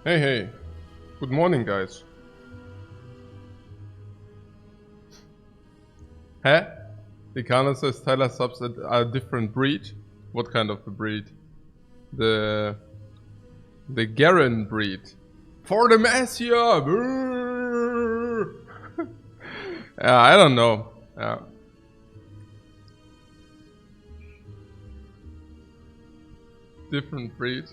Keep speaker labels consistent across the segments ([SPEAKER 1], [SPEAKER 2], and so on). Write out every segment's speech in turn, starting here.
[SPEAKER 1] Hey, hey. Good morning, guys. Hä? Ikana says Tyler subs are a different breed. What kind of a breed? The Garen breed. For the Messiah! Yeah, I don't know. Yeah. Different breed.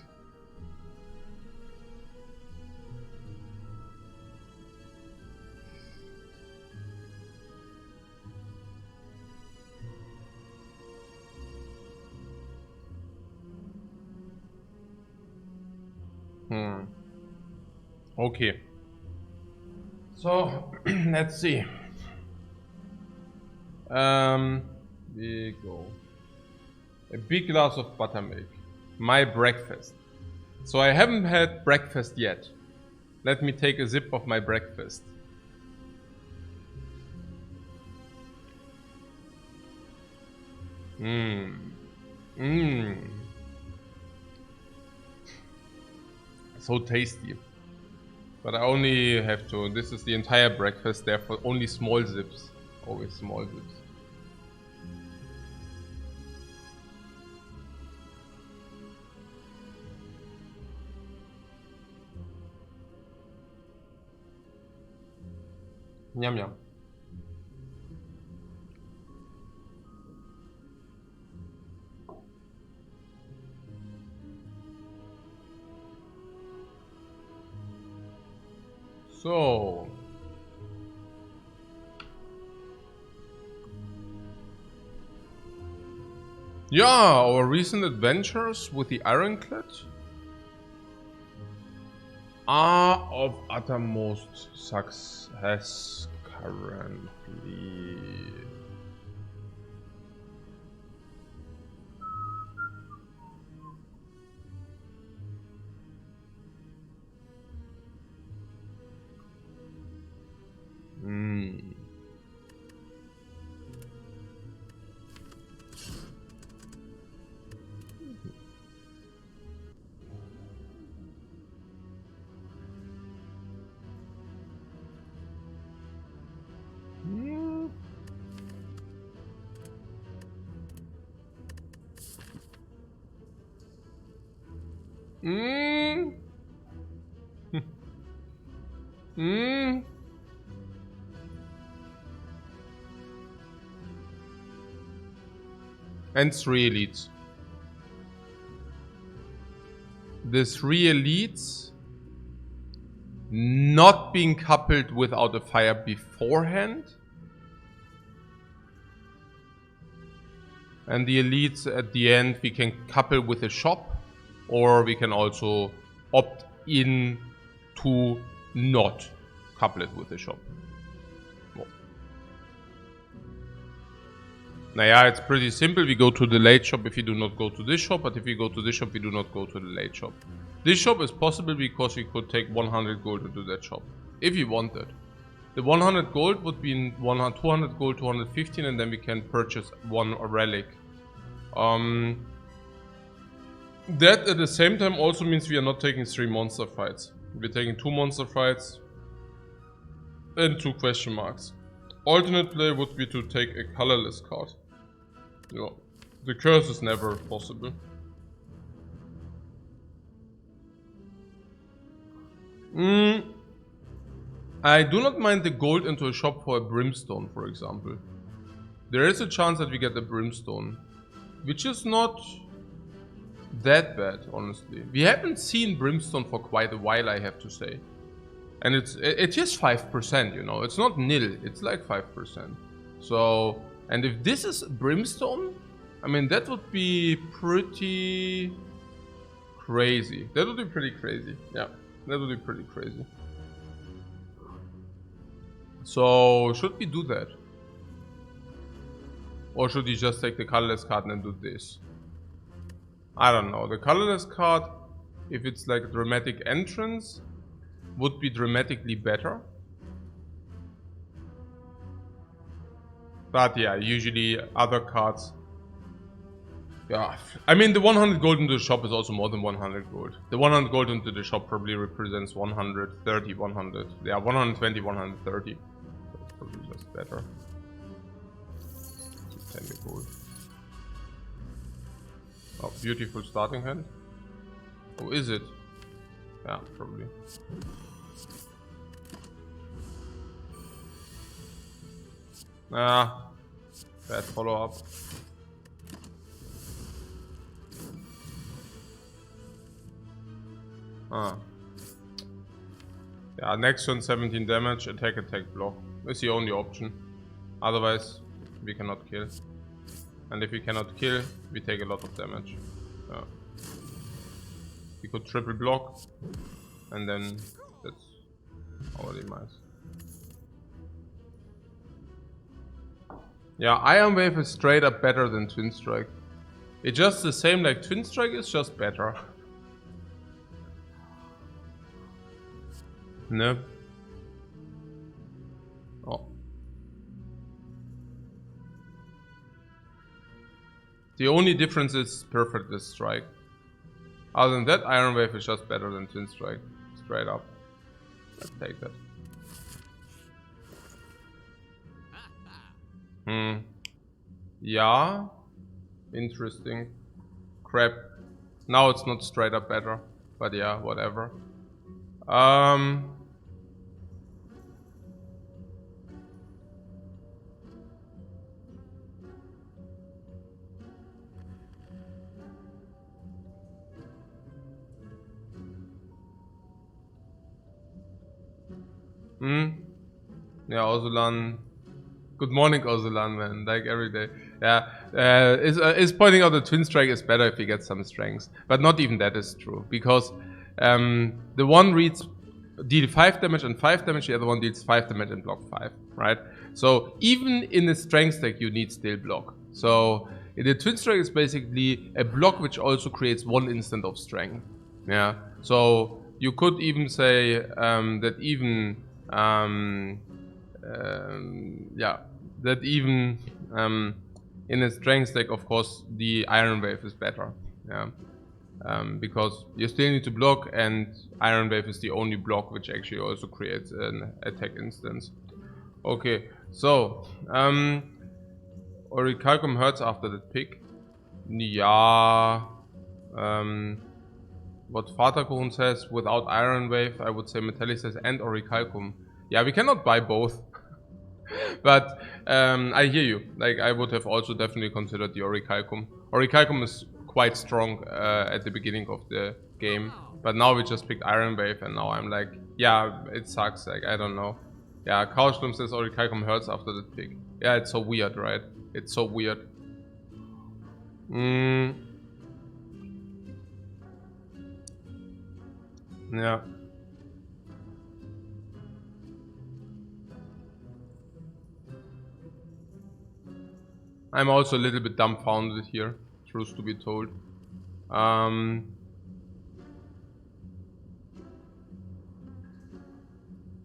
[SPEAKER 1] Okay. So, let's see. We go. A big glass of buttermilk. My breakfast. So I haven't had breakfast yet. Let me take a sip of my breakfast. So tasty. But I only have to. This is the entire breakfast, therefore only small sips. Always small sips. Yum yum. So, yeah, our recent adventures with the Ironclad are of uttermost success currently. And 3 elites. The 3 elites not being coupled without a fire beforehand. And the elites at the end we can couple with a shop, or we can also opt in to not couple it with a shop. Naja, it's pretty simple. We go to the late shop if we do not go to this shop, but if we go to this shop, we do not go to the late shop. This shop is possible because we could take 100 gold into that shop, if we wanted. The 100 gold would be in 200 gold, 215, and then we can purchase 1 relic. That at the same time also means we are not taking 3 monster fights. We're taking 2 monster fights and 2 question marks. Alternate play would be to take a colorless card. Yeah, the curse is never possible. I do not mind the gold into a shop for a brimstone, for example. There is a chance that we get a brimstone, which is not that bad, honestly. We haven't seen brimstone for quite a while, I have to say. And it is 5%, you know, it's not nil, it's like 5%. So, and if this is brimstone, I mean, that would be pretty crazy. That would be pretty crazy, yeah, that would be pretty crazy. So, should we do that? Or should we just take the colorless card and do this? I don't know, the colorless card, if it's like a dramatic entrance, would be dramatically better. But yeah, usually other cards Yeah, I mean the 100 gold into the shop is also more than 100 gold. The 100 gold into the shop probably represents 130, 100. Yeah, 120, 130. That's probably just better. 10 gold. Oh, beautiful starting hand. Oh, is it? Yeah, probably. Ah, bad follow-up. Ah. Yeah, next turn 17 damage, attack, block. Is the only option. Otherwise, we cannot kill. And if we cannot kill, we take a lot of damage. Yeah. We could triple block, and then that's already nice. Yeah, Iron Wave is straight up better than Twin Strike. It's just the same like Twin Strike, is just better. No. Oh. The only difference is perfect with Strike. Other than that, Iron Wave is just better than Twin Strike. Straight up. Let's take that. Yeah. Interesting. Crap. Now it's not straight up better. But yeah, whatever. Yeah, Ozulan. Good morning, Ozulan, man. Like every day. Yeah, is pointing out the Twin Strike is better if you get some strengths. But not even that is true. Because the one reads deal 5 damage and 5 damage, the other one deals 5 damage and block 5, right? So even in a strength deck, you need still block. So the Twin Strike is basically a block which also creates 1 instant of strength. Yeah. So you could even say that even in a strength deck, of course, the Iron Wave is better. Yeah. Because you still need to block, and Iron Wave is the only block which actually also creates an attack instance. Okay, so Orichalcum hurts after that pick. Yeah. What Vatergrund says, without Iron Wave, I would say Metallic says and Orichalcum. Yeah, we cannot buy both. But I hear you. Like, I would have also definitely considered the Orichalcum. Orichalcum is quite strong at the beginning of the game. But now we just picked Iron Wave, and now I'm like, yeah, it sucks. Like, I don't know. Yeah, Kauschlum says Orichalcum hurts after the pick. Yeah, it's so weird, right? It's so weird. Yeah. I'm also a little bit dumbfounded here, truth to be told.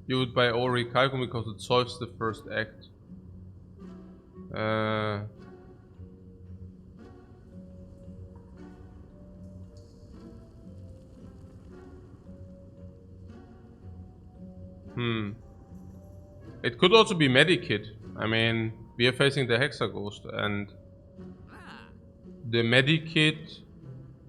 [SPEAKER 1] You would buy Orichalcum because it solves the first act. It could also be Medikit. I mean, we are facing the Hexaghost, and the Medikit...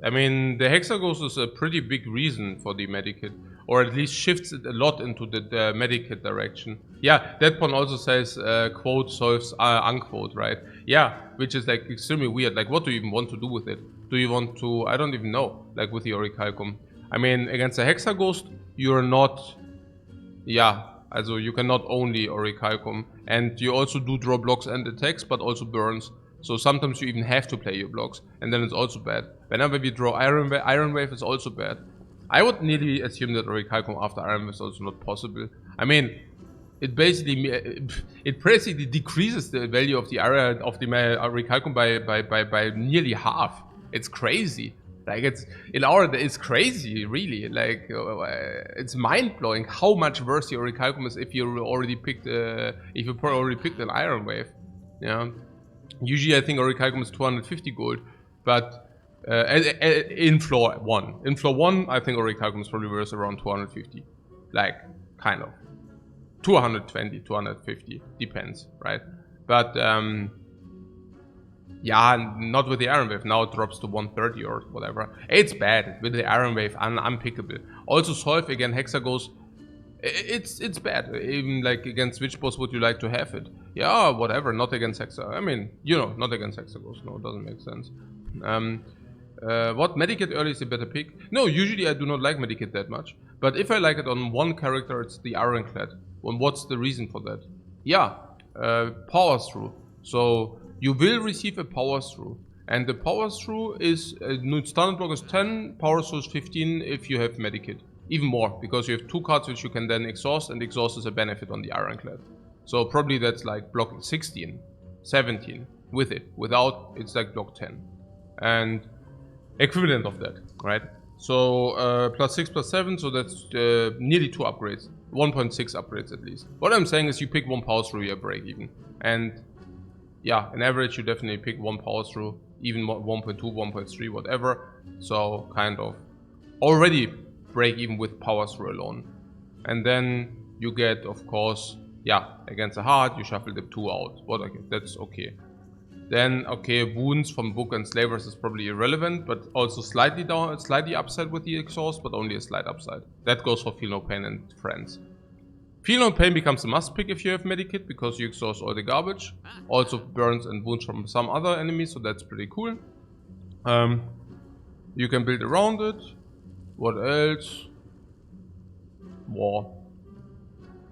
[SPEAKER 1] I mean, the Hexaghost is a pretty big reason for the Medikit, or at least shifts it a lot into the Medikit direction. Yeah, Deadpon also says, quote solves unquote, right? Yeah, which is like extremely weird. Like, what do you even want to do with it? Do you want to... I don't even know, like with the Orichalcum. I mean, against the Hexaghost, you're not... Yeah, also you cannot only Orichalcum, and you also do draw blocks and attacks, but also burns. So sometimes you even have to play your blocks, and then it's also bad. Whenever we draw Iron Wave is also bad. I would nearly assume that Orichalcum after Iron Wave is also not possible. I mean, it basically decreases the value of the Orichalcum by nearly half. It's crazy. Like, it's crazy, really. Like, it's mind-blowing how much worse the Orichalcum is if you already picked an Iron Wave. Yeah. Usually I think Orichalcum is 250 gold. But in floor 1. In floor 1, I think Orichalcum is probably worth around 250. Like, kind of. 220, 250, depends, right? But, yeah, not with the Iron Wave. Now it drops to 130 or whatever. It's bad. With the Iron Wave, unpickable. Also, Solve again, Hexagos. It's bad. Even like against which boss would you like to have it? Yeah, whatever. Not against Hexa. I mean, you know, not against Hexagos. No, it doesn't make sense. What Medikit early is a better pick? No, usually I do not like Medikit that much. But if I like it on one character, it's the Ironclad. And what's the reason for that? Yeah, power through. So you will receive a power through. And the power through is, standard block is 10, power through is 15 if you have Medikit. Even more, because you have 2 cards which you can then exhaust, and exhaust is a benefit on the Ironclad. So probably that's like block 16, 17 with it. Without, it's like block 10. And equivalent of that, right? So plus 6 plus 7, so that's nearly 2 upgrades. 1.6 upgrades at least. What I'm saying is you pick 1 power through, you break even. And yeah, on average you definitely pick 1 power through, even 1.2, 1.3, whatever. So kind of already break even with power through alone. And then you get, of course, yeah, against a heart, you shuffle the 2 out. But okay, that's okay. Then, okay, wounds from book and slavers is probably irrelevant, but also slightly down, slightly upside with the exhaust, but only a slight upside. That goes for Feel No Pain and Friends. Feel No Pain becomes a must pick if you have Medikit, because you exhaust all the garbage. Also burns and wounds from some other enemies, so that's pretty cool. You can build around it. What else? War.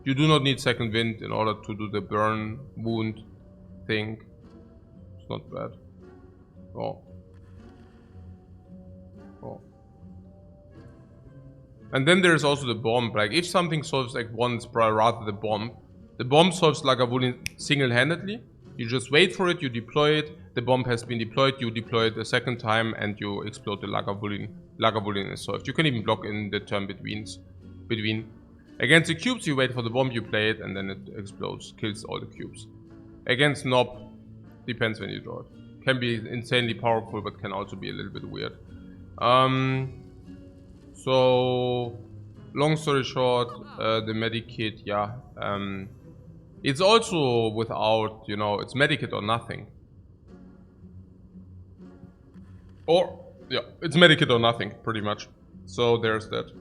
[SPEAKER 1] You do not need second wind in order to do the burn, wound thing. It's not bad. Oh. Oh. And then there's also the bomb. Like, if something solves Act 1, it's rather the bomb. The bomb solves Lagavulin single-handedly. You just wait for it, you deploy it, the bomb has been deployed, you deploy it a second time, and you explode the Lagavulin. Lagavulin is solved. You can even block in the turn between. Against the cubes, you wait for the bomb, you play it, and then it explodes, kills all the cubes. Against Nob, depends when you draw it. Can be insanely powerful, but can also be a little bit weird. So, long story short, the Medikit, yeah. It's also without, you know, it's Medikit or nothing. Or, yeah, it's Medikit or nothing, pretty much. So there's that.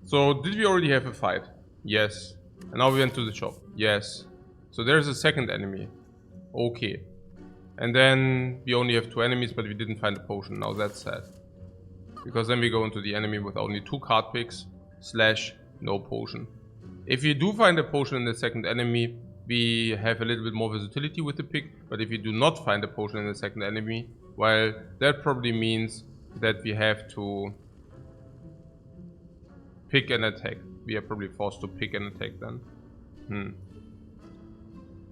[SPEAKER 1] So did we already have a fight? Yes. And now we went to the shop. Yes. So there's a second enemy. Okay. And then we only have 2 enemies, but we didn't find a potion. Now that's sad. Because then we go into the enemy with only 2 card picks / no potion. If you do find a potion in the second enemy, we have a little bit more versatility with the pick. But if you do not find a potion in the second enemy, well, that probably means that we have to pick an attack. We are probably forced to pick an attack then.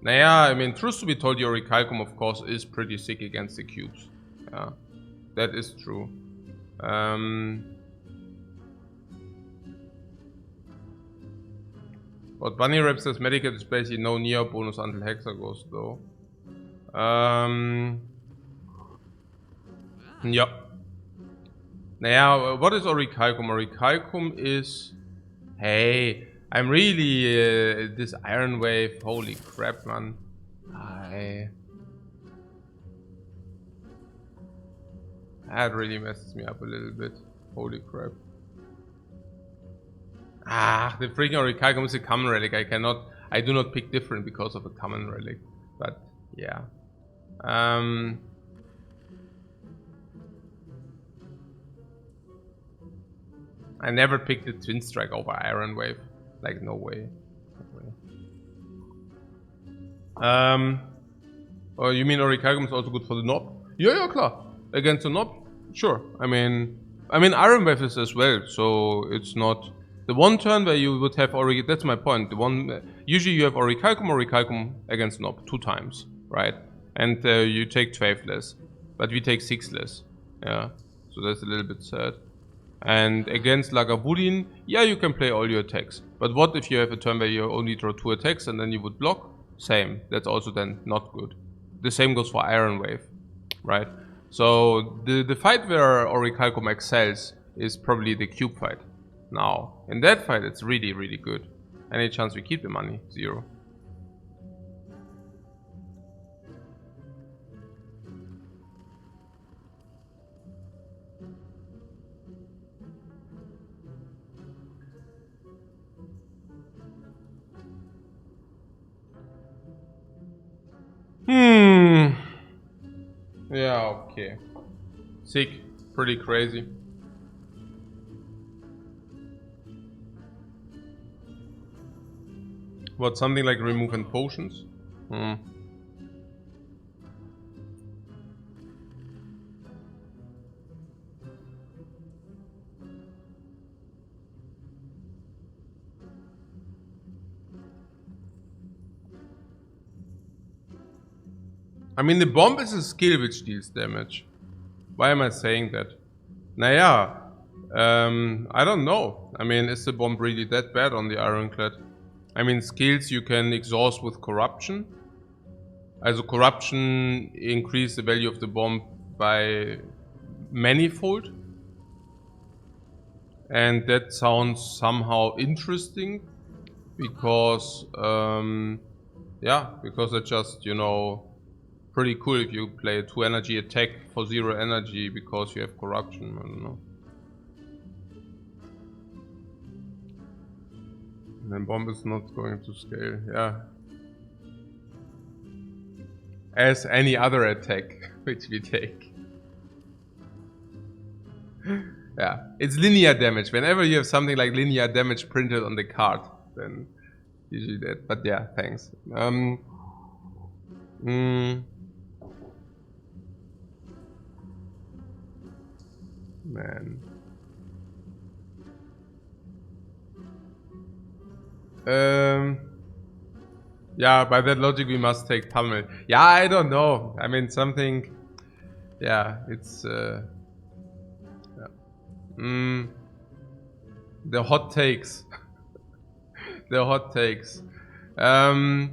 [SPEAKER 1] Naja, I mean, truth to be told, your Orichalcum, of course, is pretty sick against the cubes. Yeah, that is true. But Bunny Rap says Medikit is basically no Neo bonus until Hexa goes though. Yeah. Naja, what is Orichalcum? Orichalcum is... Hey, I'm really... this Iron Wave, holy crap, man. That really messes me up a little bit. Holy crap. The freaking Orichalcum is a common relic. I do not pick different because of a common relic. But, yeah. I never picked the Twin Strike over Iron Wave. Like, no way. Oh, you mean Orichalcum is also good for the Nob? Yeah, klar. Against the Nob? Sure. I mean Iron Wave is as well, so it's not... The one turn where you would have Orichalcum, that's my point. The one, usually you have Orichalcum against Nob 2 times, right? And you take 12 less, but we take 6 less. Yeah, so that's a little bit sad. And against Lagavulin, yeah, you can play all your attacks. But what if you have a turn where you only draw 2 attacks and then you would block? Same, that's also then not good. The same goes for Iron Wave. right? So the fight where Orichalcum excels is probably the cube fight. Now, in that fight, it's really, really good. Any chance we keep the money? 0. Yeah, okay. Sick. Pretty crazy. What, something like removing potions? I mean, the bomb is a skill which deals damage. Why am I saying that? Naja, I don't know. I mean, is the bomb really that bad on the Ironclad? I mean, skills you can exhaust with corruption. Also corruption increase the value of the bomb by manifold. And that sounds somehow interesting. Because, yeah, because it's just, you know, pretty cool if you play a 2 energy attack for 0 energy because you have corruption. I don't know. And then bomb is not going to scale, yeah. As any other attack which we take. Yeah, it's linear damage. Whenever you have something like linear damage printed on the card, then usually that. But yeah, thanks. Man. Yeah, by that logic we must take Pummel. Yeah, I don't know. I mean something. Yeah, it's yeah. The hot takes. The hot takes. The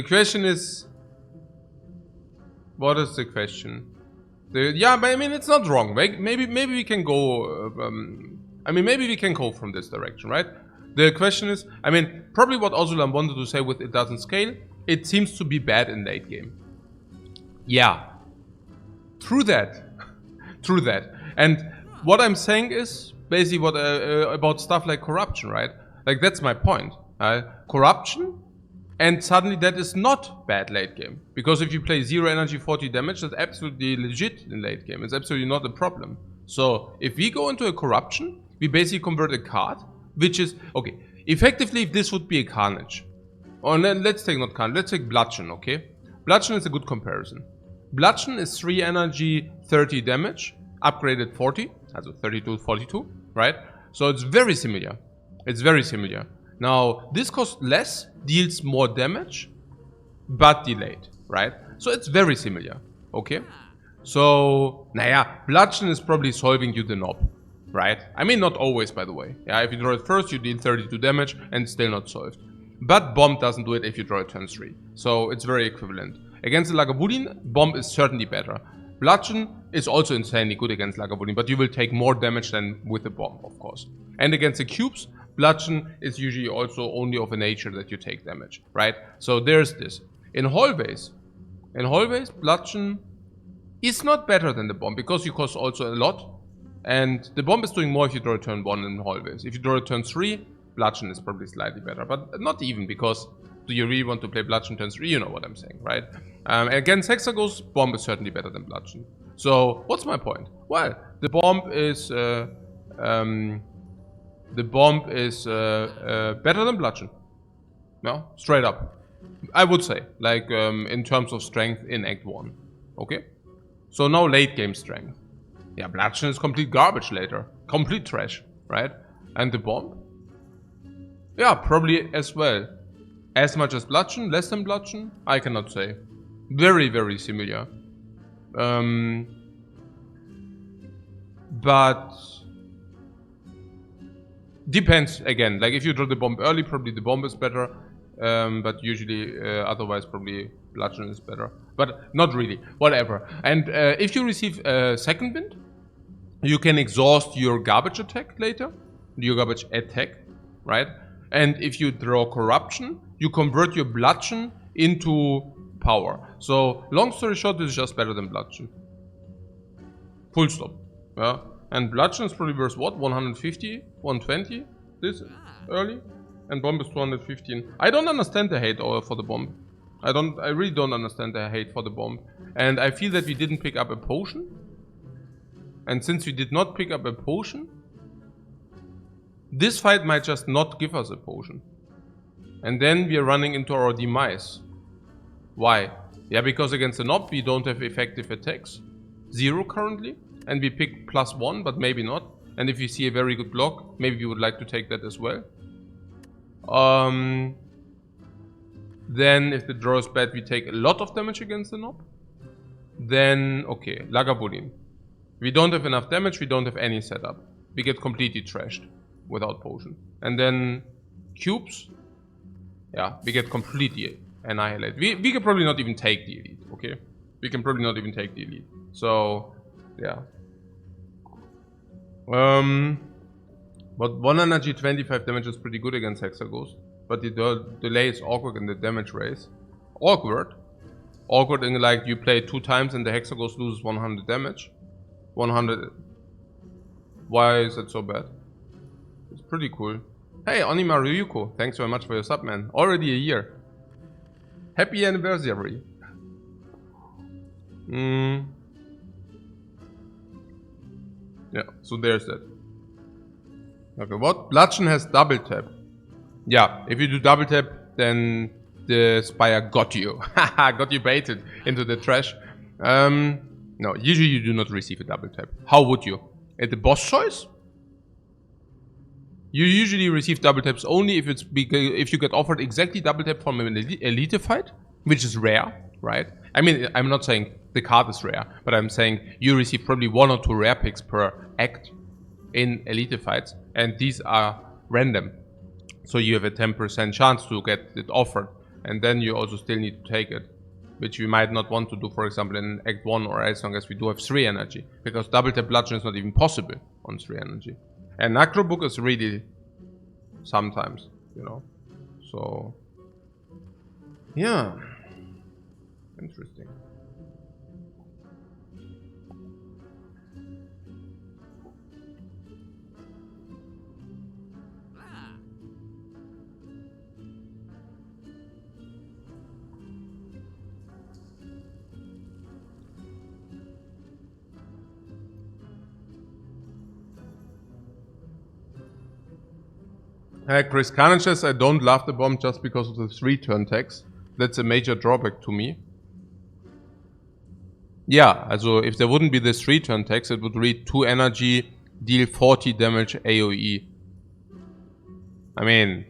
[SPEAKER 1] question is, what is the question? Yeah, but I mean it's not wrong. Maybe we can go. I mean maybe we can go from this direction, right? The question is, I mean probably what Ozulam wanted to say with it doesn't scale. It seems to be bad in late game. Yeah, true that. True that. And what I'm saying is basically what about stuff like corruption, right? Like that's my point. Corruption, and suddenly that is not bad late game. Because if you play 0 energy 40 damage, that's absolutely legit in late game. It's absolutely not a problem. So if we go into a corruption, we basically convert a card, which is okay. Effectively, if this would be a carnage, or let's take not carnage, let's take bludgeon. Okay, bludgeon is a good comparison. Bludgeon is 3 energy 30 damage, upgraded 40, also 32 42, right? So it's very similar. It's very similar. Now this costs less, deals more damage, but delayed, right? So it's very similar. Okay. So naja, bludgeon is probably solving you the knob, right? I mean not always, by the way. Yeah, if you draw it first, you deal 32 damage and still not solved. But bomb doesn't do it if you draw it turn 3. So it's very equivalent. Against the Lagavulin, bomb is certainly better. Bludgeon is also insanely good against Lagavulin, but you will take more damage than with the bomb, of course. And against the cubes, bludgeon is usually also only of a nature that you take damage, right? So there's this. In hallways, bludgeon is not better than the bomb because you cost also a lot. And the bomb is doing more if you draw a turn 1 in hallways. If you draw a turn 3, bludgeon is probably slightly better, but not even, because do you really want to play bludgeon turn 3? You know what I'm saying, right? Against hexagons, bomb is certainly better than bludgeon. So what's my point? Well, the bomb is better than bludgeon. No, straight up, I would say, like in terms of strength in Act 1. Okay, so now late game strength. Yeah, bludgeon is complete garbage later, complete trash, right? And the bomb? Yeah, probably as well. As much as bludgeon, less than bludgeon? I cannot say. Very, very similar. But depends again. Like if you draw the bomb early, probably the bomb is better. but usually otherwise probably bludgeon is better. But not really, whatever. And if you receive second wind, you can exhaust your garbage attack later, your garbage attack, right? And if you draw corruption, you convert your bludgeon into power. So long story short, this is just better than bludgeon. Full stop. Yeah. And bludgeon is probably worth what? 150, 120 this early? And bomb is 215. I don't understand the hate for the bomb. I really don't understand the hate for the bomb. And I feel that we didn't pick up a potion. And since we did not pick up a potion, this fight might just not give us a potion. And then we are running into our demise. Why? Yeah, because against the Nob we don't have effective attacks. 0 currently. And we pick +1, but maybe not. And if we see a very good block, maybe we would like to take that as well. Then if the draw is bad, we take a lot of damage against the Nob. Then, okay, Lagavulin. We don't have enough damage, we don't have any setup. We get completely trashed without potion. And then cubes. Yeah, we get completely annihilated. We can probably not even take the elite, okay? We can probably not even take the elite. So, yeah. But 1 energy, 25 damage is pretty good against Hexaghost. But the delay is awkward in the damage raise. Awkward? Awkward in like you play 2 times and the Hexaghost loses 100 damage. 100. Why is that so bad? It's pretty cool. Hey, Onima Ryuko, thanks very much for your sub, man. Already a year. Happy anniversary. Yeah, so there's that. Okay, what? Bludgeon has double tap. Yeah, if you do double tap, then the Spire got you. Haha, got you baited into the trash. No, usually you do not receive a double tap. How would you? At the boss choice? You usually receive double taps only if you get offered exactly double tap from an elite fight, which is rare, right? I mean, I'm not saying the card is rare, but I'm saying you receive probably 1 or 2 rare picks per act in elite fights, and these are random. So you have a 10% chance to get it offered, and then you also still need to take it, which we might not want to do, for example, in Act 1 or as long as we do have 3 energy, because double tap bludgeon is not even possible on 3 energy. And Necrobook is really sometimes, you know. So, yeah. Interesting. Chris Carnage says, I don't love the bomb just because of the 3-turn tax. That's a major drawback to me. Yeah, also if there wouldn't be this 3-turn tax, it would read 2 energy, deal 40 damage AoE. I mean,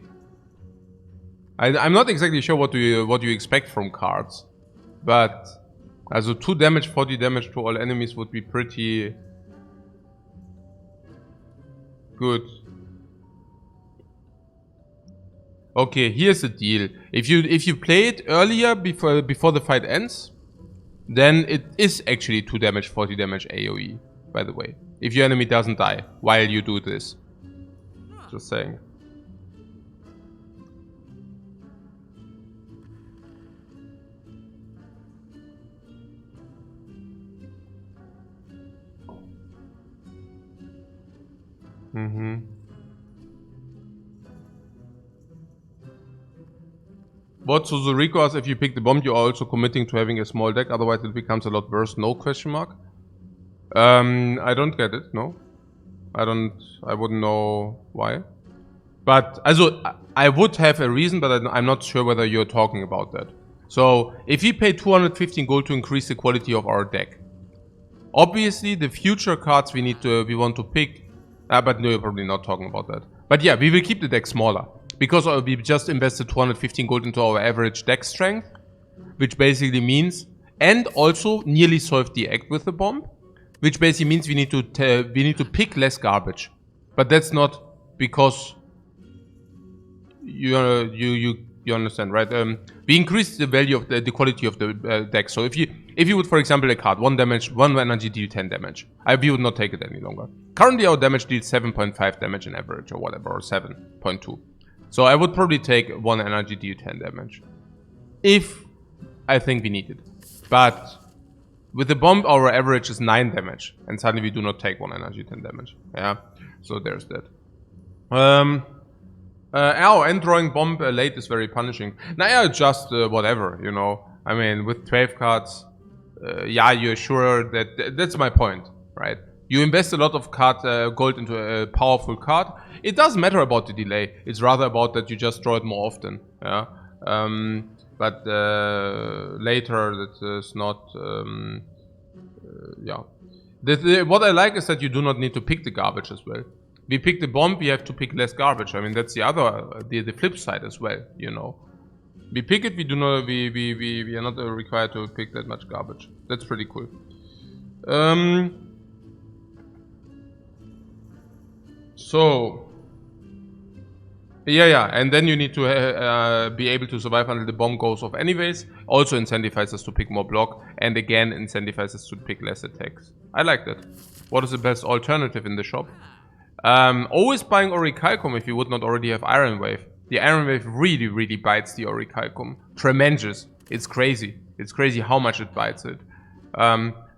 [SPEAKER 1] I'm not exactly sure what you expect from cards, but also 2 damage, 40 damage to all enemies would be pretty good. Okay, here's the deal. If you play it earlier before the fight ends, then it is actually 2 damage, 40 damage AoE, by the way. If your enemy doesn't die while you do this. Just saying. What Suzuriko asks, if you pick the bomb, you are also committing to having a small deck, otherwise it becomes a lot worse. No question mark. I don't get it, no. I wouldn't know why. But, also, I would have a reason, but I'm not sure whether you're talking about that. So, if we pay 215 gold to increase the quality of our deck, obviously the future cards we want to pick, but no, you're probably not talking about that. But yeah, we will keep the deck smaller. Because we just invested 215 gold into our average deck strength, which basically means, and also nearly solved the act with the bomb, which basically means we need to pick less garbage. But that's not because you You understand, right? We increase the value of the quality of the deck. So if you would, for example, a card 1 damage, 1 energy deal 10 damage, we would not take it any longer. Currently, our damage deals 7.5 damage in average or whatever, or 7.2. So I would probably take 1 energy deal 10 damage if I think we need it. But with the bomb, our average is 9 damage, and suddenly we do not take 1 energy 10 damage. Yeah, so there's that. And drawing bomb late is very punishing. Now, yeah, just whatever, you know. I mean, with 12 cards, yeah, you're sure that that's my point, right? You invest a lot of gold into a powerful card. It doesn't matter about the delay. It's rather about that you just draw it more often. Yeah. But later, that is not. Yeah. What I like is that you do not need to pick the garbage as well. We pick the bomb, we have to pick less garbage. I mean, that's the other, the flip side as well, you know. We pick it, we do not, we are not required to pick that much garbage. That's pretty cool. So, yeah, and then you need to be able to survive until the bomb goes off anyways. Also incentivizes us to pick more block, and again incentivizes us to pick less attacks. I like that. What is the best alternative in the shop? Always buying Orichalcum if you would not already have Iron Wave. The Iron Wave really, really bites the Orichalcum. Tremendous. It's crazy. It's crazy how much it bites it.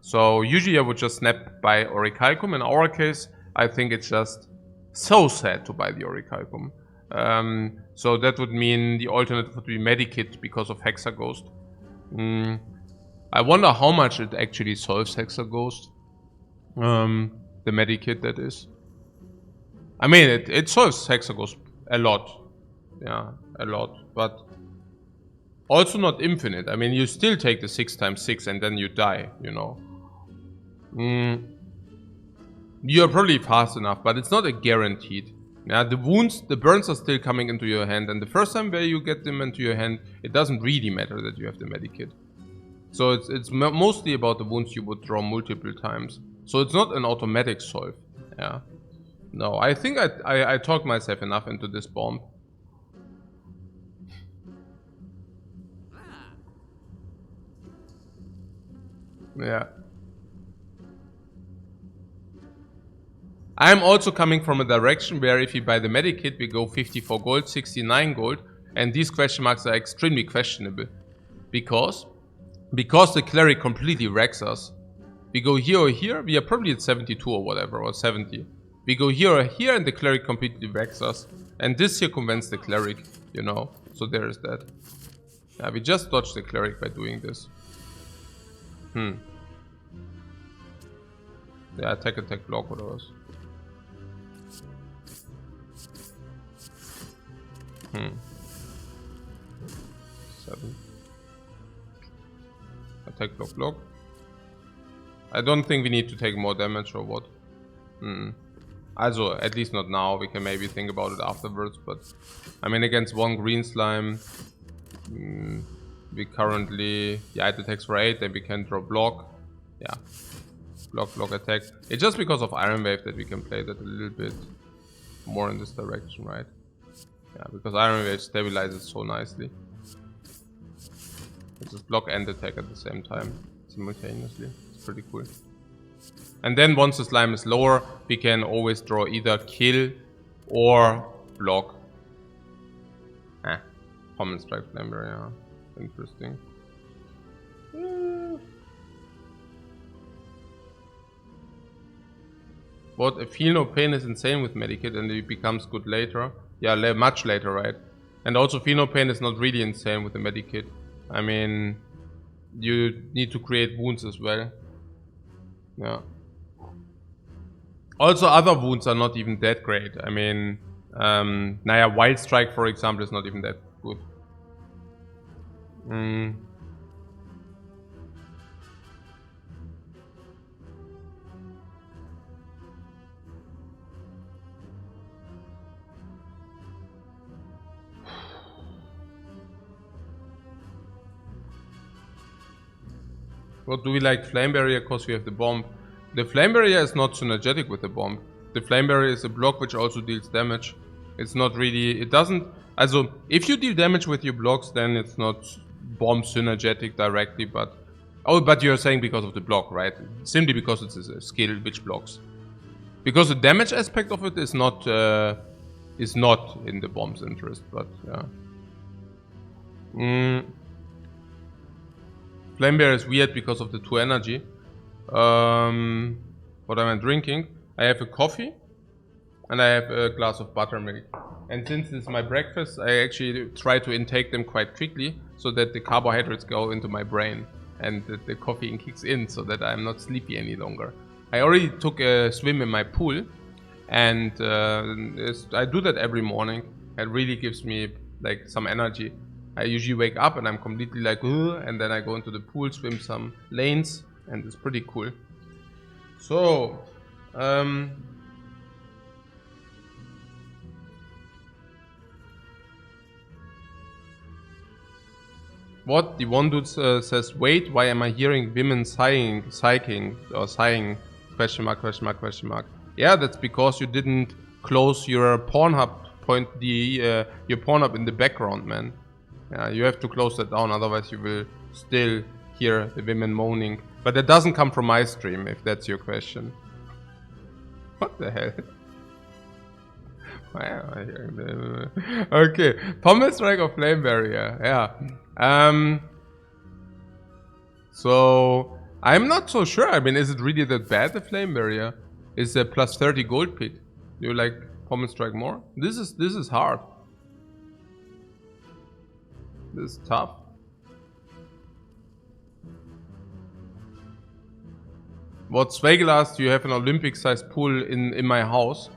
[SPEAKER 1] So usually I would just snap by Orichalcum. In our case, I think it's just so sad to buy the Orichalcum. So that would mean the alternative would be Medikit because of Hexaghost. I wonder how much it actually solves Hexaghost. The Medikit, that is. I mean, it solves Hexaghost a lot. Yeah, a lot. But also not infinite. I mean, you still take the 6x6 and then you die, you know. You're probably fast enough, but it's not a guaranteed. Yeah, the wounds, the burns are still coming into your hand. And the first time where you get them into your hand, it doesn't really matter that you have the Medikit. So it's mostly about the wounds you would draw multiple times. So it's not an automatic solve. Yeah. No, I think I talked myself enough into this bomb. Yeah. I'm also coming from a direction where if you buy the Medikit, we go 54 gold, 69 gold. And these question marks are extremely questionable. Because the cleric completely wrecks us. We go here or here, we are probably at 72 or whatever, or 70. We go here or here and the cleric completely wrecks us. And this circumvents the cleric, you know. So there is that. Yeah, we just dodged the cleric by doing this. Yeah, attack, block, whatever. 7. Attack, block. I don't think we need to take more damage or what. Also, at least not now. We can maybe think about it afterwards. But I mean, against 1 green slime, we currently, yeah, it attacks for 8. Then we can draw block. Yeah, block, attack. It's just because of Iron Wave that we can play that a little bit more in this direction, right? Yeah, because Iron Wave stabilizes so nicely. It's just block and attack at the same time, simultaneously. It's pretty cool. And then once the slime is lower, we can always draw either kill or block. Common strike flamber, yeah. Interesting. What? A feel no pain is insane with Medikit and it becomes good later. Yeah, much later, right? And also feel no pain is not really insane with the Medikit. I mean, you need to create wounds as well. Yeah. Also, other wounds are not even that great. I mean, Wild Strike, for example, is not even that good. What do we like? Flame Barrier, because we have the bomb. The Flame Barrier is not synergetic with the bomb. The Flame Barrier is a block which also deals damage. It's not really, it doesn't, also, if you deal damage with your blocks, then it's not bomb synergetic directly, but, oh, but you're saying because of the block, right? Simply because it's a skill which blocks. Because the damage aspect of it is not in the bomb's interest, but yeah. Flame Bear is weird because of the 2 energy. What am I drinking? I have a coffee and I have a glass of buttermilk. And since this is my breakfast, I actually try to intake them quite quickly so that the carbohydrates go into my brain and that the caffeine kicks in so that I'm not sleepy any longer. I already took a swim in my pool and I do that every morning. It really gives me like some energy. I usually wake up and I'm completely like, ugh, and then I go into the pool, swim some lanes, and it's pretty cool. So, what? The one dude says, wait, why am I hearing women sighing? Question mark, question mark, question mark. Yeah, that's because you didn't close your Pornhub your Pornhub in the background, man. Yeah, you have to close that down, otherwise you will still hear the women moaning. But that doesn't come from my stream, if that's your question. What the hell? Okay, Pommel Strike or Flame Barrier, yeah. So, I'm not so sure. I mean, is it really that bad, the Flame Barrier? Is a plus 30 gold pit? Do you like Pommel Strike more? This is hard. This is tough. What Swagel asked, do you have an Olympic-sized pool in my house?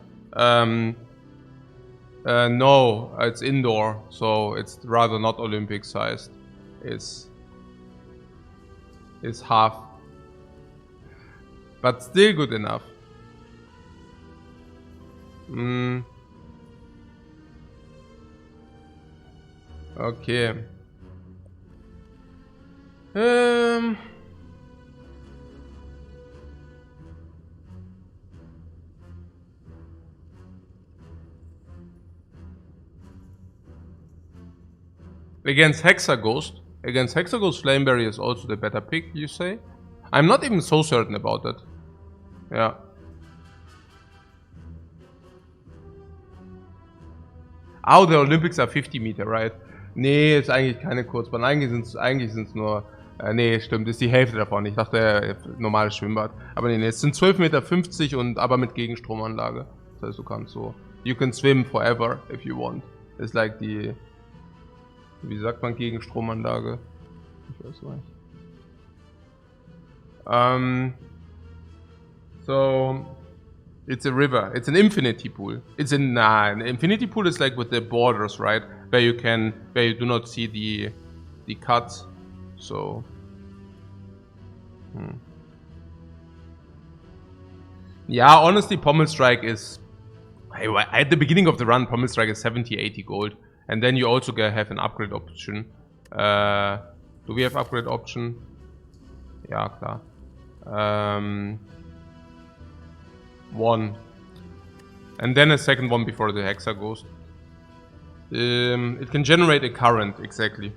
[SPEAKER 1] No, it's indoor, so it's rather not Olympic-sized. It's half. But still good enough. Okay. Against Hexaghost. Against Hexaghost, Flame Barrier is also the better pick, you say? I'm not even so certain about that. Yeah. Oh, the Olympics are 50 Meter, right? Nee, ist eigentlich keine Kurzbahn. Eigentlich sind's nur... nee, stimmt, ist die Hälfte davon. Ich dachte, normales Schwimmbad. Aber nee, es sind 12,50 Meter und aber mit Gegenstromanlage. Das heißt, du kannst so... You can swim forever if you want. Ist like die... Wie sagt man Gegenstromanlage? Ich weiß nicht. So... It's a river. It's an infinity pool. An infinity pool is like with the borders, right? Where you do not see the cuts. So, yeah, honestly, Pommel Strike is at the beginning of the run. Pommel Strike is 70-80 gold, and then you also have an upgrade option. Do we have upgrade option? Ja, klar. One. And then a second one before the Hexa Ghost. It can generate a current, exactly.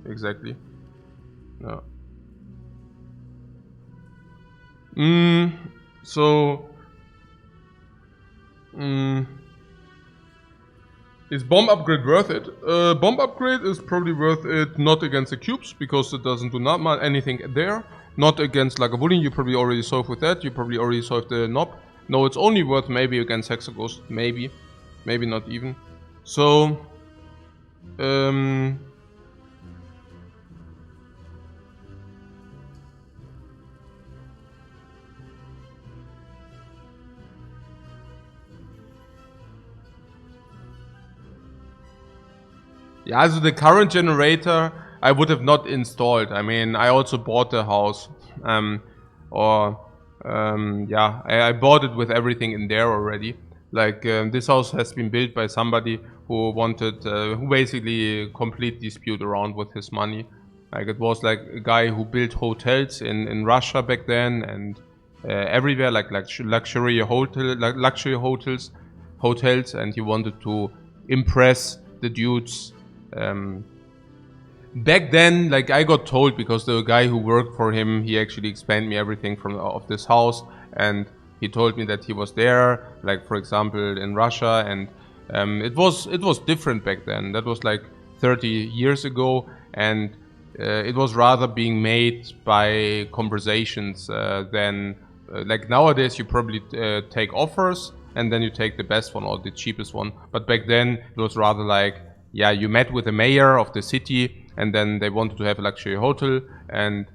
[SPEAKER 1] Exactly. Yeah. So... Is bomb upgrade worth it? Bomb upgrade is probably worth it not against the cubes, because it doesn't do anything there. Not against Lagavulin, you probably already solved with that. You probably already solved the knob. No, it's only worth maybe against Hexaghost. Maybe. Maybe not even. So... Yeah, also the current generator I would have not installed. I mean, I also bought the house. Yeah, I bought it with everything in there already. Like, this house has been built by somebody who wanted, who basically complete dispute around with his money. Like, it was like a guy who built hotels in Russia back then and everywhere, like luxury hotels, and he wanted to impress the dudes. Back then, like, I got told, because the guy who worked for him, he actually explained me everything of this house, and he told me that he was there, like, for example, in Russia, and it was different back then. That was like 30 years ago, and it was rather being made by conversations than like nowadays. You probably take offers and then you take the best one or the cheapest one. But back then it was rather like, yeah, you met with the mayor of the city, and then they wanted to have a luxury hotel, and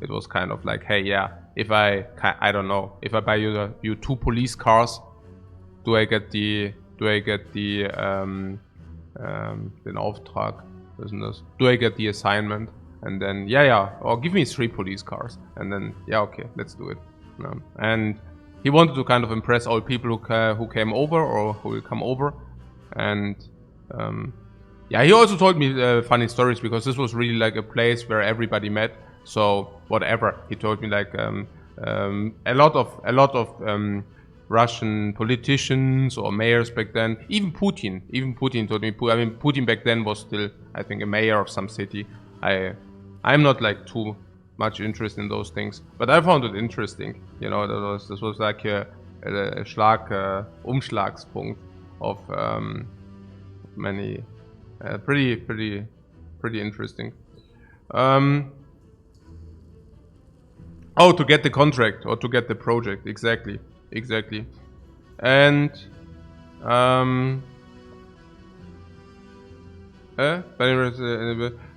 [SPEAKER 1] it was kind of like, hey, yeah, if I don't know, if I buy you 2 police cars, do I get den Auftrag, isn't this? Do I get the assignment? And then, yeah, or give me 3 police cars, and then, yeah, okay, let's do it. And he wanted to kind of impress all people who came over or who will come over, and yeah, he also told me funny stories, because this was really like a place where everybody met. So whatever, he told me like a lot of Russian politicians or mayors back then. Even Putin told me. I mean, Putin back then was still, I think, a mayor of some city. I'm not like too much interested in those things, but I found it interesting. You know, this was like a Umschlagspunkt of many pretty interesting. Oh, to get the contract or to get the project, exactly. And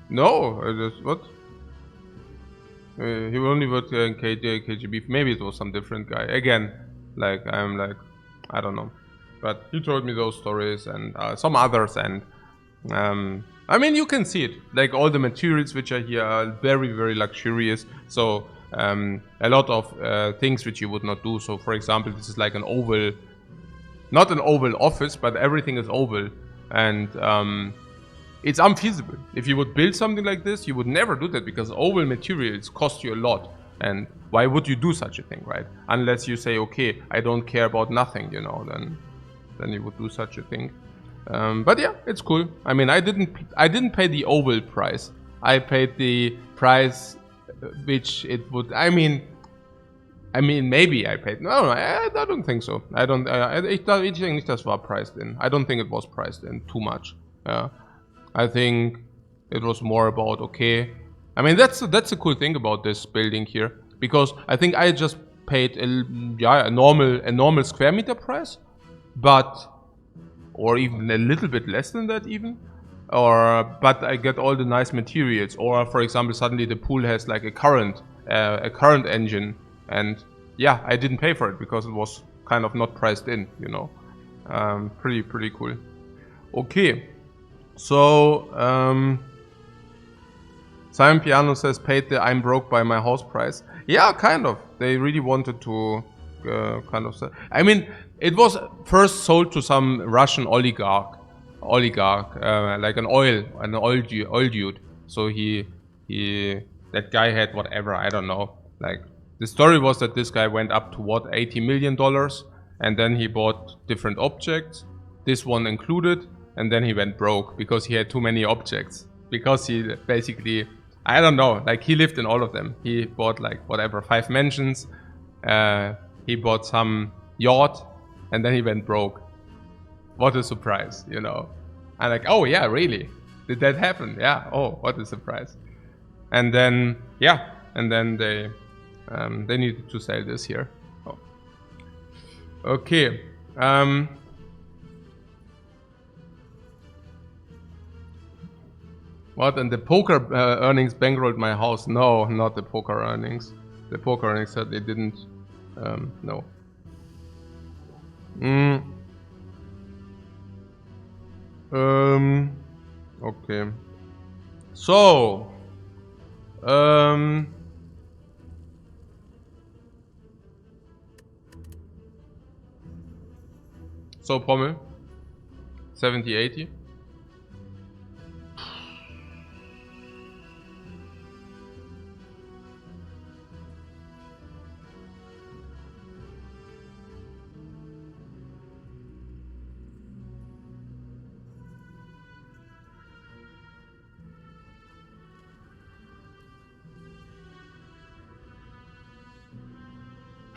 [SPEAKER 1] no, what? He only worked in KGB. Maybe it was some different guy. Again, like, I'm like, I don't know. But he told me those stories and some others, and I mean, you can see it. Like, all the materials which are here are very, very luxurious. So a lot of things which you would not do. So, for example, this is like an oval, not an oval office, but everything is oval, and it's unfeasible. If you would build something like this, you would never do that, because oval materials cost you a lot. And why would you do such a thing, right? Unless you say, okay, I don't care about nothing, you know, then you would do such a thing. But yeah, it's cool. I mean, I didn't pay the oval price. I paid the price which it would. I mean, maybe I paid. No, I don't think so. I don't. Ich denke nicht, das war priced in. I don't think it was priced in too much. I think it was more about, okay. I mean, that's a cool thing about this building here, because I think I just paid a normal square meter price, or even a little bit less than that even, but I get all the nice materials. Or, for example, suddenly the pool has like a current engine, and yeah, I didn't pay for it because it was kind of not priced in, you know. Pretty cool. Okay, so Simon Piano says, paid the I'm broke by my house price. Yeah, kind of. They really wanted to kind of say. I mean, it was first sold to some Russian oligarch, like an oil dude. So that guy had whatever, I don't know. Like, the story was that this guy went up to $80 million, and then he bought different objects, this one included, and then he went broke because he had too many objects. Because he basically, I don't know, like, he lived in all of them. He bought like whatever, 5 mansions, he bought some yacht, and then he went broke. What a surprise, you know. I'm like, oh yeah, really? Did that happen? Yeah, oh, what a surprise. And then, yeah, and then they needed to sell this here. Oh. Okay. What? And the poker earnings bankrolled my house? No, not the poker earnings. The poker earnings said they didn't. No. Okay. So. So, Pommel. 70, 80.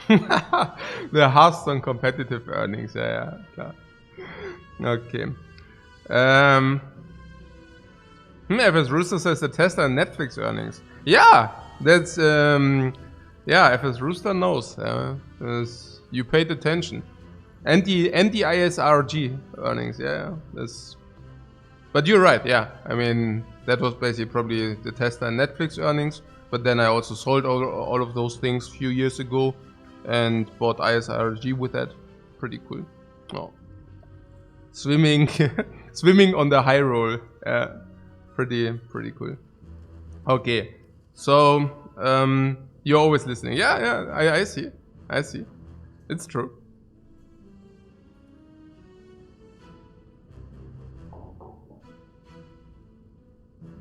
[SPEAKER 1] The Hearthstone competitive earnings, yeah, klar. Okay. FS Rooster says the Tesla and Netflix earnings. Yeah, that's yeah, FS Rooster knows. You paid attention. And the ISRG earnings, yeah, that's. But you're right, yeah. I mean, that was basically probably the Tesla and Netflix earnings. But then I also sold all of those things a few years ago and bought ISRG with that. Pretty cool. Oh. Swimming on the high roll. Pretty cool. Okay. So, you're always listening. Yeah, I see. It's true.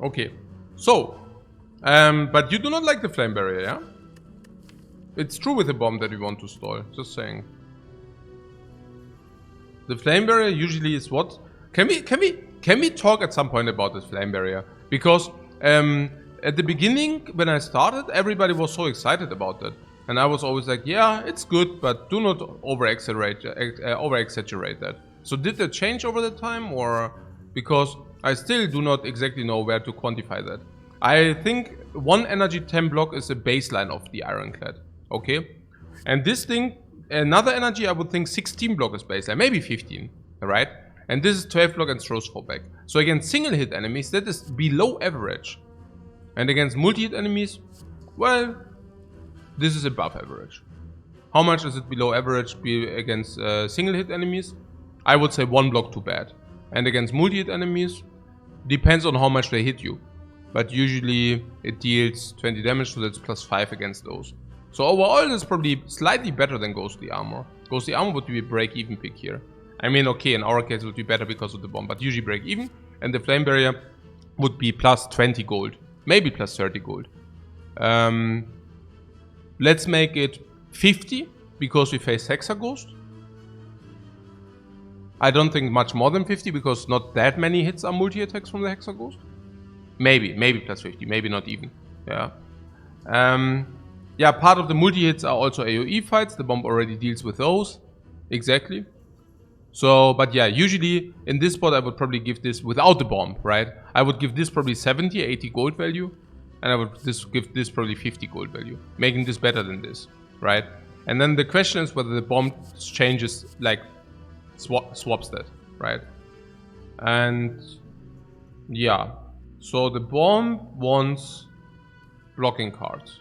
[SPEAKER 1] Okay. So, but you do not like the flame barrier, yeah? It's true with the bomb that we want to stall. Just saying. The flame barrier usually is what? Can we talk at some point about this flame barrier? Because at the beginning, when I started, everybody was so excited about that, and I was always like, yeah, it's good, but do not over-exaggerate that. So did that change over the time, or because I still do not exactly know where to quantify that. I think 1 energy 10 block is a baseline of the Ironclad. Okay, and this thing, another energy, I would think 16 block is baseline, maybe 15, right? And this is 12 block and throws fallback. So against single hit enemies, that is below average. And against multi-hit enemies, well, this is above average. How much is it below average against single hit enemies? I would say 1 block too bad. And against multi-hit enemies, depends on how much they hit you. But usually it deals 20 damage, so that's +5 against those. So overall, it's probably slightly better than Ghostly Armor. Ghostly Armor would be a break-even pick here. I mean, okay, in our case it would be better because of the bomb, but usually break-even. And the Flame Barrier would be +20 gold. Maybe +30 gold. Let's make it 50, because we face Hexa Ghost. I don't think much more than 50, because not that many hits are multi-attacks from the Hexa Ghost. Maybe +50, maybe not even. Yeah. Yeah, part of the multi-hits are also AoE fights. The bomb already deals with those. Exactly. So, but yeah, usually in this spot I would probably give this without the bomb, right? I would give this probably 70, 80 gold value. And I would give this probably 50 gold value. Making this better than this, right? And then the question is whether the bomb changes, like, swaps that, right? And yeah. So the bomb wants blocking cards.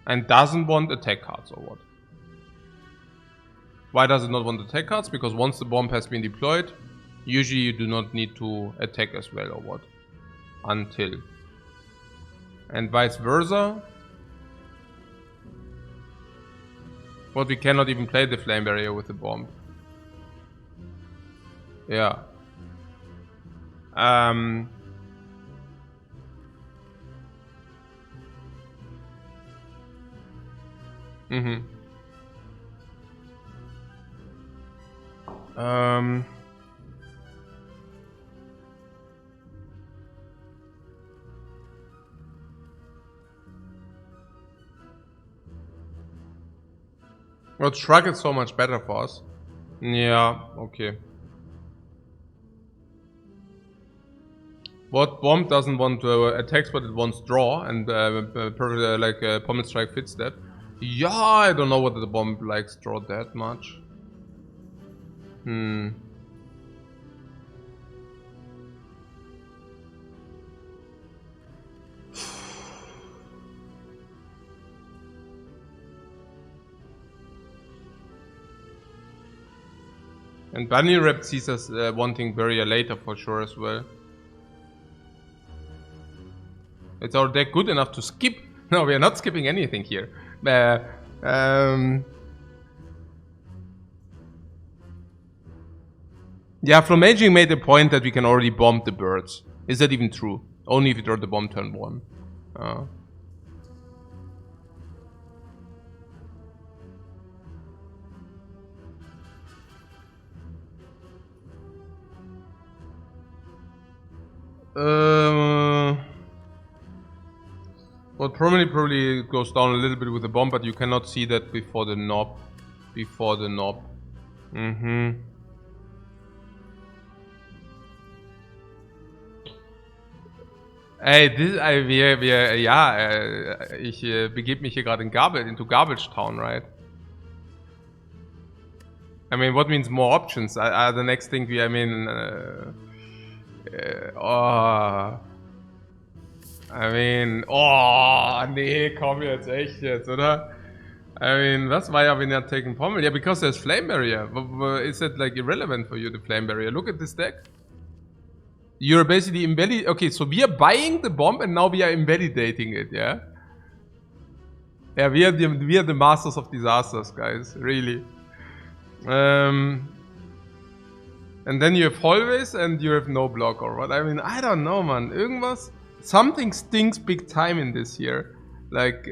[SPEAKER 1] And doesn't want attack cards, or what? Why does it not want attack cards? Because once the bomb has been deployed, usually you do not need to attack as well, or what? Until. And vice versa. But we cannot even play the Flame Barrier with the bomb. Yeah. Well, Shrug is so much better for us. Yeah, okay. What bomb doesn't want attacks, but it wants draw, and Pommel Strike fits that. Yeah, I don't know whether the bomb likes draw that much. And Bunny Rep sees us wanting Barrier later for sure as well. Is our deck good enough to skip? No, we are not skipping anything here. Yeah, Flomaging made the point that we can already bomb the birds. Is that even true? Only if you draw the bomb turn 1. Well, probably it goes down a little bit with the bomb, but you cannot see that before the knob. Ey, ich begebe mich hier gerade into Garbage Town, right? I mean, what means more options? The next thing I mean, nee, komm jetzt, echt jetzt, oder? I mean, was war ja, wenn er taken Pommel? Yeah, because there's Flame Barrier. Is that like irrelevant for you, the Flame Barrier? Look at this deck. You're basically okay, so we are buying the bomb and now we are invalidating it, yeah? Yeah, we are the masters of disasters, guys, really. And then you have Hallways and you have no block or what? I mean, I don't know, man. Irgendwas, something stinks big time in this year. Like,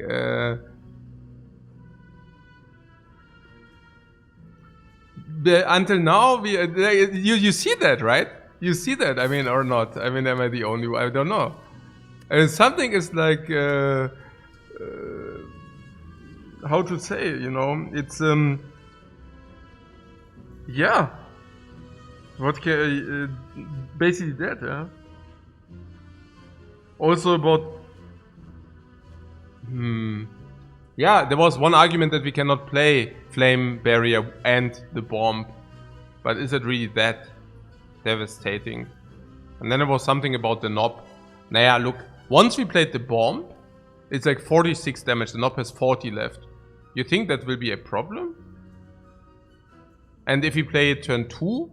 [SPEAKER 1] until now, you see that, right? You see that, I mean, or not? I mean, am I the only one? I don't know. Something is like, how to say, you know, it's, yeah. What can, basically that, yeah. Also about, yeah, there was one argument that we cannot play Flame Barrier and the bomb. But is it really that devastating? And then there was something about the knob. Naja, look, once we played the bomb, it's like 46 damage. The knob has 40 left. You think that will be a problem? And if we play it turn 2?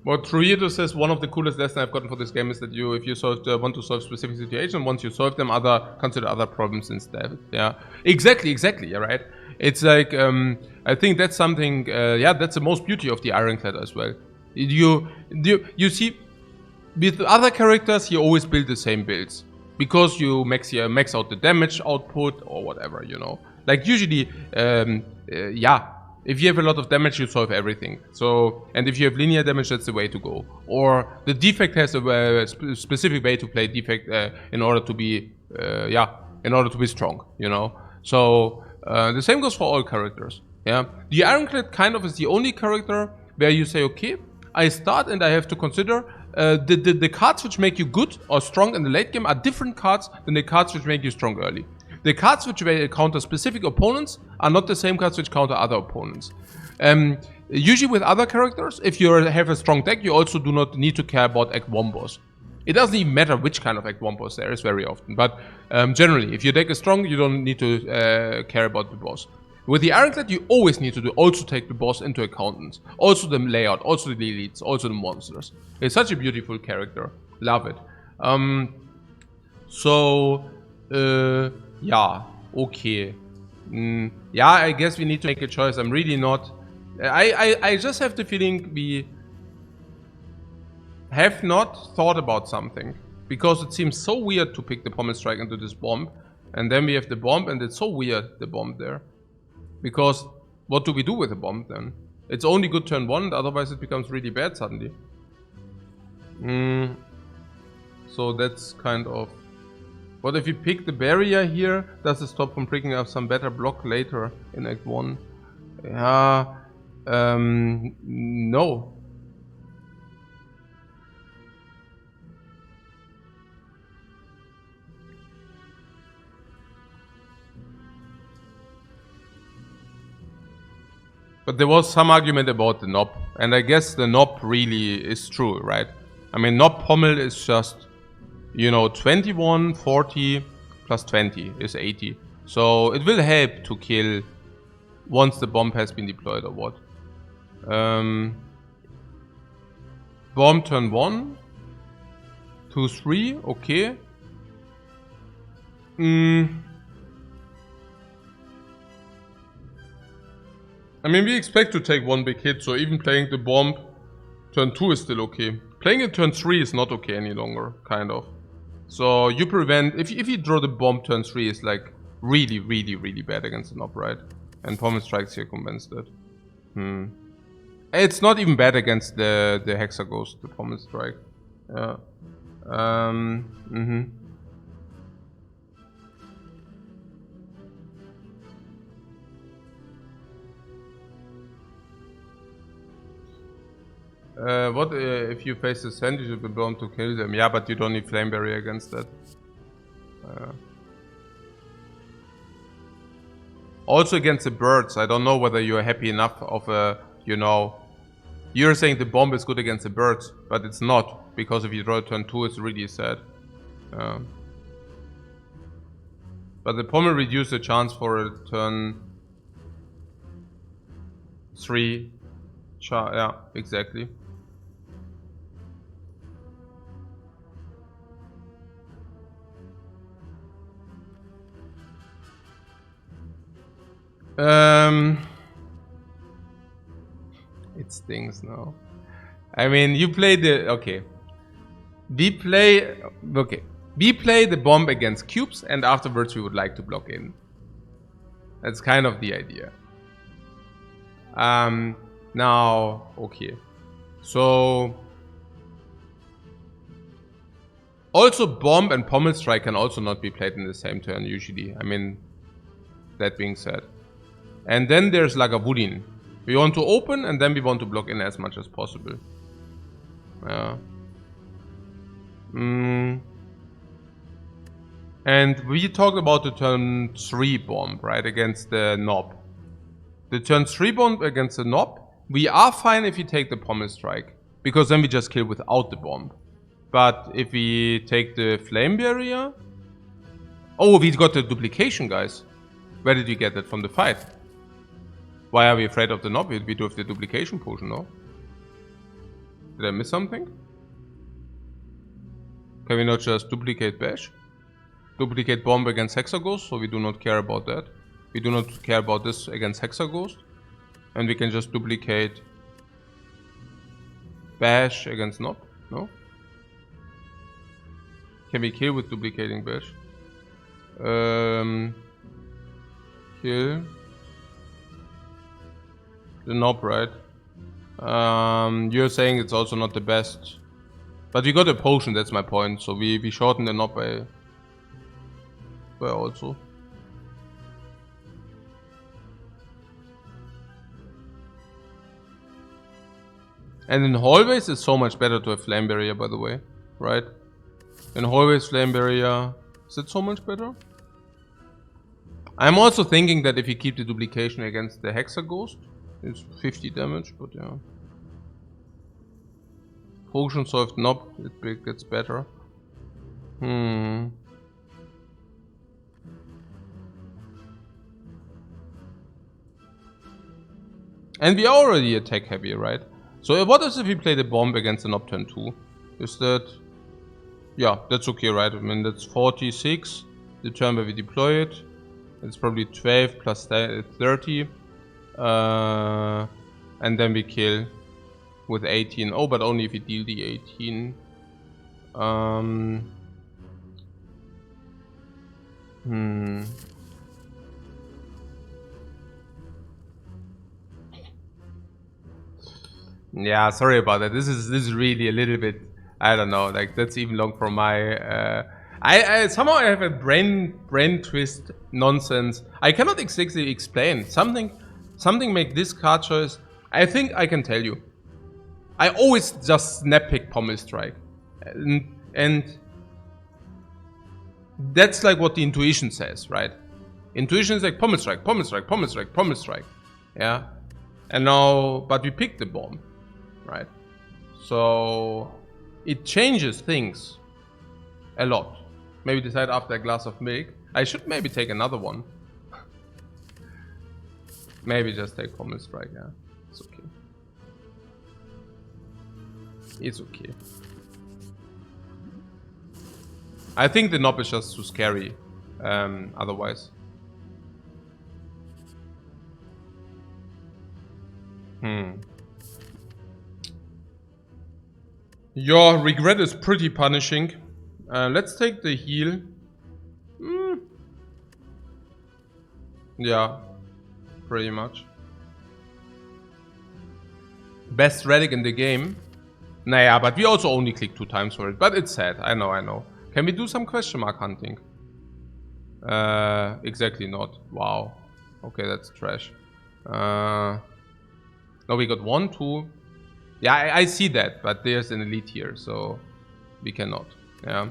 [SPEAKER 1] What Truido says, one of the coolest lessons I've gotten for this game is that if you want to solve specific situations, once you solve them, consider other problems instead. Yeah, exactly, yeah, right? It's like, I think that's something, yeah, that's the most beauty of the Ironclad as well. You see, with other characters, you always build the same builds. Because you max out the damage output or whatever, you know. Like usually, yeah, if you have a lot of damage, you solve everything. So, and if you have linear damage, that's the way to go. Or the defect has a specific way to play defect in order to be, yeah, in order to be strong, you know. So the same goes for all characters. Yeah, the Ironclad kind of is the only character where you say, okay, I start and I have to consider. The cards which make you good or strong in the late game are different cards than the cards which make you strong early. The cards which counter specific opponents are not the same cards which counter other opponents. Usually with other characters, if you have a strong deck, you also do not need to care about Act 1 boss. It doesn't even matter which kind of Act 1 boss there is very often, but generally, if your deck is strong, you don't need to care about the boss. With the Ironclad, you always need to also take the boss into account. Also the layout, also the elites, also the monsters. It's such a beautiful character. Love it. Yeah, okay. Yeah, I guess we need to make a choice. I'm really not... I just have the feeling we have not thought about something. Because it seems so weird to pick the Pommel Strike into this bomb. And then we have the bomb, and it's so weird, the bomb there. Because what do we do with the bomb then? It's only good turn 1, otherwise it becomes really bad suddenly. So that's kind of... What if you pick the barrier here? Does it stop from picking up some better block later in Act 1? Yeah... no. But there was some argument about the knob, and I guess the knob really is true, right? I mean, knob pommel is just, you know, 21, 40 plus 20 is 80. So it will help to kill once the bomb has been deployed or what. Bomb turn 1, 2, 3, okay. I mean, we expect to take one big hit, so even playing the bomb turn 2 is still okay. Playing it turn 3 is not okay any longer, kind of. So you prevent, if you draw the bomb turn 3 is like Really, really, really bad against the knob, right? And Pommel Strikes here compensates that. It's not even bad against the Hexaghost, the Pommel Strike. Yeah. What if you face the Sand, you should be bound to kill them? Yeah, but you don't need Flame Barrier against that. Also against the birds, I don't know whether you're happy enough of a, you know... You're saying the bomb is good against the birds, but it's not, because if you draw turn 2, it's really sad. But the Pommel reduces the chance for a turn 3. Yeah, exactly. It stings now. I mean, you play the... Okay. We play the bomb against cubes, and afterwards we would like to block in. That's kind of the idea. Now, okay. So... Also, bomb and Pommel Strike can also not be played in the same turn, usually. I mean, that being said. And then there's Lagavulin. We want to open, and then we want to block in as much as possible. Yeah. And we talked about the turn 3 bomb, right, against the knob. The turn 3 bomb against the knob, we are fine if you take the Pommel Strike, because then we just kill without the bomb. But if we take the Flame Barrier... Oh, we got the duplication, guys. Where did you get that? From the fight? Why are we afraid of the knob? We do have the duplication potion, no? Did I miss something? Can we not just duplicate Bash? Duplicate Bomb against Hexaghost, so we do not care about that. We do not care about this against Hexaghost. And we can just duplicate Bash against Knob, no? Can we kill with duplicating Bash? Kill the knob, right? You're saying it's also not the best. But we got a potion, that's my point. So we shorten the knob by also. And in hallways it's so much better to have Flame Barrier, by the way, right? In hallways Flame Barrier, is it so much better? I'm also thinking that if you keep the duplication against the Hexaghost, it's 50 damage, but yeah. Potion solved knob, it gets better. And we are already attack heavy, right? So what if we play the bomb against the knob turn 2? Is that... Yeah, that's okay, right? I mean, that's 46. The turn where we deploy it. It's probably 12 plus 30. And then we kill with 18. Oh, but only if we deal the 18. Yeah, sorry about that. This is really a little bit, I don't know, like that's even long for my I somehow I have a brain twist nonsense. I cannot exactly explain. Something make this card choice. I think I can tell you. I always just snap pick Pommel Strike. And that's like what the intuition says, right? Intuition is like Pommel Strike, Pommel Strike, Pommel Strike, Pommel Strike. Yeah. And now, but we pick the bomb, right? So it changes things a lot. Maybe decide after a glass of milk. I should maybe take another one. Maybe just take Pommel Strike, yeah. It's okay. It's okay. I think the knob is just too scary, otherwise. Your regret is pretty punishing. Let's take the heal. Yeah, pretty much. Best relic in the game. Naja, but we also only click 2 times for it. But it's sad. I know. Can we do some question mark hunting? Exactly not. Wow. Okay, that's trash. No, we got 1, 2. Yeah, I see that, but there's an elite here, so we cannot. Yeah.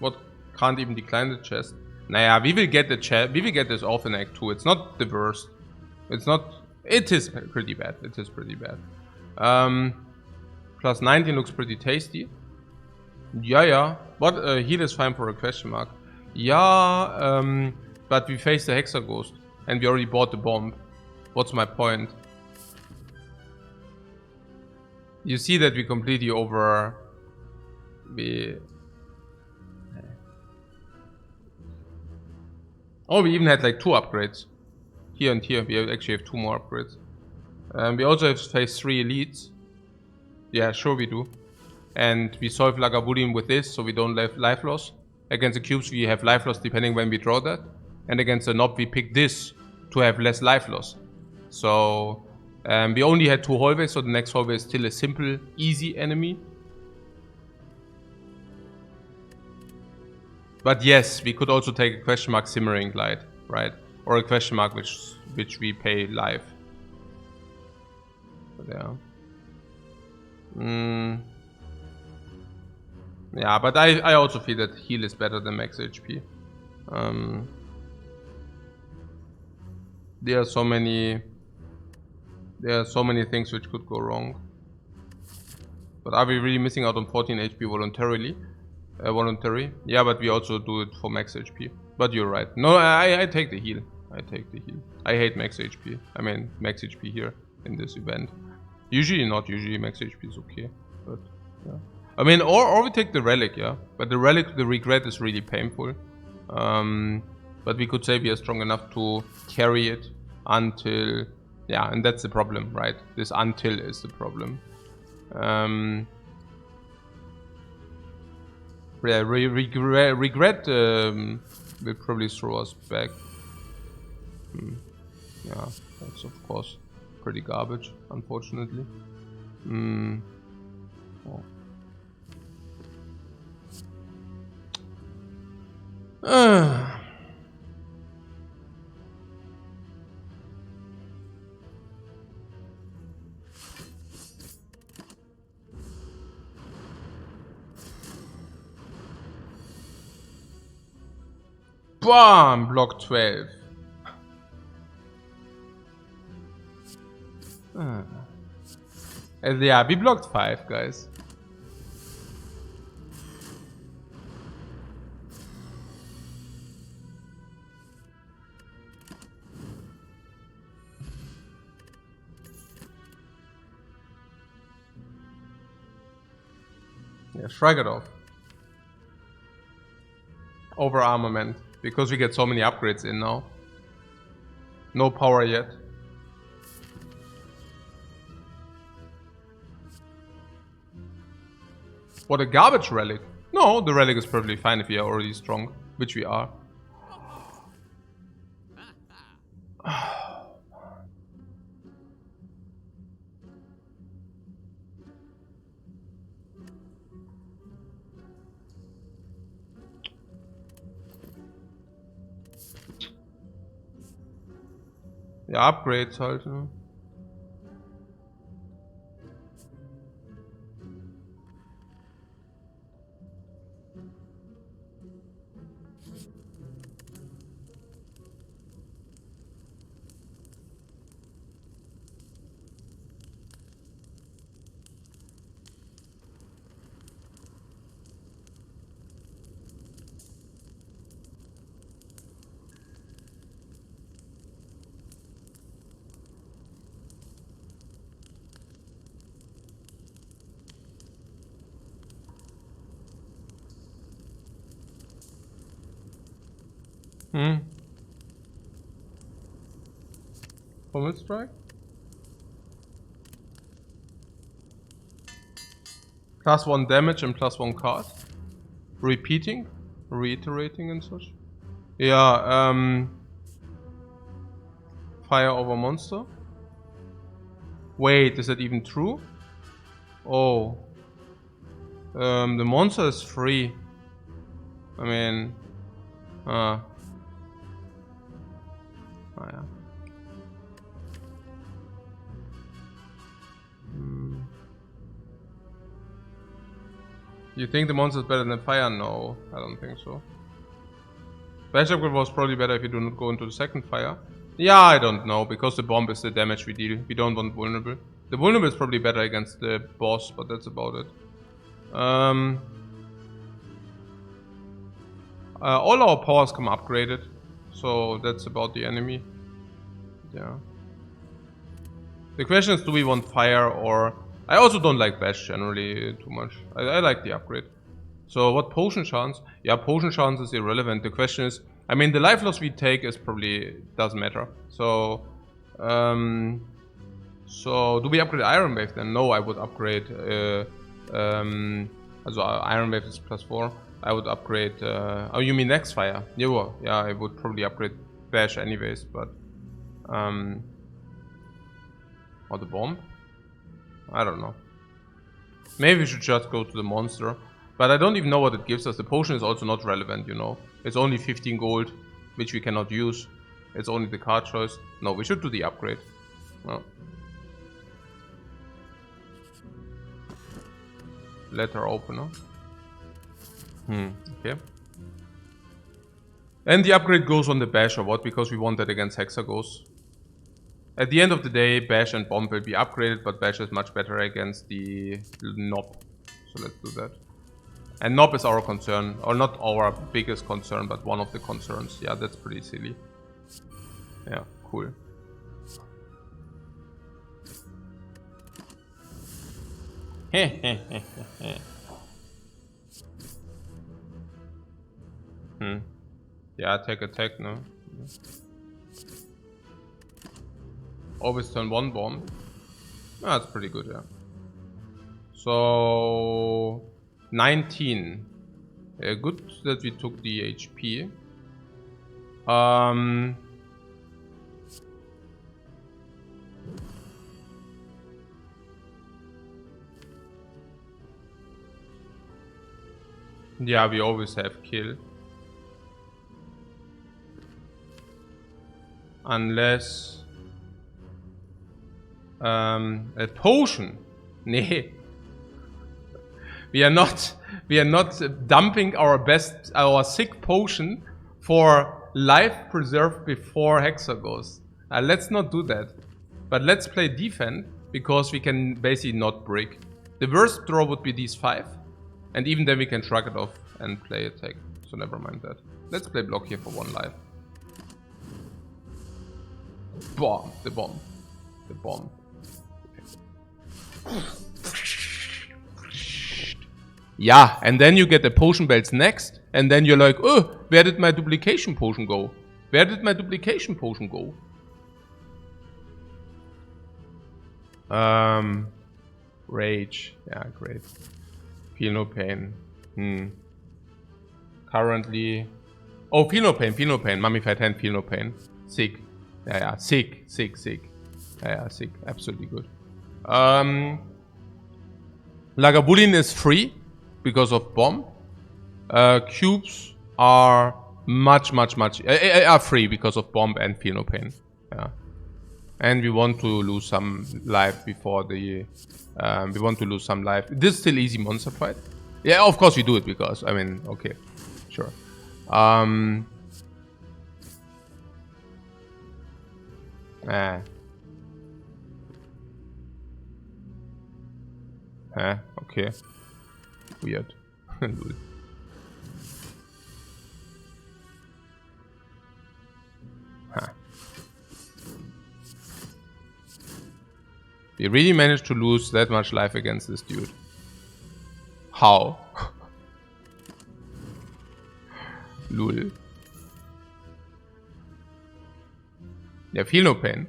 [SPEAKER 1] What? Can't even decline the chest. Naja, we will get the chest. We will get this off in Act 2. It's not the worst. It's not. It is pretty bad. It is pretty bad. Plus 19 looks pretty tasty. Yeah. What? Heal is fine for a question mark. Yeah. But we face the Hexa Ghost, and we already bought the bomb. What's my point? You see that we completely over. Oh, we even had like 2 upgrades. Here and here, we actually have 2 more upgrades. We also have phase 3 elites. Yeah, sure we do. And we solve Lagavulin with this, so we don't have life loss. Against the cubes, we have life loss depending when we draw that. And against the knob, we pick this to have less life loss. So, we only had 2 hallways, so the next hallway is still a simple, easy enemy. But yes, we could also take a question mark Simmering Glide, right? Or a question mark which we pay live. But yeah. Yeah, but I also feel that heal is better than max HP. There are so many things which could go wrong. But are we really missing out on 14 HP voluntarily? Voluntary? Yeah, but we also do it for max HP. But you're right. No, I take the heal. I hate max HP. I mean, max HP here in this event. Usually not. Usually max HP is okay. But yeah. I mean, or we take the relic, yeah. But the relic, the regret is really painful. But we could say we are strong enough to carry it until, yeah, and that's the problem, right? This until is the problem. Yeah, regret will probably throw us back. Yeah, that's of course pretty garbage, unfortunately. Oh. Bam! Block 12. Yeah, we blocked 5, guys. Yeah, shrug it off. Over armament. Because we get so many upgrades in now. No power yet. What a garbage relic. No, the relic is perfectly fine if we are already strong. Which we are. Ja, Upgrades halt, ne? Pummel Strike? +1 damage and +1 card. repeating, reiterating and such. Yeah, fire over monster. Wait, is that even true? Oh. The monster is free. I mean... Oh yeah. You think the monster is better than fire? No, I don't think so. Bash upgrade was probably better if you do not go into the second fire. Yeah, I don't know, because the bomb is the damage we deal. We don't want vulnerable. The vulnerable is probably better against the boss, but that's about it. All our powers come upgraded, so that's about the enemy. Yeah. The question is, do we want fire or... I also don't like bash generally too much. I like the upgrade. So what potion chance? Yeah, potion chance is irrelevant. The question is, I mean, the life loss we take is probably doesn't matter. So, so do we upgrade Iron Wave then? No, I would upgrade. Also Iron Wave is +4. I would upgrade. Oh, you mean next fire? Yeah, I would probably upgrade bash anyways, but or the bomb. I don't know. Maybe we should just go to the monster. But I don't even know what it gives us. The potion is also not relevant, you know. It's only 15 gold, which we cannot use. It's only the card choice. No, we should do the upgrade. Oh. Letter opener. Okay. And the upgrade goes on the bash or what? Because we want that against Hexagos. At the end of the day, bash and bomb will be upgraded, but bash is much better against the knob. So let's do that. And knob is our concern, or not our biggest concern, but one of the concerns. Yeah, that's pretty silly. Yeah, cool. Yeah, attack, no? Always turn one bomb. Ah, that's pretty good, yeah. So 19. Good that we took the HP. Yeah, we always have kill. Unless a potion. Nee. We are not dumping our sick potion for life preserved before Hexagos. Let's not do that. But let's play defend, because we can basically not break. The worst draw would be these 5. And even then we can shrug it off and play attack. So never mind that. Let's play block here for 1 life. Bomb. The bomb. The bomb. Yeah, and then you get the potion belts next, and then you're like, oh, where did my duplication potion go? Where did my duplication potion go? Rage. Yeah, great. Feel no pain. Currently... Oh, feel no pain. Mummified hand, feel no pain. Sick. Yeah, sick. Yeah, sick. Absolutely good. Lagavulin is free because of bomb. Cubes are are free because of bomb and feel no pain. Yeah. And we want to lose some life before the... we want to lose some life. This is still easy monster fight. Yeah, of course we do it because, I mean, okay. Sure. Okay. Weird. We really managed to lose that much life against this dude. How? Lul. Yeah, feel no pain.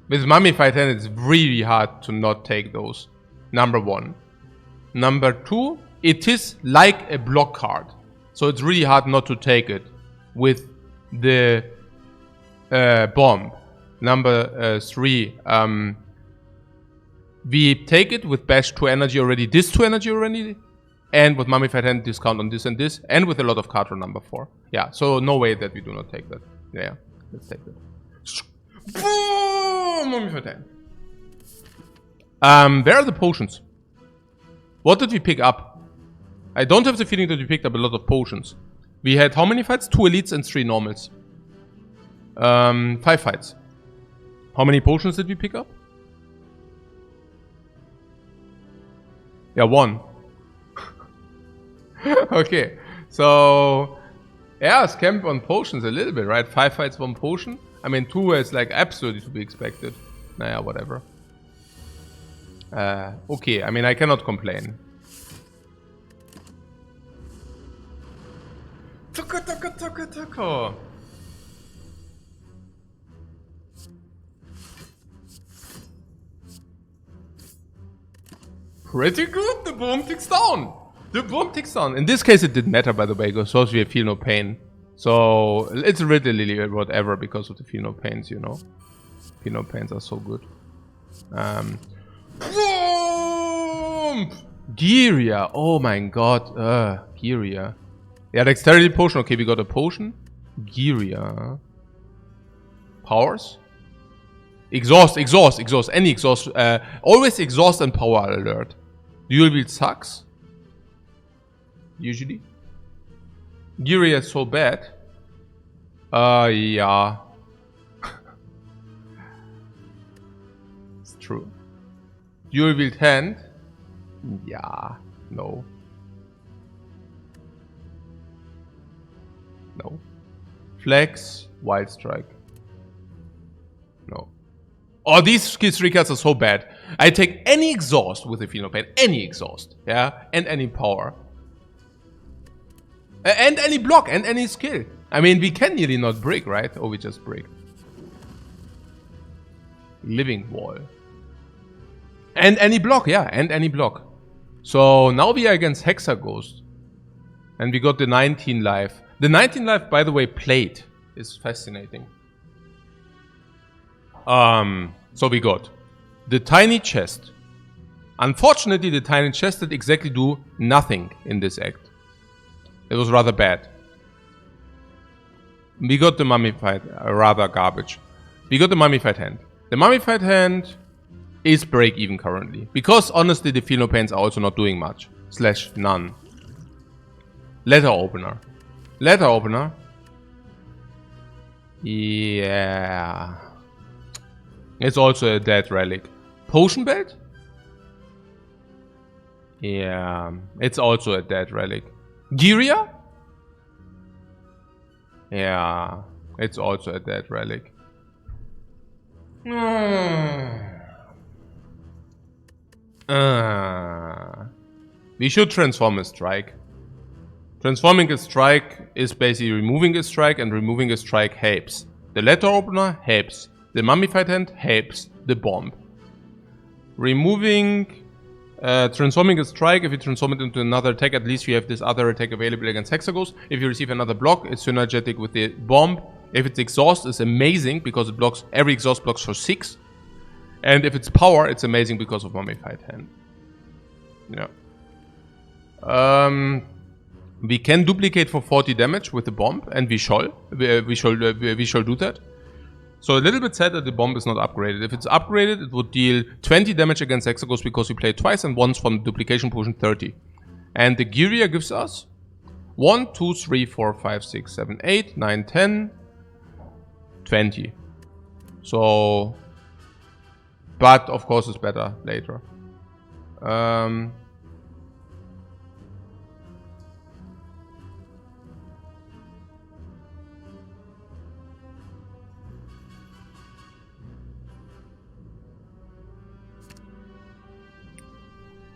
[SPEAKER 1] With Mummified Hand, it's really hard to not take those. Number 1. Number 2, it is like a block card. So it's really hard not to take it with the bomb. Number 3. We take it with bash 2 energy already, this 2 energy already, and with Mummified Hand discount on this and this, and with a lot of card draw number 4. Yeah, so no way that we do not take that. Yeah, let's take that. Boom! Mummified Hand. Where are the potions? What did we pick up? I don't have the feeling that we picked up a lot of potions. We had how many fights? 2 elites and 3 normals. 5 fights. How many potions did we pick up? Yeah, 1. Okay, so yeah, scamp on potions a little bit, right? 5 fights, 1 potion. I mean, 2 is like absolutely to be expected. Naja, whatever. Okay, I mean, I cannot complain. Tucko. Pretty good, the bomb ticks down. The bomb ticks down. In this case it didn't matter, by the way, because we feel no pain. So it's really whatever because of the feel no pains, you know. Feel no pains are so good. Boom! Giria, oh my god, Giria. Yeah, dexterity potion, okay, we got a potion. Giria. Powers? Exhaust, any exhaust. Always exhaust and power alert. Dual wield sucks. Usually. Giria is so bad. Yeah. It's true. Dual wield hand. Yeah. No. No. Flex. Wild strike. No. Oh, these 3 cards are so bad. I take any exhaust with the Feel No Pain. Any exhaust. Yeah. And any power. And any block. And any skill. I mean, we can nearly not break, right? Or we just break. Living Wall. And any block. Yeah. And any block. So now we are against Hexaghost. And we got the 19 life. The 19 life, by the way, played. Is fascinating. So we got the tiny chest. Unfortunately, the tiny chest did exactly do nothing in this act. It was rather bad. We got the mummified, rather garbage. We got the mummified hand. The mummified hand is break even currently. Because honestly, the Feel No Pains are also not doing much. / none. Letter opener. Letter opener. Yeah. It's also a dead relic. Potion belt? Yeah. It's also a dead relic. Giria? Yeah. It's also a dead relic. We should transform a strike. Transforming a strike is basically removing a strike, and removing a strike helps. The letter opener helps. The mummified hand helps. The bomb. Removing, transforming a strike. If you transform it into another attack, at least you have this other attack available against Hexaghost. If you receive another block, it's synergetic with the bomb. If it's exhaust, it's amazing because it blocks, every exhaust blocks for 6. And if it's power, it's amazing because of mummified hand. Yeah. We can duplicate for 40 damage with the bomb, and we shall do that. So a little bit sad that the bomb is not upgraded. If it's upgraded, it would deal 20 damage against Hexaghost because we play twice, and once from the duplication potion 30. And the Giria gives us 1, 2, 3, 4, 5, 6, 7, 8, 9, 10, 20. So, but of course it's better later.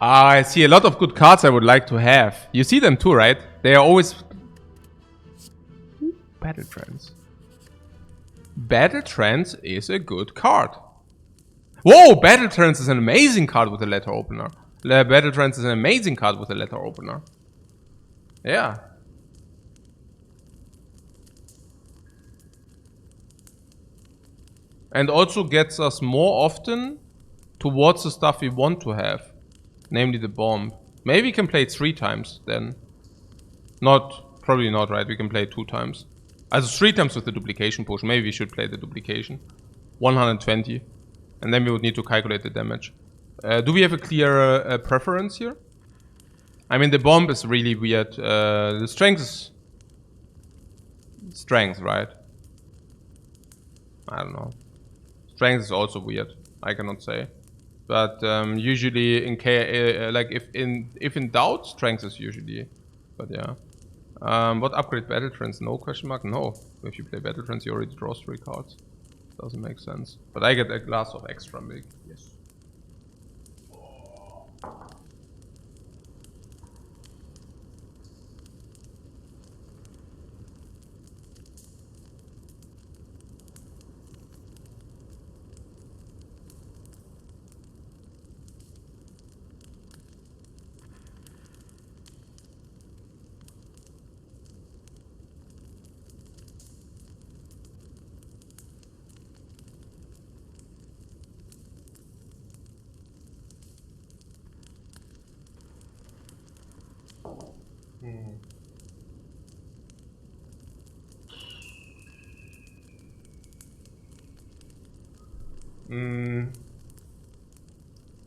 [SPEAKER 1] I see a lot of good cards I would like to have. You see them too, right? They are always... Battle Trance. Battle Trance is a good card. Whoa! Battle Trance is an amazing card with a letter opener. Battle Trance is an amazing card with a letter opener. Yeah. And also gets us more often towards the stuff we want to have. Namely the bomb. Maybe we can play it 3 times then. Probably not, right? We can play it 2 times. Also 3 times with the duplication potion. Maybe we should play the duplication. 120. And then we would need to calculate the damage. Do we have a clear preference here? I mean, the bomb is really weird. The strength is... Strength, right? I don't know. Strength is also weird. I cannot say. But usually in like if in doubt, strength is usually. But yeah. What upgrade Battle Trance? No question mark? No. If you play Battle Trance, you already draw 3 cards. Doesn't make sense. But I get a glass of extra milk. Yes.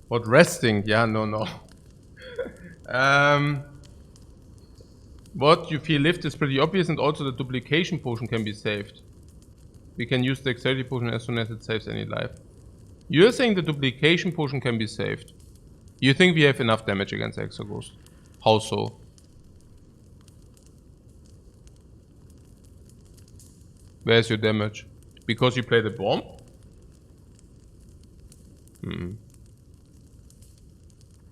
[SPEAKER 1] What, resting? Yeah, no. What you feel lift is pretty obvious, and also the duplication potion can be saved. We can use the dexterity potion as soon as it saves any life. You're saying the duplication potion can be saved. You think we have enough damage against Hexaghost? How so? Where's your damage? Because you play the bomb?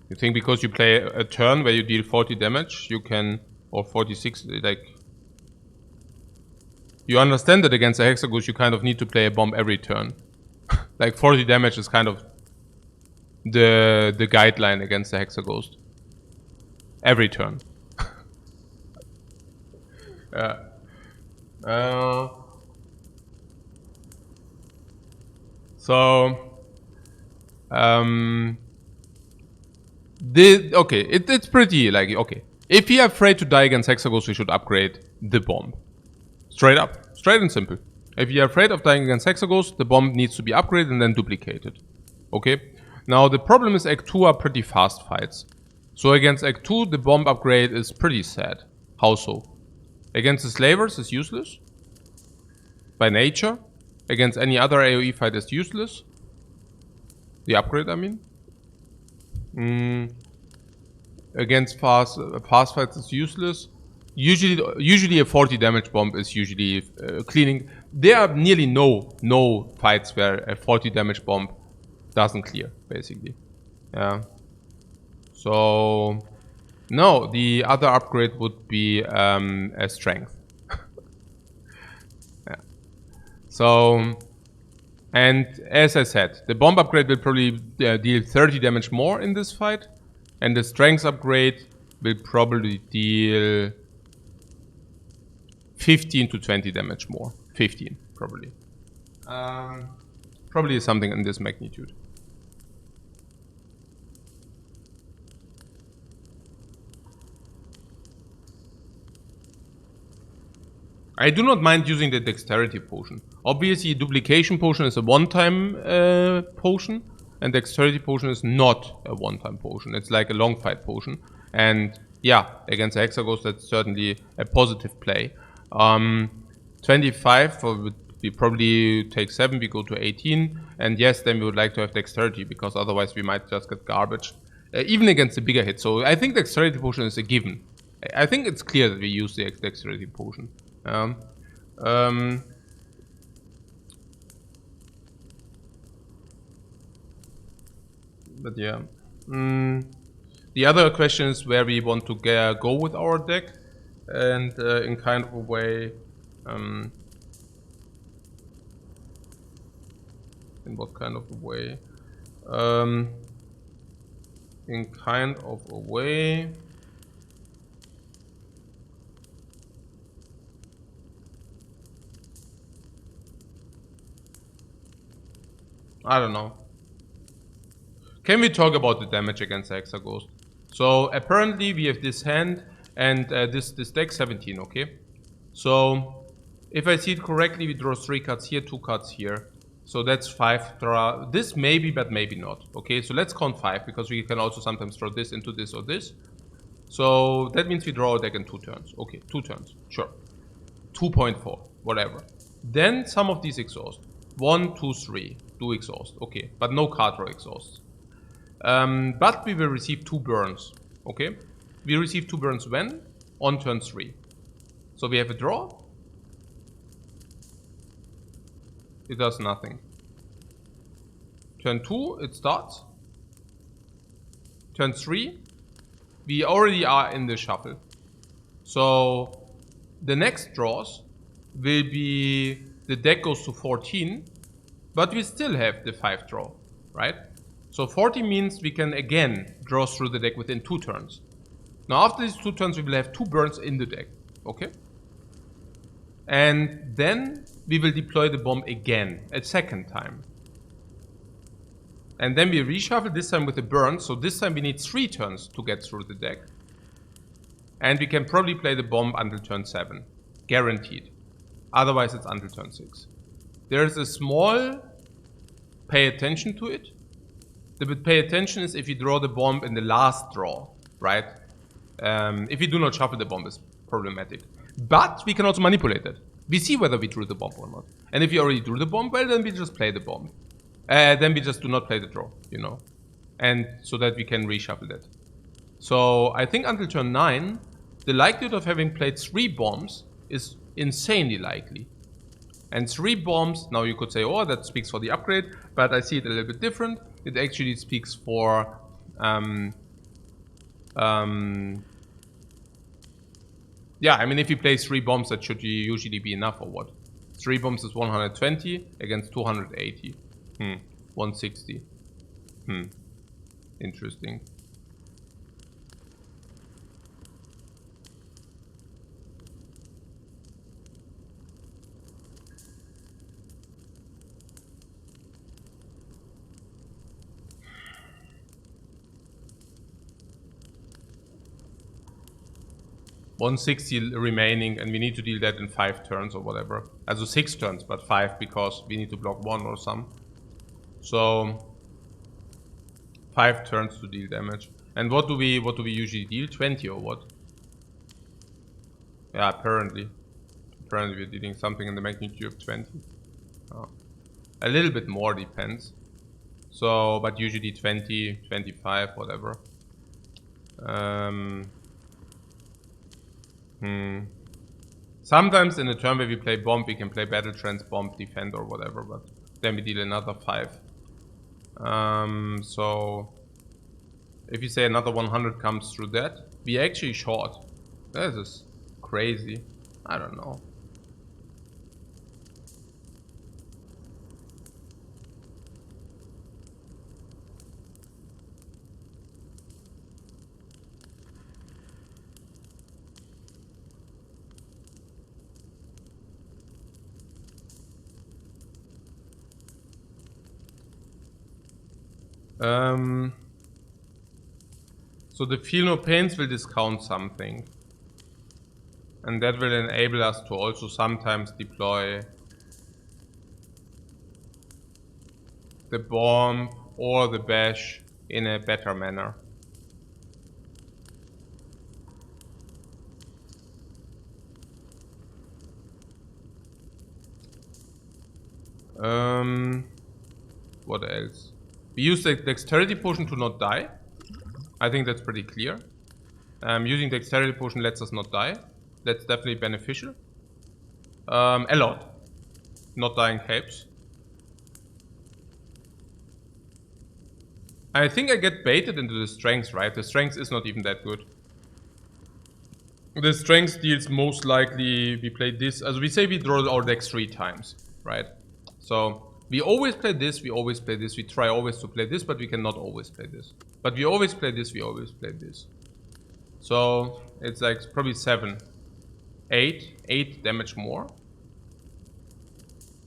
[SPEAKER 1] You think because you play a turn where you deal 40 damage, you can... Or 46, like... You understand that against a Hexaghost you kind of need to play a bomb every turn. Like 40 damage is kind of... The guideline against the Hexaghost. Every turn. Yeah. Okay, it's pretty like, okay. If you're afraid to die against Hexaghost, we should upgrade the bomb. Straight up. Straight and simple. If you're afraid of dying against Hexaghost, the bomb needs to be upgraded and then duplicated. Okay? Now, the problem is Act 2 are pretty fast fights. So against Act 2, the bomb upgrade is pretty sad. How so? Against the slavers, it's useless. By nature. Against any other AoE fight, it's useless. The upgrade, I mean. Against fast fights, it's useless. Usually a 40 damage bomb is usually cleaning. There are nearly no fights where a 40 damage bomb doesn't clear, basically. Yeah. So no, the other upgrade would be a strength. Yeah. So, and as I said, the bomb upgrade will probably deal 30 damage more in this fight, and the strength upgrade will probably deal 15 to 20 damage more. 15, probably. Probably something in this magnitude. I do not mind using the dexterity potion. Obviously, duplication potion is a one-time potion, and dexterity potion is not a one-time potion. It's like a long fight potion. And yeah, against the Hexaghost, that's certainly a positive play. 25, we probably take 7, we go to 18. And yes, then we would like to have dexterity, because otherwise we might just get garbage. Even against the bigger hit. So I think dexterity potion is a given. I think it's clear that we use the dexterity potion. But yeah. The other question is where we want to go with our deck. And in kind of a way... in what kind of a way? in kind of a way. I don't know. Can we talk about the damage against the Hexa Ghost? So apparently we have this hand and this deck 17, okay? So if I see it correctly, we draw 3 cards here, 2 cards here. So that's 5 draw. This maybe, but maybe not. Okay, so let's count 5 because we can also sometimes draw this into this or this. So that means we draw a deck in 2 turns. Okay, 2 turns, sure. 2.4, whatever. Then some of these exhaust. 1, 2, 3 do exhaust. Okay, but no card draw exhausts. But we will receive 2 burns. Okay, we receive 2 burns when? On turn 3. So we have a draw. It does nothing. Turn 2, it starts. Turn 3, we already are in the shuffle. So the next draws will be, the deck goes to 14, but we still have the 5 draw, right? So 40 means we can again draw through the deck within 2 turns. Now after these 2 turns we will have 2 burns in the deck, okay? And then we will deploy the bomb again, a second time. And then we reshuffle, this time with a burn, so this time we need 3 turns to get through the deck. And we can probably play the bomb until turn 7, guaranteed. Otherwise it's until turn 6. There is a small pay attention to it. The pay attention is if you draw the bomb in the last draw, right? If you do not shuffle the bomb, it's problematic. But we can also manipulate it. We see whether we drew the bomb or not. And if you already drew the bomb, well, then we just play the bomb. Then we just do not play the draw, you know. And so that we can reshuffle that. So I think until turn 9, the likelihood of having played 3 bombs is insanely likely. And 3 bombs, now you could say, oh, that speaks for the upgrade, but I see it a little bit different. It actually speaks for yeah, I mean, if you play 3 bombs, that should usually be enough, or what? 3 bombs is 120 against 280. 160. Interesting. $160 remaining, and we need to deal that in 5 turns or whatever. Also 6 turns, but 5 because we need to block 1 or some. So 5 turns to deal damage. And what do we usually deal? 20 or what? Yeah, apparently we're dealing something in the magnitude of 20. Oh. A little bit more depends. So, but usually 20, 25, whatever. Sometimes in a turn where we play bomb, we can play battle trance, bomb, defend or whatever, but then we deal another 5. So if you say another 100 comes through that, we actually short. This is crazy. I don't know. So the feel no pains will discount something. And that will enable us to also sometimes deploy the bomb or the bash in a better manner. What else? We use the dexterity potion to not die. I think that's pretty clear. Using dexterity potion lets us not die. That's definitely beneficial. A lot. Not dying helps. I think I get baited into the strength, right? The strength is not even that good. The strength deals most likely, we play this, as we say we draw our decks 3 times, right? So We always play this, we always play this. We try always to play this, but we cannot always play this. But we always play this, we always play this. So it's like probably 7, 8 damage more.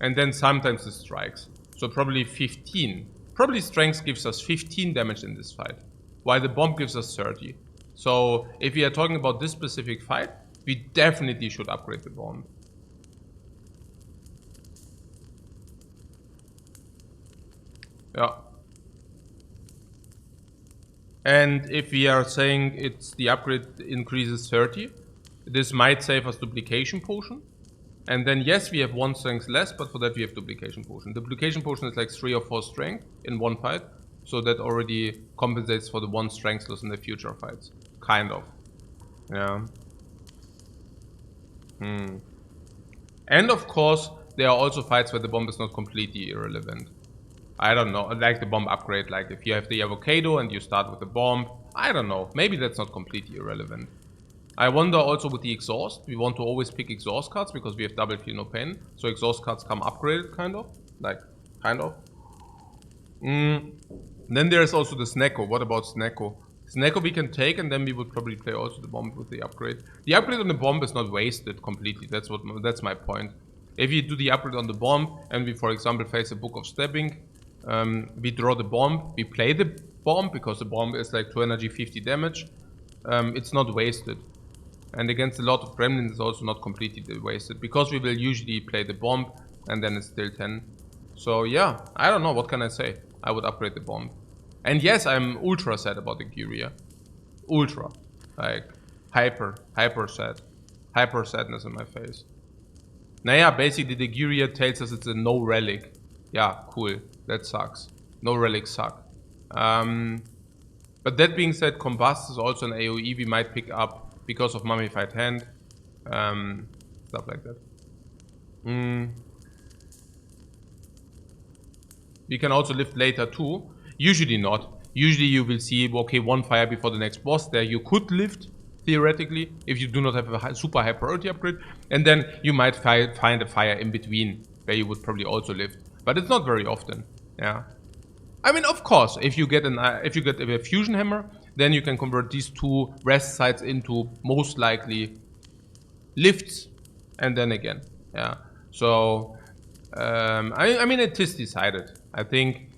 [SPEAKER 1] And then sometimes it strikes. So probably 15. Probably strength gives us 15 damage in this fight, while the bomb gives us 30. So if we are talking about this specific fight, we definitely should upgrade the bomb. Yeah. And if we are saying it's the upgrade increases 30, this might save us duplication potion. And then yes, we have 1 strength less, but for that we have duplication potion. Duplication potion is like 3 or 4 strength in one fight. So that already compensates for the 1 strength loss in the future fights. Kind of. Yeah. And of course, there are also fights where the bomb is not completely irrelevant. I don't know, like the bomb upgrade, like if you have the avocado and you start with the bomb, I don't know, maybe that's not completely irrelevant. I wonder also with the exhaust, we want to always pick exhaust cards because we have double feel no pain, so exhaust cards come upgraded kind of, Then there's also the Snecko. What about Snecko? Snecko we can take and then we would probably play also the bomb with the upgrade. The upgrade on the bomb is not wasted completely, that's my point. If you do the upgrade on the bomb and we for example face a Book of Stabbing, we draw the bomb, we play the bomb because the bomb is like 2 energy 50 damage. It's not wasted. And against a lot of gremlins it's also not completely wasted because we will usually play the bomb and then it's still 10. So yeah, I don't know, what can I say? I would upgrade the bomb. And yes, I'm ultra sad about the Gyria. Ultra. Like hyper sad. Hyper sadness in my face. Naja, basically the Gyria tells us it's a no relic. Yeah, cool. That sucks. No relics suck. But that being said, Combust is also an AoE we might pick up because of Mummified Hand. Stuff like that. We can also lift later too. Usually not. Usually you will see, okay, 1 fire before the next boss. There you could lift, theoretically, if you do not have a super high priority upgrade. And then you might find a fire in between, where you would probably also lift. But it's not very often. Yeah. I mean, of course, if you get a fusion hammer, then you can convert these 2 rest sites into most likely lifts, and then again. Yeah. So I mean, it is decided. I think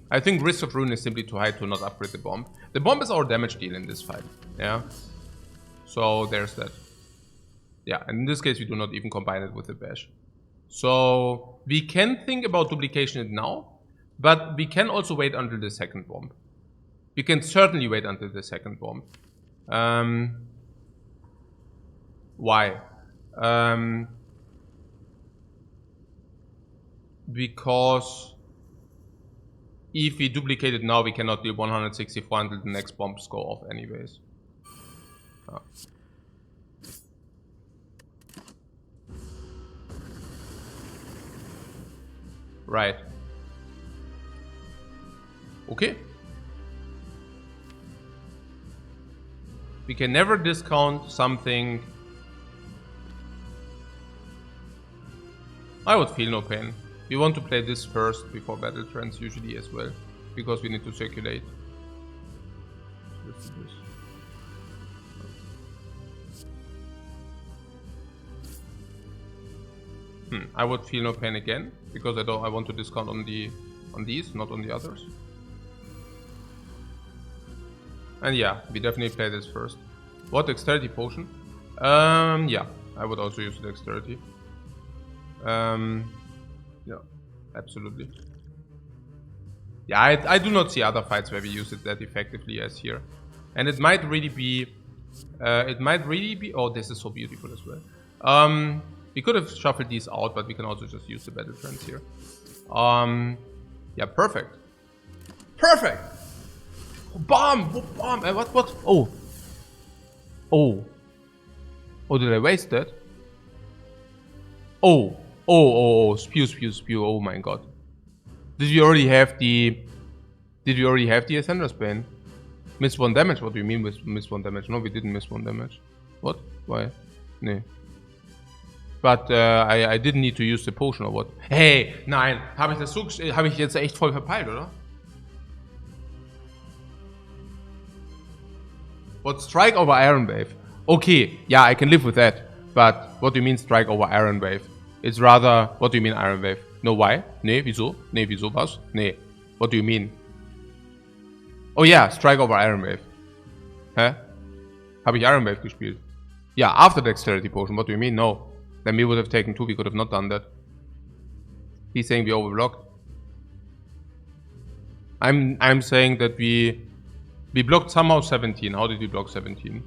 [SPEAKER 1] Risk of Ruin is simply too high to not upgrade the bomb. The bomb is our damage deal in this fight. Yeah. So there's that. Yeah, and in this case we do not even combine it with the bash. So we can think about duplication it now, but we can also wait until the second bomb. We can certainly wait until the second bomb. Why? Because if we duplicate it now, we cannot deal 164 until the next bombs go off anyways. Oh. Right. Okay. We can never discount something. I would feel no pain. We want to play this first before battle trends usually as well, because we need to circulate. Let's do this. I would feel no pain again because I want to discount on these, not on the others. And yeah, we definitely play this first. What, dexterity potion? Yeah, I would also use the dexterity. Yeah, absolutely. Yeah, I do not see other fights where we use it that effectively as here. And it might really be, oh, this is so beautiful as well. We could have shuffled these out, but we can also just use the battle trends here. Yeah, perfect. Perfect! Bomb! Bomb! What? Oh. Oh. Oh, did I waste that? Oh. Oh. Spew. Oh my god. Did we already have the Ascender's Bane? Miss 1 damage? What do you mean with miss 1 damage? No, we didn't miss 1 damage. What? Why? No. But I didn't need to use the potion or what. Hey, nein, habe ich jetzt echt voll verpeilt, oder? What, strike over Iron Wave? Okay, yeah, I can live with that. But what do you mean strike over Iron Wave? It's rather, what do you mean Iron Wave? No, why? Nee, wieso? Nee, wieso, was? Nee. What do you mean? Oh yeah, strike over Iron Wave. Hä? Habe ich Iron Wave gespielt? Yeah, after Dexterity Potion. What do you mean? No. Then we would have taken 2, we could have not done that. He's saying we overblocked. I'm saying that we blocked somehow 17. How did we block 17?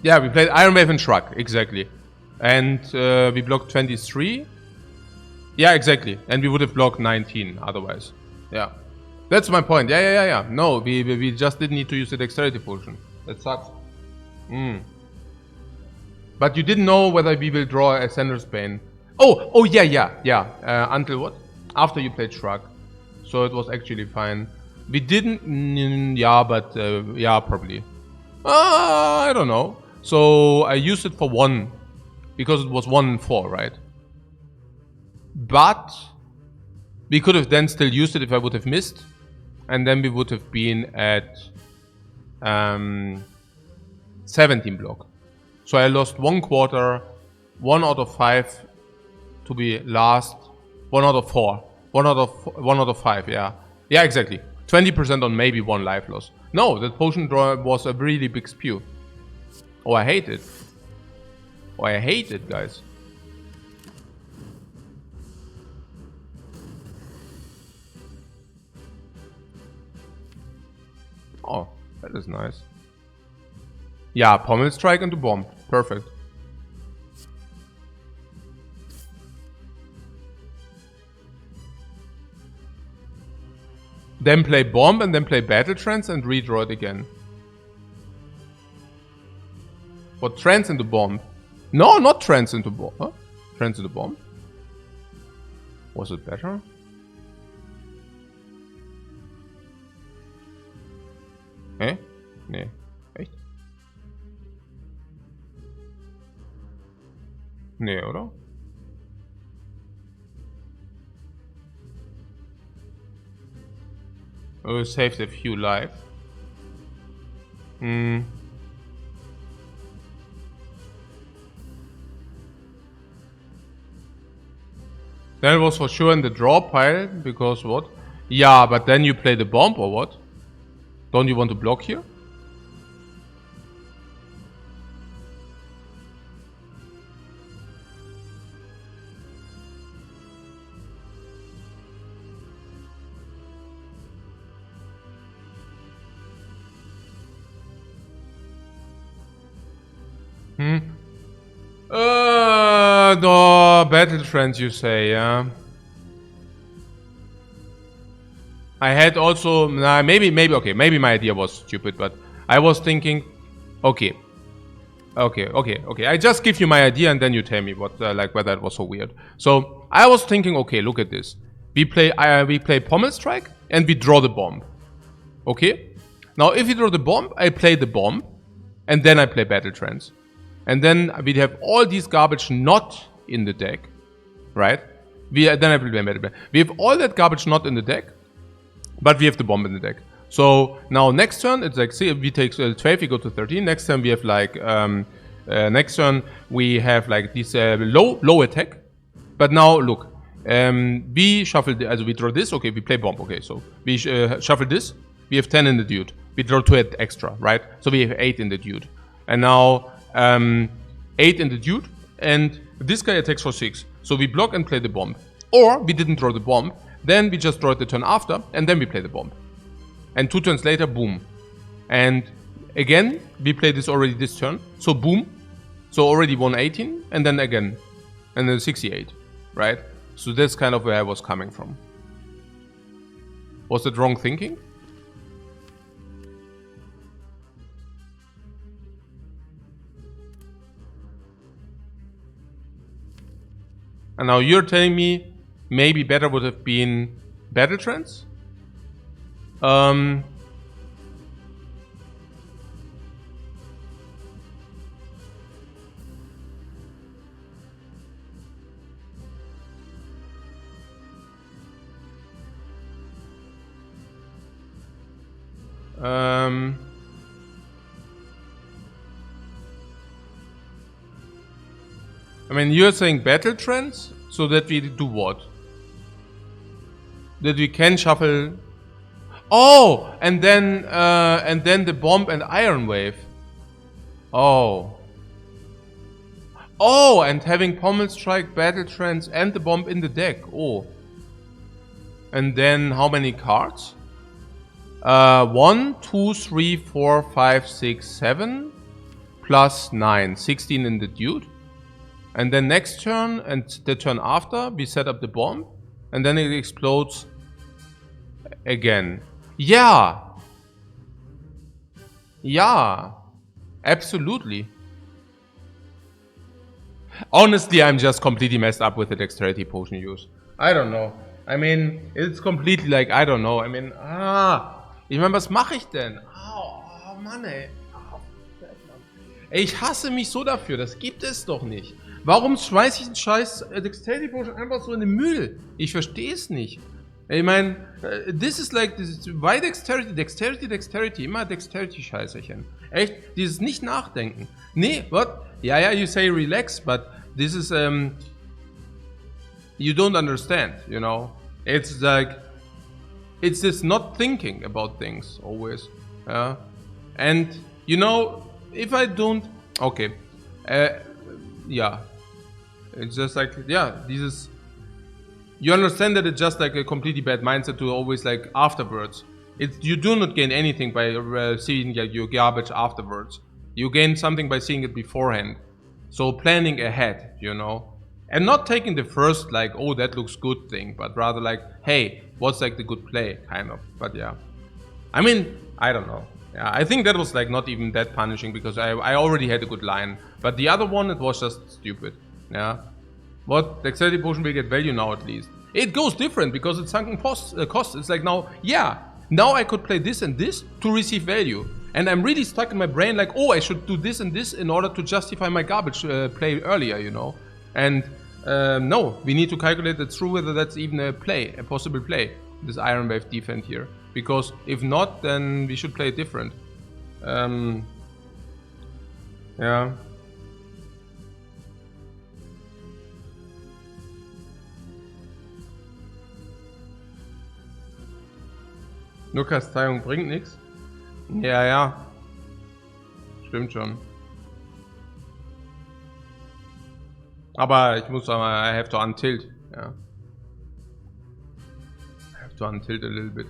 [SPEAKER 1] Yeah, we played Iron Wave and Shrug, exactly. And we blocked 23. Yeah, exactly. And we would have blocked 19 otherwise. Yeah. That's my point. Yeah. No, we just didn't need to use the Dexterity Potion. That sucks. But you didn't know whether we will draw a Sender's Bane. Oh, yeah. Until what? After you played Shrug. So it was actually fine. We didn't... yeah, but... yeah, probably. I don't know. So I used it for 1. Because it was 1 and 4, right? But... we could have then still used it if I would have missed. And then we would have been at... 17 block. So I lost 1 quarter, 1 out of 5 to be last, 1 out of 4, 1 out of 5, yeah. Yeah, exactly. 20% on maybe 1 life loss. No, that potion draw was a really big spew. Oh, I hate it. Oh, I hate it, guys. Oh, that is nice. Yeah, Pommel Strike into Bomb. Perfect. Then play Bomb and then play Battle Trance and redraw it again. What, Trance into Bomb? No, not Trance into Bomb. Huh? Trance into Bomb? Was it better? Eh? Nee. Echt? Nee, oder? Oh, saved a few life. Then it was for sure in the draw pile, because what? Yeah, but then you play the bomb or what? Don't you want to block here? No, Battle Trance you say, yeah. I had also, nah, maybe, okay, maybe my idea was stupid, but I was thinking, okay, I just give you my idea and then you tell me what, like, whether it was so weird. So, I was thinking, okay, look at this. We play Pommel Strike and we draw the bomb. Okay? Now, if you draw the bomb, I play the bomb and then I play Battle Trance. And then we have all these garbage not in the deck, right? Then I play Battle Trance. We have all that garbage not in the deck, but we have the bomb in the deck. So now next turn, it's like, see, we take 12, we go to 13. Next turn we have like, next turn we have like this low attack. But now look, we shuffle, we draw this, okay, we play bomb, okay, so we shuffle this, we have 10 in the dude. We draw 2 extra, right? So we have 8 in the dude. And now 8 in the dude, and this guy attacks for 6. So we block and play the bomb. Or we didn't draw the bomb, then we just draw it the turn after, and then we play the bomb. And 2 turns later, boom. And again, we play this already this turn, so boom. So already 118, and then again, and then 68, right? So that's kind of where I was coming from. Was that wrong thinking? And now you're telling me maybe better would have been Battle Trance? I mean, you're saying Battle Trance, so that we do what? That we can shuffle. Oh, and then the Bomb and Iron Wave. Oh. Oh, and having Pommel Strike, Battle Trance, and the Bomb in the deck. Oh. And then how many cards? 1, 2, 3, 4, 5, 6, 7, plus 9, 16 in the Dude. And then next turn and the turn after, we set up the bomb, and then it explodes again. Yeah! Yeah! Absolutely. Honestly, I'm just completely messed up with the dexterity potion use. I don't know. I mean, it's completely like, I don't know. I mean, ich meine, was mache ich denn? Oh Mann, ey. Ey, ich hasse mich so dafür. Das gibt es doch nicht. Warum schmeiß ich einen scheiß Dexterity Potion einfach so in den Müll? Ich verstehe es nicht. Ich meine, this is like, why Dexterity, immer Dexterity-Scheißerchen. Echt, dieses nicht nachdenken. Nee, what? Yeah, you say relax, but this is, you don't understand, you know? It's like, it's just not thinking about things, always. Yeah? And, you know, if I don't, okay, yeah. It's just like, yeah, dieses, you understand that it's just like a completely bad mindset to always like afterwards. You do not gain anything by seeing your garbage afterwards. You gain something by seeing it beforehand. So planning ahead, you know. And not taking the first like, oh, that looks good thing, but rather like, hey, what's like the good play, kind of. But yeah. I mean, I don't know. Yeah, I think that was like not even that punishing because I already had a good line. But the other one, it was just stupid. Yeah. What? Dexterity Potion will get value now at least. It goes different because it's sunken cost. It's like now, yeah, now I could play this and this to receive value. And I'm really stuck in my brain like, oh, I should do this and this in order to justify my garbage play earlier, you know. And no, we need to calculate it through whether that's even a possible play, this Iron Wave defense here. Because if not, then we should play it different. Yeah. Nur Kasteiung bringt nichts. Ja. Stimmt schon. Aber ich muss sagen, I have to untilt. Ja. I have to untilt a little bit.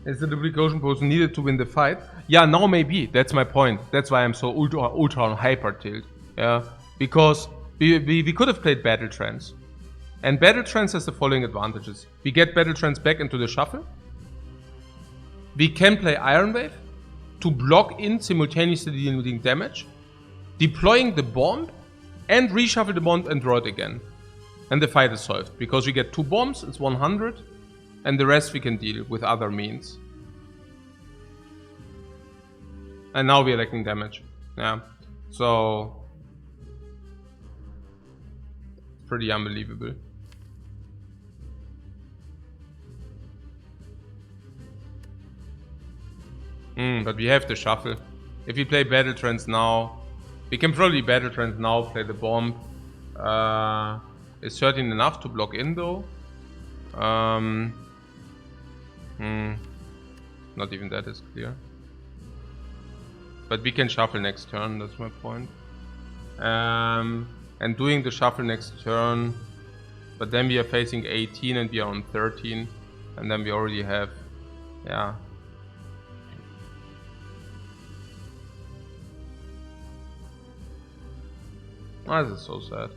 [SPEAKER 1] Is the duplication potion needed to win the fight? Yeah, now maybe. That's my point. That's why I'm so ultra hyper tilt. Yeah, because we could have played Battle Trance, and Battle Trance has the following advantages: we get Battle Trance back into the shuffle. We can play Iron Wave to block in simultaneously dealing damage, deploying the bomb, and reshuffle the bomb and draw it again, and the fight is solved because we get 2 bombs. It's 100. And the rest we can deal with other means. And now we are lacking damage. Yeah. So pretty unbelievable. But we have to shuffle. If we play Battle Trance now, we can probably Battle Trance now, play the bomb. Is 13 enough to block in though? Not even that is clear. But we can shuffle next turn, that's my point. And doing the shuffle next turn But then we are facing 18 and we are on 13. And then we already have, yeah. Oh, this is so sad.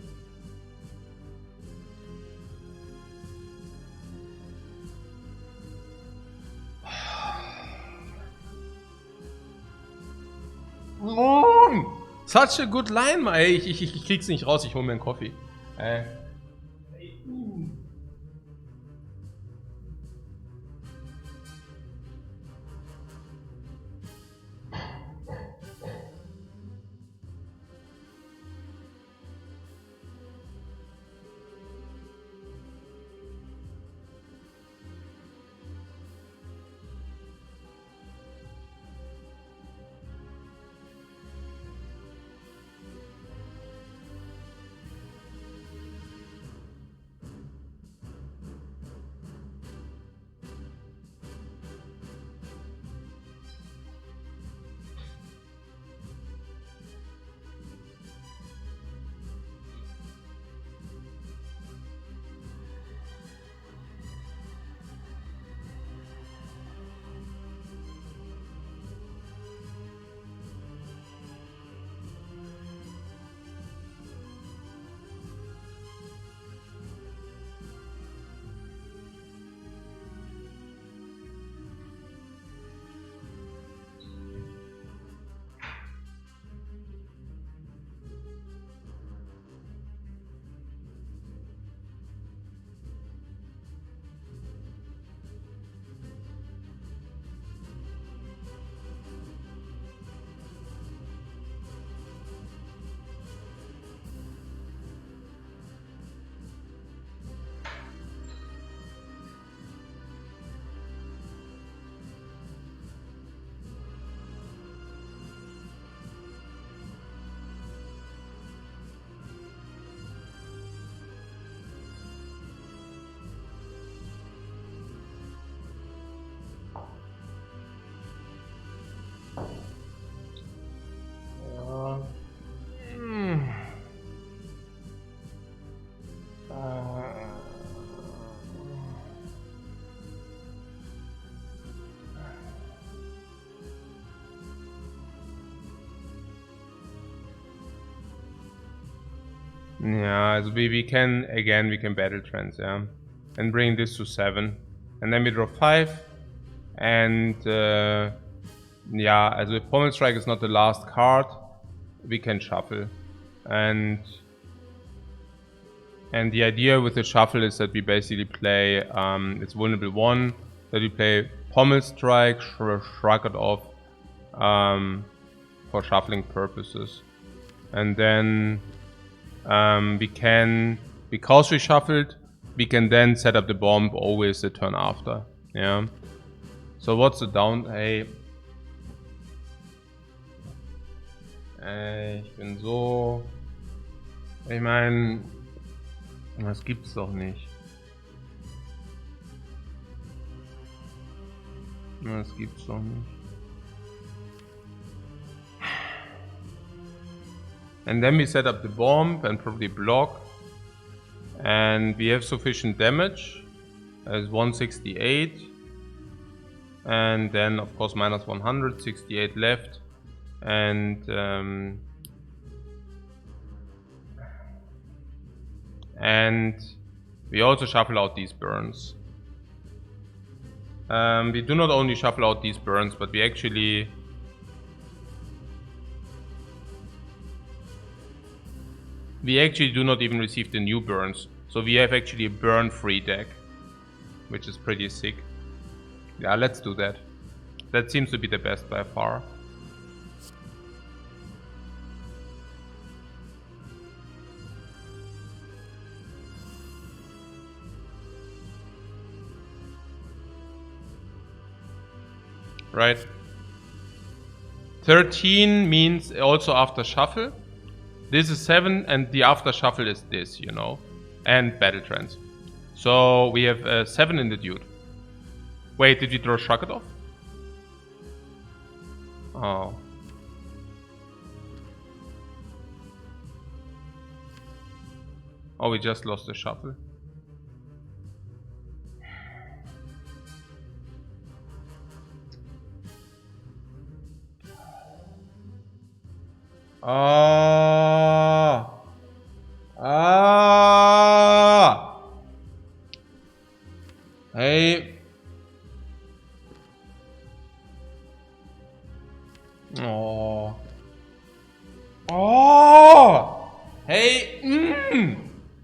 [SPEAKER 1] Such a good line, ey. Ich krieg's nicht raus, ich hol mir einen Coffee. Yeah, also we can, again, we can battle trance, yeah. And bring this to 7. And then we draw 5. And yeah, also if Pommel Strike is not the last card, we can shuffle. And the idea with the shuffle is that we basically play, it's vulnerable 1, that we play Pommel Strike, shrug it off for shuffling purposes. And then we can, because we shuffled, we can then set up the bomb always the turn after. Yeah. So what's the down? Hey. Ich bin so. Ich meine, das gibt's doch nicht. Das gibt's doch nicht. And then we set up the bomb and probably block. And we have sufficient damage as 168. And then of course minus 100, 68 left. And we also shuffle out these burns. We do not only shuffle out these burns, but we actually do not even receive the new burns. So we have actually a burn-free deck, which is pretty sick. Yeah, let's do that. That seems to be the best by far. Right. 13 means also after shuffle. This is 7 and the after shuffle is this, you know. And battle trance. So we have 7 in the dude. Wait, did we draw shrug it off? Oh. Oh, we just lost the shuffle. Ah. Hey. Oh. Oh. Hey.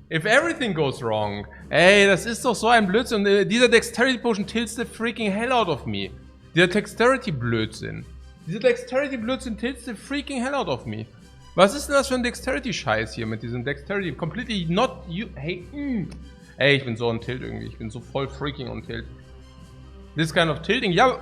[SPEAKER 1] If everything goes wrong. Ey, das ist doch so ein Blödsinn. Dieser Dexterity Potion tilts the freaking hell out of me. Dieser Dexterity Blödsinn. Dieser Dexterity Blödsinn tilts the freaking hell out of me. Was ist denn das für ein Dexterity-Scheiß hier mit diesem Dexterity? Completely not you. Hey. Ey, ich bin so on tilt irgendwie. Ich bin so voll freaking on tilt. This kind of tilting. Yeah.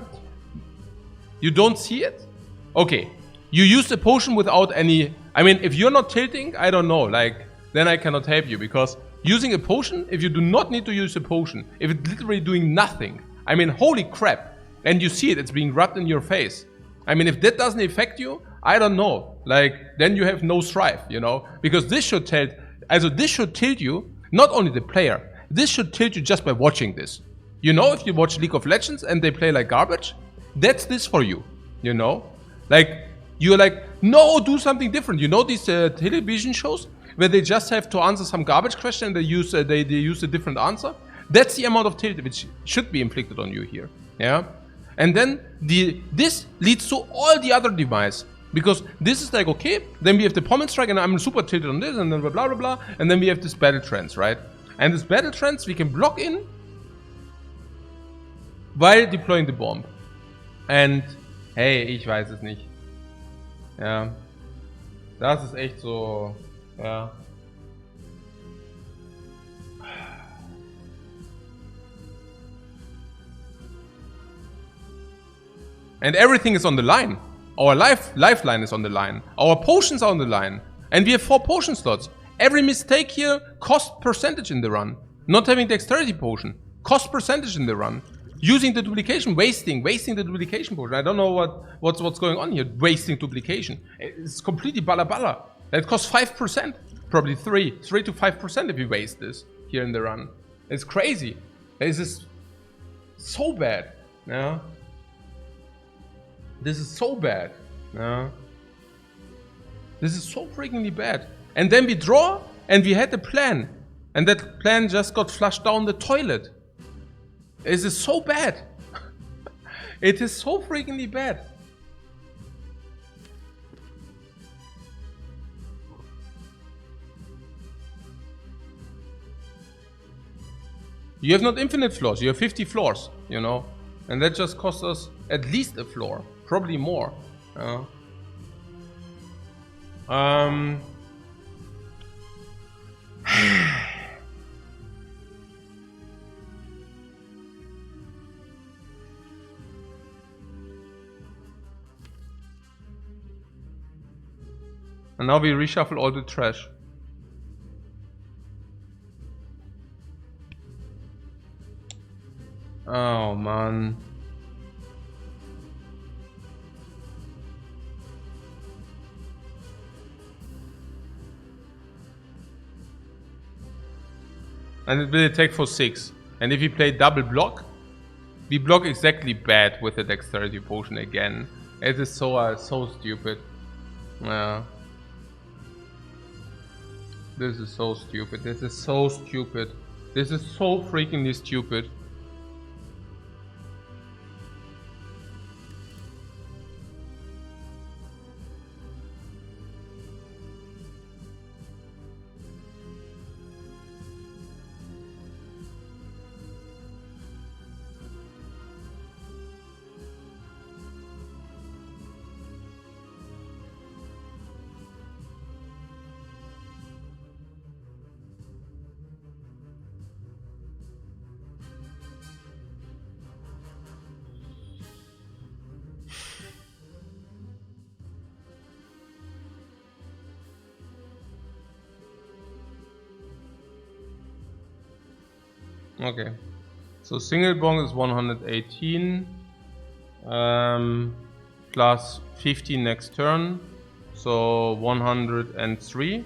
[SPEAKER 1] You don't see it? Okay. You used a potion without any... I mean, if you're not tilting, I don't know. Like, then I cannot help you. Because using a potion, if you do not need to use a potion, if it's literally doing nothing, I mean, holy crap. And you see it, it's being rubbed in your face. I mean, if that doesn't affect you, I don't know. Like, then you have no strife, you know? Because this should tilt... Also, this should tilt you, not only the player. This should tilt you just by watching this. You know, if you watch League of Legends and they play like garbage, that's this for you, you know? Like, you're like, no, do something different. You know these television shows where they just have to answer some garbage question and they use a different answer? That's the amount of tilt which should be inflicted on you here, yeah? And then this leads to all the other device. Because this is like, okay, then we have the Pommel Strike and I'm super tilted on this and then blah, blah, blah, blah. And then we have this Battle Trance, right? And this Battle Trance we can block in while deploying the bomb. And, hey, ich weiß es nicht. Ja. Das ist echt so, ja. And everything is on the line. Our lifeline is on the line. Our potions are on the line. And we have 4 potion slots. Every mistake here cost percentage in the run. Not having dexterity potion cost percentage in the run. Using the duplication, wasting the duplication potion. I don't know what's going on here. Wasting duplication. It's completely bala bala. That costs 5%. Probably 3 to 5% if you waste this here in the run. It's crazy. This is so bad. Yeah. This is so bad. Yeah. This is so freakingly bad. And then we draw and we had a plan. And that plan just got flushed down the toilet. This is so bad. It is so freakingly bad. You have not infinite floors, you have 50 floors, you know. And that just costs us at least a floor. Probably more. And now we reshuffle all the trash. Oh man. And it will attack for 6. And if we play double block, we block exactly bad with the dexterity potion again. It is so stupid. Yeah. This is so stupid. This is so stupid. This is so freakingly stupid. Okay, so single bong is 118 plus 50 next turn, so 103.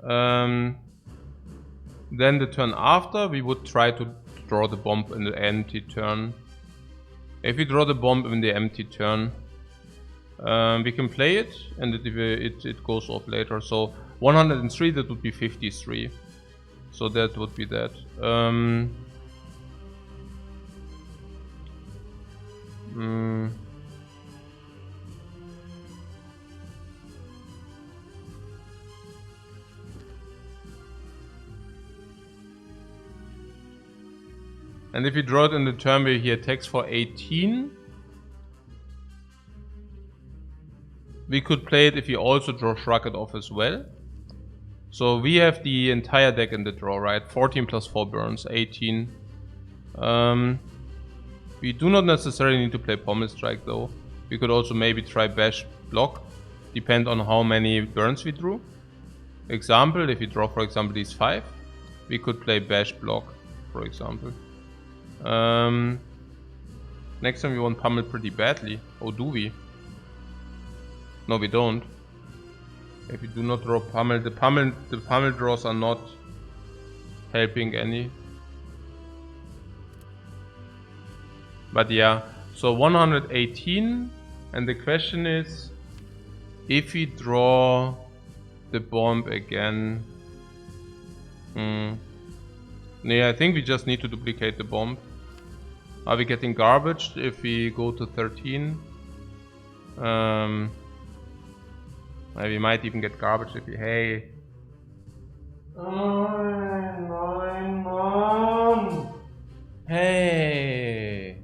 [SPEAKER 1] Then the turn after we would try to draw the bomb in the empty turn. If we draw the bomb in the empty turn, We can play it, and it goes off later. So 103, that would be 53. So that would be that. And if you draw it in the turn where he attacks for 18, we could play it if he also draws Shrug It Off as well. So we have the entire deck in the draw, right? 14 plus 4 burns, 18. We do not necessarily need to play Pommel Strike though. We could also maybe try Bash Block, depend on how many burns we drew. Example, if we draw for example these 5, we could play Bash Block, for example. Next time we want Pummel pretty badly. Oh, do we? No, we don't. If we do not draw Pummel, the Pummel draws are not helping any. But yeah, so 118, and the question is, if we draw the bomb again, yeah, I think we just need to duplicate the bomb. Are we getting garbaged if we go to 13? We might even get garbaged if we, hey. Mom. Hey.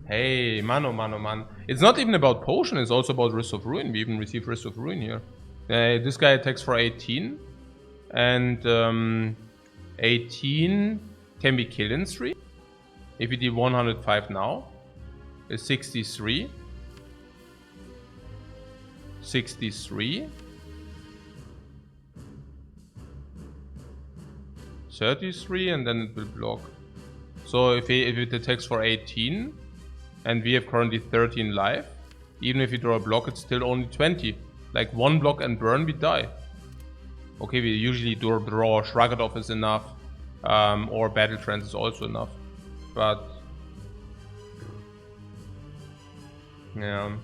[SPEAKER 1] Hey, man. It's not even about potion, it's also about Wrist of Ruin. We even receive Wrist of Ruin here. This guy attacks for 18. And 18 can be killed in 3. If we do 105 now, is 63. 63. 33, and then it will block. So if it attacks for 18, and we have currently 13 life, even if you draw a block, it's still only 20. Like 1 block and burn, we die. Okay, we usually draw Shrug It Off is enough, or Battle Trance is also enough. But yeah,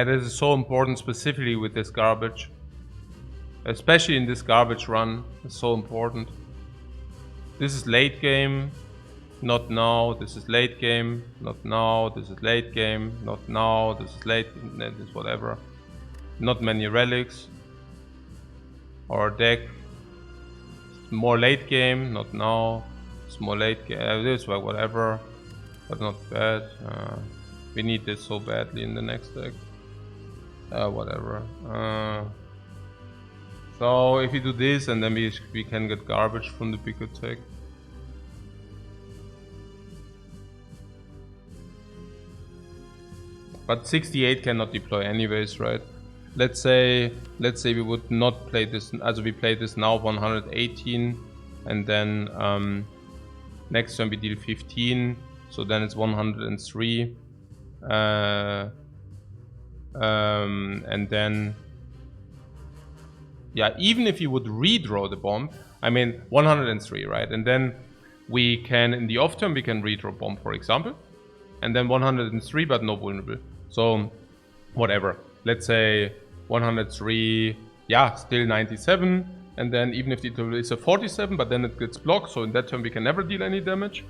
[SPEAKER 1] this is so important, specifically with this garbage. Especially in this garbage run, it's so important. This is late game, not now. This is late game, not now. This is late game, not now. This is late, this is whatever. Not many relics. Or deck. More late game, not now. It's more late game, this way, whatever. But not bad. We need this so badly in the next deck. Whatever. So if we do this, and then we can get garbage from the big attack. But 68 cannot deploy anyways, right? Let's say we would not play this, as we play this now 118, and then next turn we deal 15, so then it's 103, and then yeah, even if you would redraw the bomb, I mean 103, right? And then we can, in the off turn, we can redraw bomb, for example, and then 103, but no vulnerable. So whatever, let's say 103, yeah, still 97, and then even if it's a 47, but then it gets blocked, so in that turn we can never deal any damage.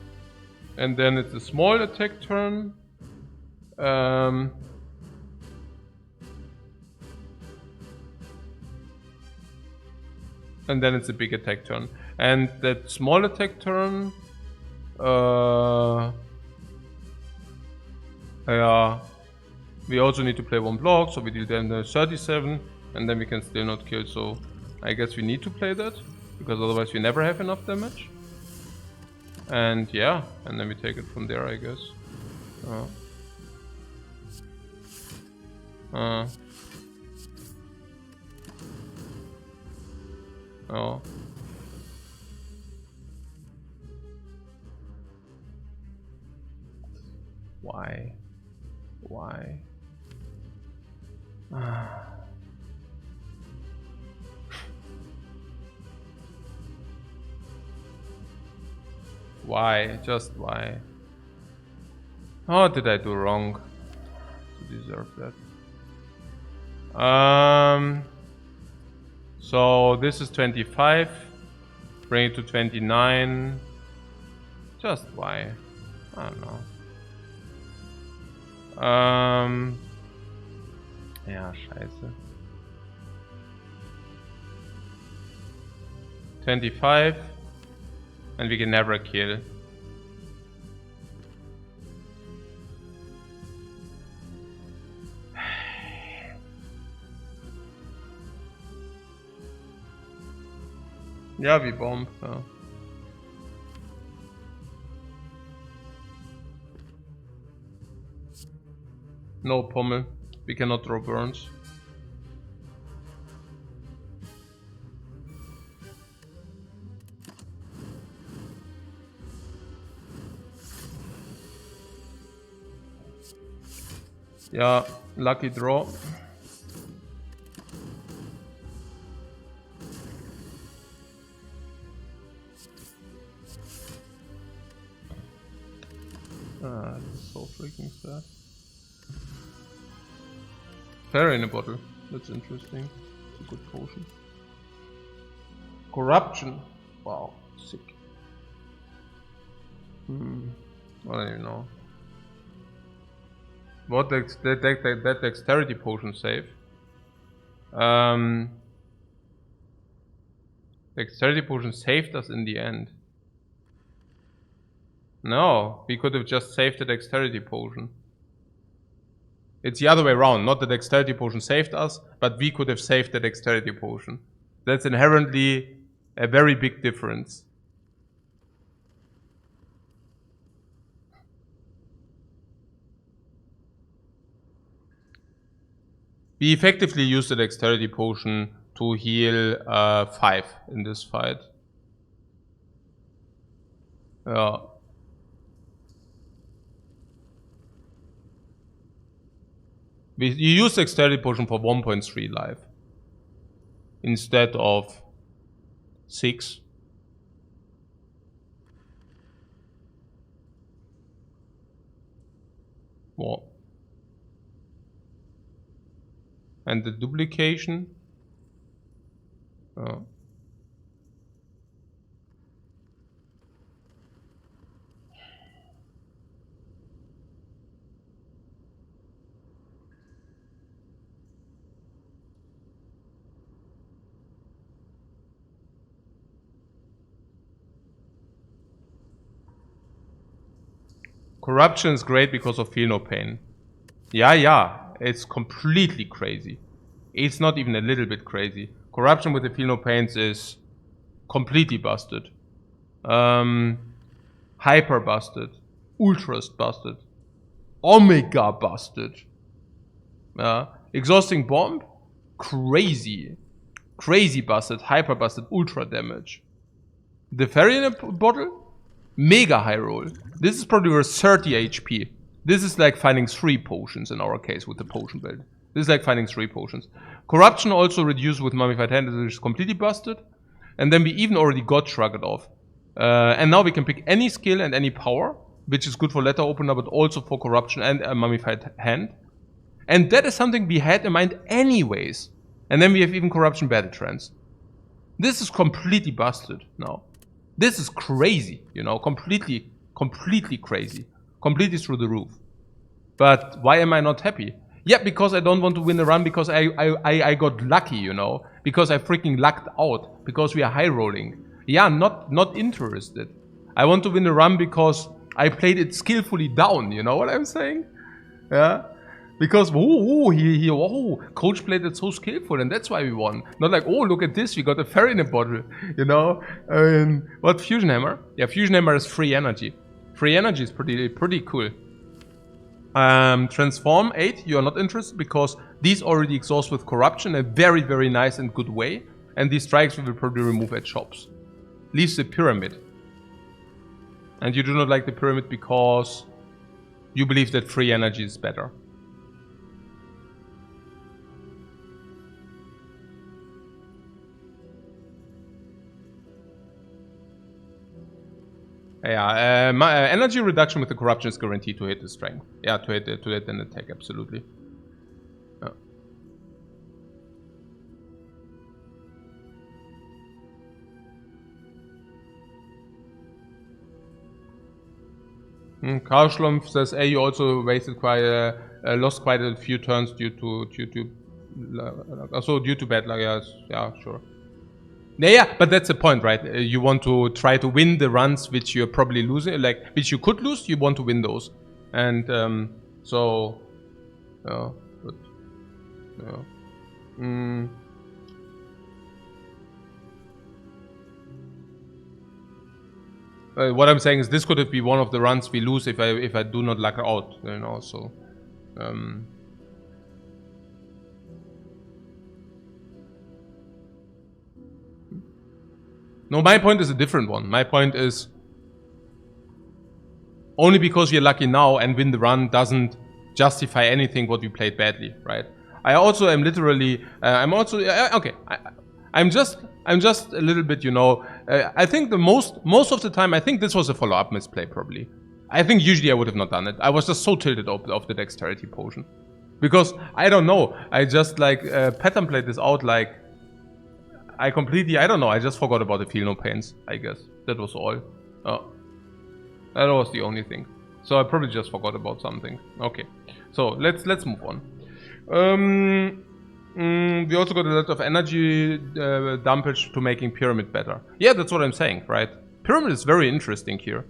[SPEAKER 1] And then it's a small attack turn. And then it's a big attack turn. And that small attack turn, yeah, we also need to play 1 block, so we deal then the 37, and then we can still not kill, so I guess we need to play that, because otherwise we never have enough damage. And yeah, and then we take it from there, I guess. Oh. Why? Why? Why? Just why? What did I do wrong to deserve that? So this is 25. Bring it to 29. Just why? I don't know. Ja, scheiße. 25. And we can never kill. Ja, wie Bomb, ja. No Pommel. We cannot draw burns. Yeah, lucky draw. This is so freaking sad. Fairy in a bottle. That's interesting. It's a good potion. Corruption. Wow, sick. I don't even know. What that dexterity potion save? Dexterity potion saved us in the end. No, we could have just saved the dexterity potion. It's the other way around, not the dexterity potion saved us, but we could have saved the dexterity potion. That's inherently a very big difference. We effectively used the dexterity potion to heal 5 in this fight. Yeah. You use dexterity potion for 1.3 life instead of 6. What? And the duplication. Corruption is great because of Feel No Pain. Yeah, it's completely crazy. It's not even a little bit crazy. Corruption with the Feel No Pains is completely busted. Hyper busted. Ultras busted. Omega busted. Exhausting Bomb? Crazy. Crazy busted. Hyper busted. Ultra damage. The Fairy in a bottle? Mega high roll. This is probably worth 30 HP. This is like finding 3 potions in our case with the potion build. This is like finding 3 potions. Corruption also reduced with Mummified Hand, which is completely busted. And then we even already got Shrugged Off. And now we can pick any skill and any power, which is good for Letter Opener, but also for Corruption and a Mummified Hand. And that is something we had in mind anyways. And then we have even Corruption Battle Trance. This is completely busted now. This is crazy, you know, completely crazy. Completely through the roof. But why am I not happy? Yeah, because I don't want to win the run because I got lucky, you know. Because I freaking lucked out. Because we are high rolling. Yeah, not interested. I want to win the run because I played it skillfully down, you know what I'm saying? Yeah. Because, Coach played it so skillful and that's why we won. Not like, oh, look at this, we got a fairy in a bottle, you know? What, Fusion Hammer? Yeah, Fusion Hammer is free energy. Free energy is pretty cool. Transform 8, you are not interested because these already exhaust with Corruption, a very, very nice and good way. And these strikes we will probably remove at shops. Leaves the Pyramid. And you do not like the Pyramid because You believe that free energy is better. Yeah, energy reduction with the corruption is guaranteed to hit the strength. Yeah, to hit an attack, absolutely. Karl Schlumpf says, "Hey, you also wasted lost quite a few turns due to bad luck." Yeah, sure. Yeah, but that's the point, right? You want to try to win the runs which you're probably losing, like which you could lose. You want to win those, and so, yeah, but, yeah. What I'm saying is this could be one of the runs we lose if I do not luck out, you know. So, no, my point is a different one. My point is only because you're lucky now and win the run doesn't justify anything what we played badly, right? I also am literally, okay. I'm just a little bit, you know. I think the most of the time, I think this was a follow-up misplay probably. I think usually I would have not done it. I was just so tilted off the dexterity potion, because I don't know. I just like pattern played this out like I don't know. I just forgot about the feel no pains. I guess that was all. That was the only thing. So I probably just forgot about something. Okay, so let's move on. We also got a lot of energy dumpage to making pyramid better. Yeah, that's what I'm saying, right? Pyramid is very interesting here.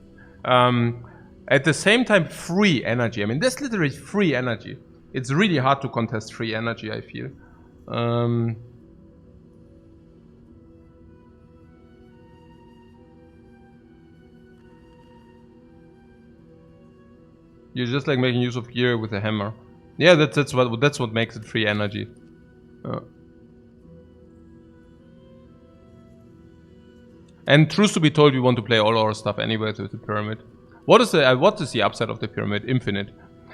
[SPEAKER 1] At the same time, free energy. I mean, that's literally free energy. It's really hard to contest free energy, I feel. You're just like making use of gear with a hammer. Yeah, that's what makes it free energy. And truth to be told, we want to play all our stuff anyway with the pyramid. What is the upside of the pyramid? Infinite.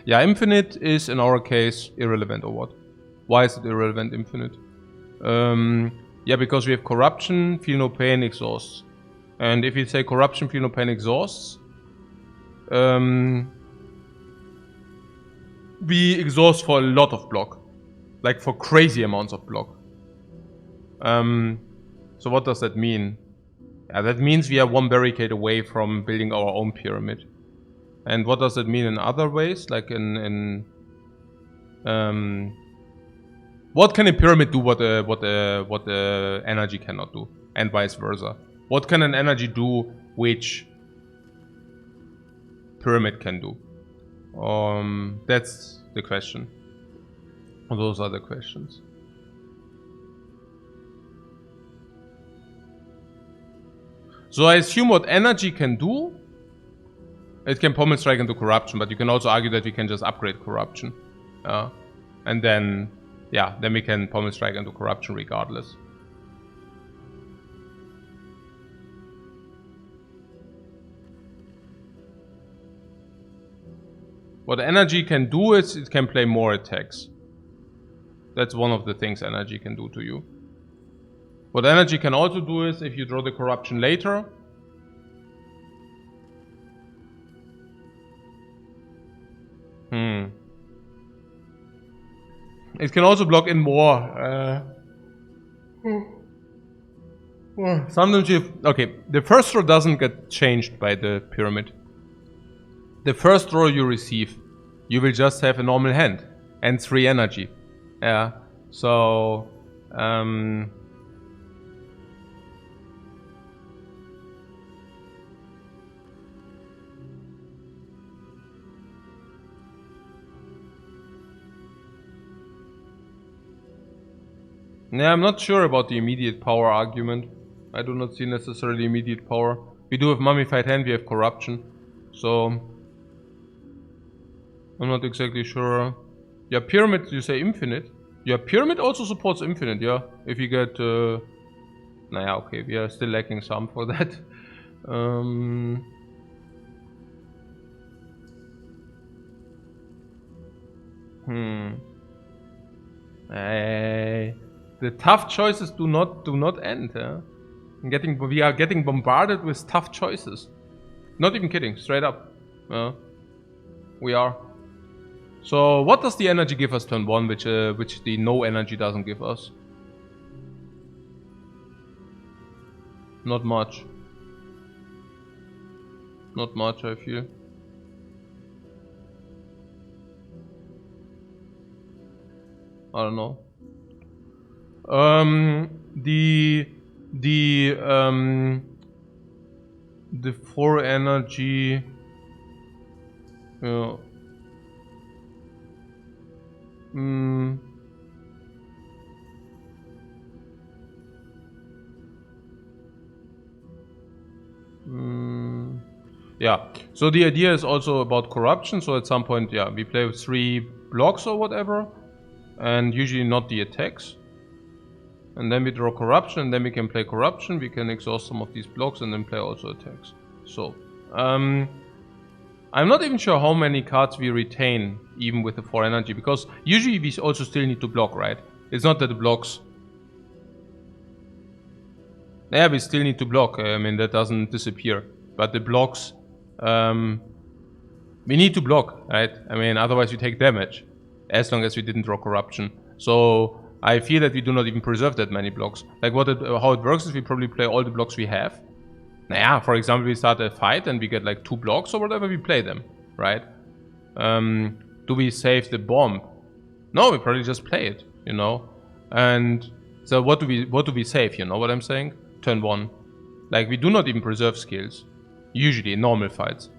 [SPEAKER 1] Yeah, infinite is in our case irrelevant, or what? Why is it irrelevant, infinite? Yeah, because we have corruption, feel no pain, exhausts. And if you say corruption, feel no pain, exhausts, we exhaust for a lot of block. Like for crazy amounts of block. So what does that mean? Yeah, that means we are one barricade away from building our own pyramid. And what does that mean in other ways? Like what can a pyramid do what the energy cannot do? And vice versa. What can an energy do which pyramid can do? That's the question. Those are the questions. So I assume what energy can do, it can pommel strike into corruption, but you can also argue that we can just upgrade corruption. And then, yeah, then we can pommel strike into corruption regardless. What energy can do is it can play more attacks. That's one of the things energy can do to you. What energy can also do is, if you draw the corruption later, it can also block in more. Sometimes okay, the first row doesn't get changed by the pyramid. The first row you receive, you will just have a normal hand and 3 energy. Yeah, so yeah, I'm not sure about the immediate power argument. I do not see necessarily immediate power. We do have mummified hand, we have corruption. So I'm not exactly sure. Yeah, pyramid, you say infinite. Yeah, pyramid also supports infinite, yeah. If you get nah, okay, we are still lacking some for that. The tough choices do not end. We are getting bombarded with tough choices. Not even kidding, straight up. We are. So what does the energy give us turn 1, which the no energy doesn't give us? Not much. Not much, I feel. I don't know. The 4 energy. Yeah. Yeah, so the idea is also about corruption. So at some point, yeah, we play with 3 blocks or whatever, and usually not the attacks. And then we draw corruption, and then we can play corruption. We can exhaust some of these blocks and then play also attacks. So, I'm not even sure how many cards we retain, even with the 4 energy, because usually we also still need to block, right? It's not that the blocks... Yeah, we still need to block. I mean, that doesn't disappear. But the blocks... we need to block, right? I mean, otherwise we take damage. As long as we didn't draw corruption. So, I feel that we do not even preserve that many blocks. Like, how it works is we probably play all the blocks we have. For example, we start a fight and we get like 2 blocks or whatever, we play them, right? Do we save the bomb? No, we probably just play it, you know? And so what do we save, you know what I'm saying? Turn 1. Like, we do not even preserve skills. Usually, in normal fights.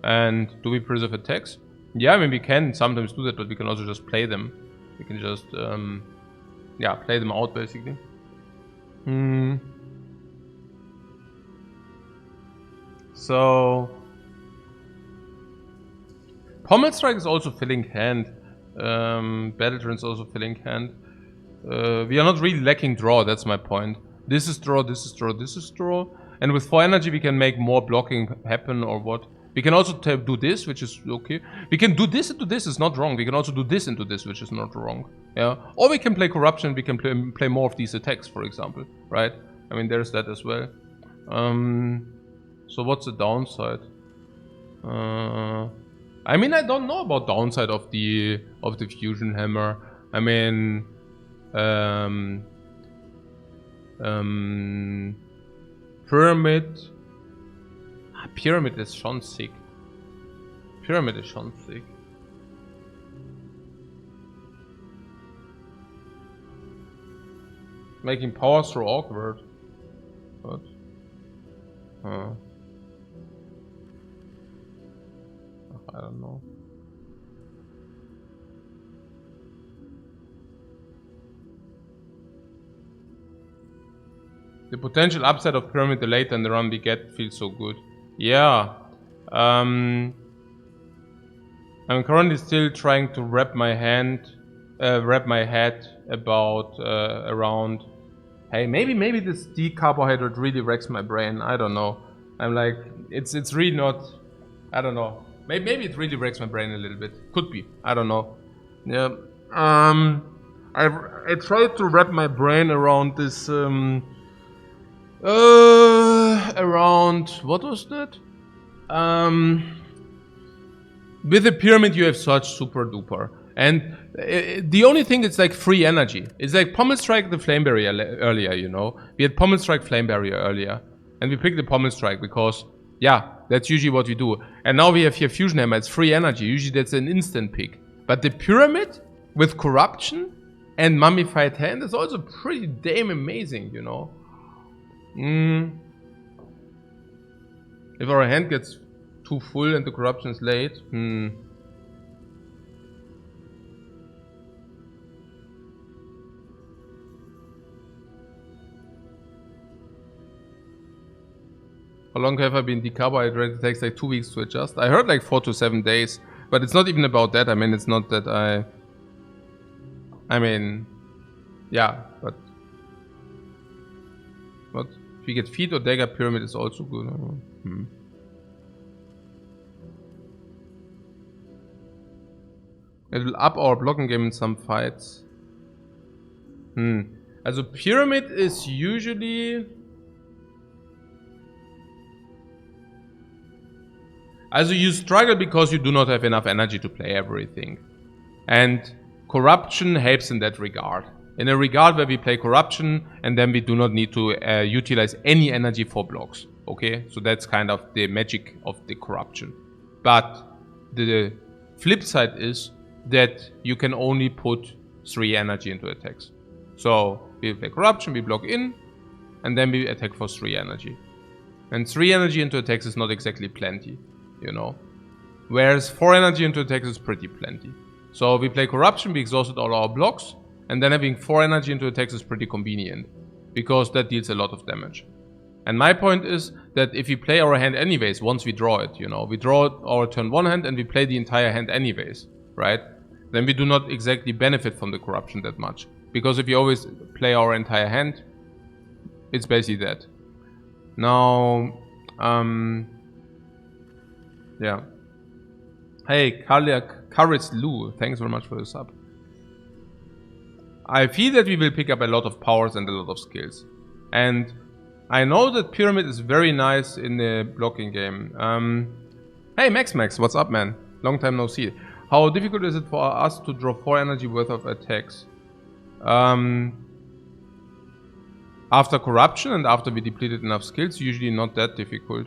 [SPEAKER 1] And do we preserve attacks? Yeah, I mean, we can sometimes do that, but we can also just play them. We can just, yeah, play them out, basically. So... Pommel Strike is also filling hand. Battle Trance is also filling hand. We are not really lacking draw, that's my point. This is draw, this is draw, this is draw. And with 4 energy we can make more blocking happen or what. We can also do this, which is okay. We can do this into this, it's not wrong. We can also do this into this, which is not wrong. Yeah. Or we can play corruption, we can play more of these attacks, for example. Right? I mean, there's that as well. So what's the downside? I mean, I don't know about downside of the fusion hammer. I mean, pyramid. Pyramid is schon sick. Pyramid is schon sick. Making power throw awkward. But I don't know. The potential upside of pyramid the later in the run we get feels so good. Yeah. I'm currently still trying to wrap my head about around. Hey, maybe this decarbohydrate really wrecks my brain. I don't know. I'm like, it's really not. I don't know. Maybe it really wrecks my brain a little bit. Could be. I don't know. Yeah. I tried to wrap my brain around this. Around what was that? With the pyramid you have such super duper, and the only thing is like free energy. It's like Pommel Strike the Flame Barrier earlier, you know. We had Pommel Strike Flame Barrier earlier, and we picked the Pommel Strike because yeah, that's usually what we do. And now we have here Fusion Hammer. It's free energy. Usually that's an instant pick. But the pyramid with corruption and mummified hand is also pretty damn amazing, you know. If our hand gets too full and the corruption is late, How long have I been decarbohydrated? It takes like 2 weeks to adjust. I heard like 4 to 7 days, but it's not even about that. I mean, it's not that I mean, yeah, but if you get feet or dagger pyramid is also good. It will up our blocking game in some fights. Also Pyramid is usually... Also you struggle because you do not have enough energy to play everything. And Corruption helps in that regard. In a regard where we play Corruption and then we do not need to utilize any energy for blocks. Okay, so that's kind of the magic of the Corruption. But the flip side is that you can only put 3 energy into attacks. So we play Corruption, we block in, and then we attack for 3 energy. And 3 energy into attacks is not exactly plenty, you know. Whereas 4 energy into attacks is pretty plenty. So we play Corruption, we exhausted all our blocks, and then having 4 energy into attacks is pretty convenient, because that deals a lot of damage. And my point is that if we play our hand anyways, once we draw it, you know, we draw our turn 1 hand and we play the entire hand anyways, right? Then we do not exactly benefit from the Corruption that much. Because if we always play our entire hand, it's basically that. Now, yeah. Hey, Karis Lu, thanks very much for the sub. I feel that we will pick up a lot of powers and a lot of skills. And I know that Pyramid is very nice in the blocking game. Hey Max, what's up, man? Long time no see. How difficult is it for us to draw 4 energy worth of attacks? After Corruption and after we depleted enough skills, usually not that difficult.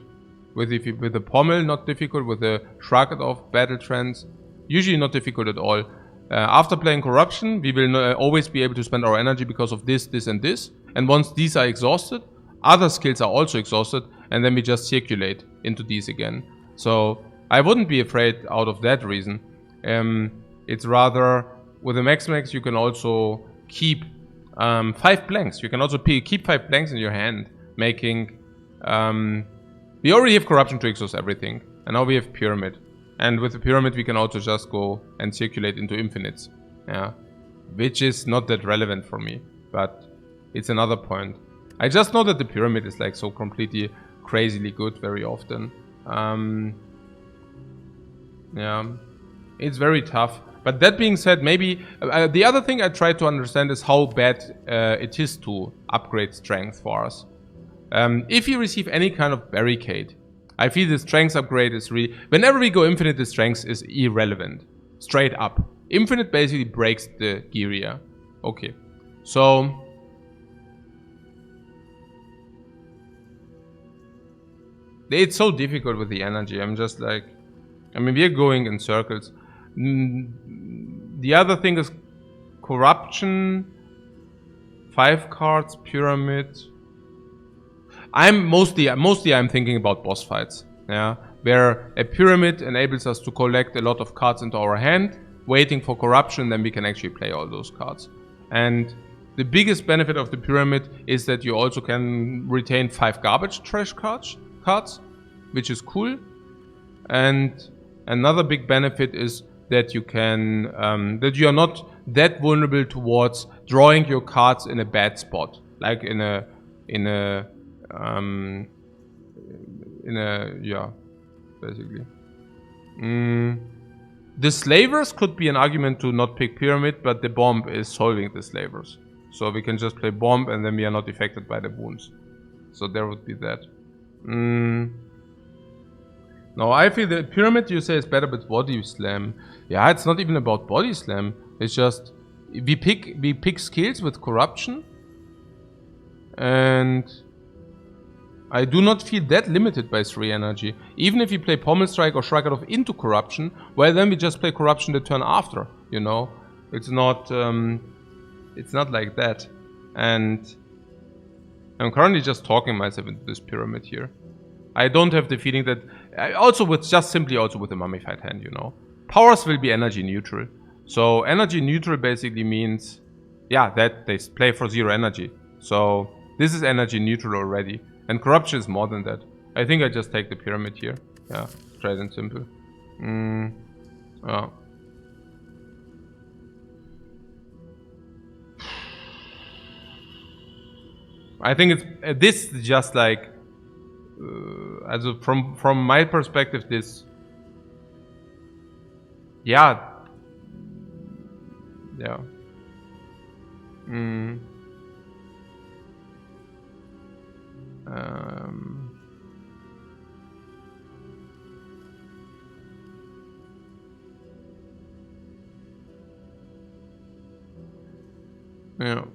[SPEAKER 1] With the Pommel, not difficult. With the Shrugged Off, Battle Trance, usually not difficult at all. After playing Corruption, we will always be able to spend our energy because of this, this and this. And once these are exhausted, other skills are also exhausted, and then we just circulate into these again. So I wouldn't be afraid out of that reason. It's rather, with the Max you can also keep 5 blanks. You can also keep 5 blanks in your hand, making... we already have Corruption to exhaust everything, and now we have Pyramid. And with the Pyramid we can also just go and circulate into infinites. Yeah. Which is not that relevant for me, but it's another point. I just know that the Pyramid is like so completely crazily good very often. Yeah. It's very tough. But that being said, maybe... the other thing I try to understand is how bad it is to upgrade strength for us. If you receive any kind of barricade, I feel the strength upgrade is really... Whenever we go infinite, the strength is irrelevant. Straight up. Infinite basically breaks the Giria. Okay. So... it's so difficult with the energy. I'm just like... I mean, we're going in circles. The other thing is Corruption, 5 cards, Pyramid... I'm mostly I'm thinking about boss fights, yeah, where a Pyramid enables us to collect a lot of cards into our hand, waiting for Corruption, then we can actually play all those cards. And the biggest benefit of the Pyramid is that you also can retain 5 garbage trash cards, which is cool. And another big benefit is that you can that you are not that vulnerable towards drawing your cards in a bad spot, like in a yeah, basically. The slavers could be an argument to not pick Pyramid, but the bomb is solving the slavers. So we can just play bomb and then we are not affected by the wounds. So there would be that. No, I feel the Pyramid you say is better with body slam. Yeah, it's not even about body slam. It's just we pick skills with Corruption, and I do not feel that limited by 3 energy. Even if you play Pommel Strike or Shrug It Off into Corruption, well then we just play Corruption the turn after, you know? It's not like that. And I'm currently just talking myself into this Pyramid here. I don't have the feeling that... simply with a mummified hand, you know? Powers will be energy neutral. So energy neutral basically means... yeah, that they play for 0 energy. So this is energy neutral already. And Corruption is more than that. I think I just take the Pyramid here. Yeah, straight and simple. Oh. I think it's this is just like also from my perspective, this, yeah, Yeah. Hmm. Yeah.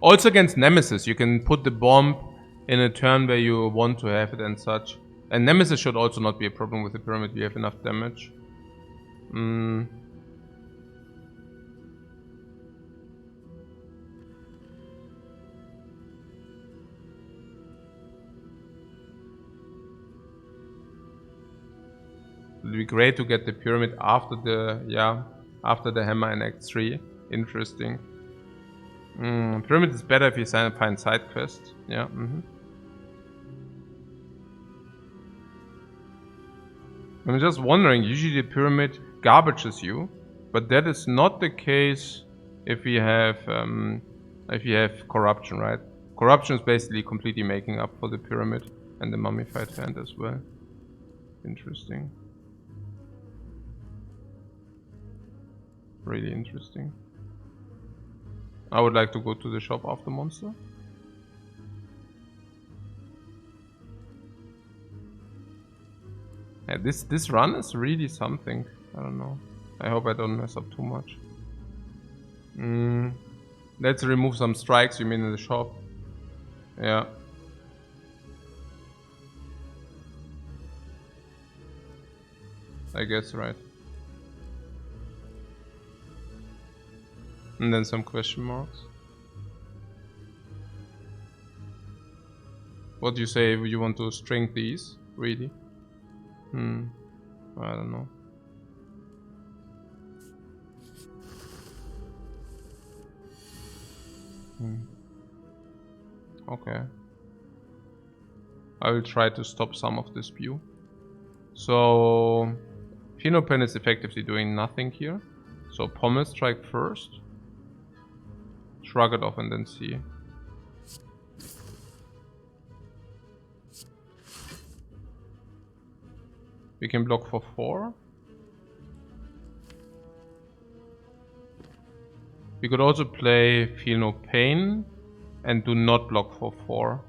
[SPEAKER 1] Also against Nemesis, you can put the bomb in a turn where you want to have it and such. And Nemesis should also not be a problem with the pyramid, we have enough damage. It would be great to get the pyramid after the hammer in Act 3. Interesting. Pyramid is better if you find side quests. Yeah. I'm just wondering, usually the pyramid garbages you, but that is not the case if you have corruption, right? Corruption is basically completely making up for the pyramid and the mummified hand as well. Interesting. Really interesting. I would like to go to the shop after monster. Yeah, this run is really something. I don't know. I hope I don't mess up too much. Let's remove some strikes, you mean in the shop? Yeah. I guess right. And then some question marks. What do you say? You want to string these? Really? I don't know. Okay. I will try to stop some of this spew. So Phenopen is effectively doing nothing here. So Pommel strike first. Shrug it off and then see. We can block for 4. We could also play Feel No Pain and do not block for 4.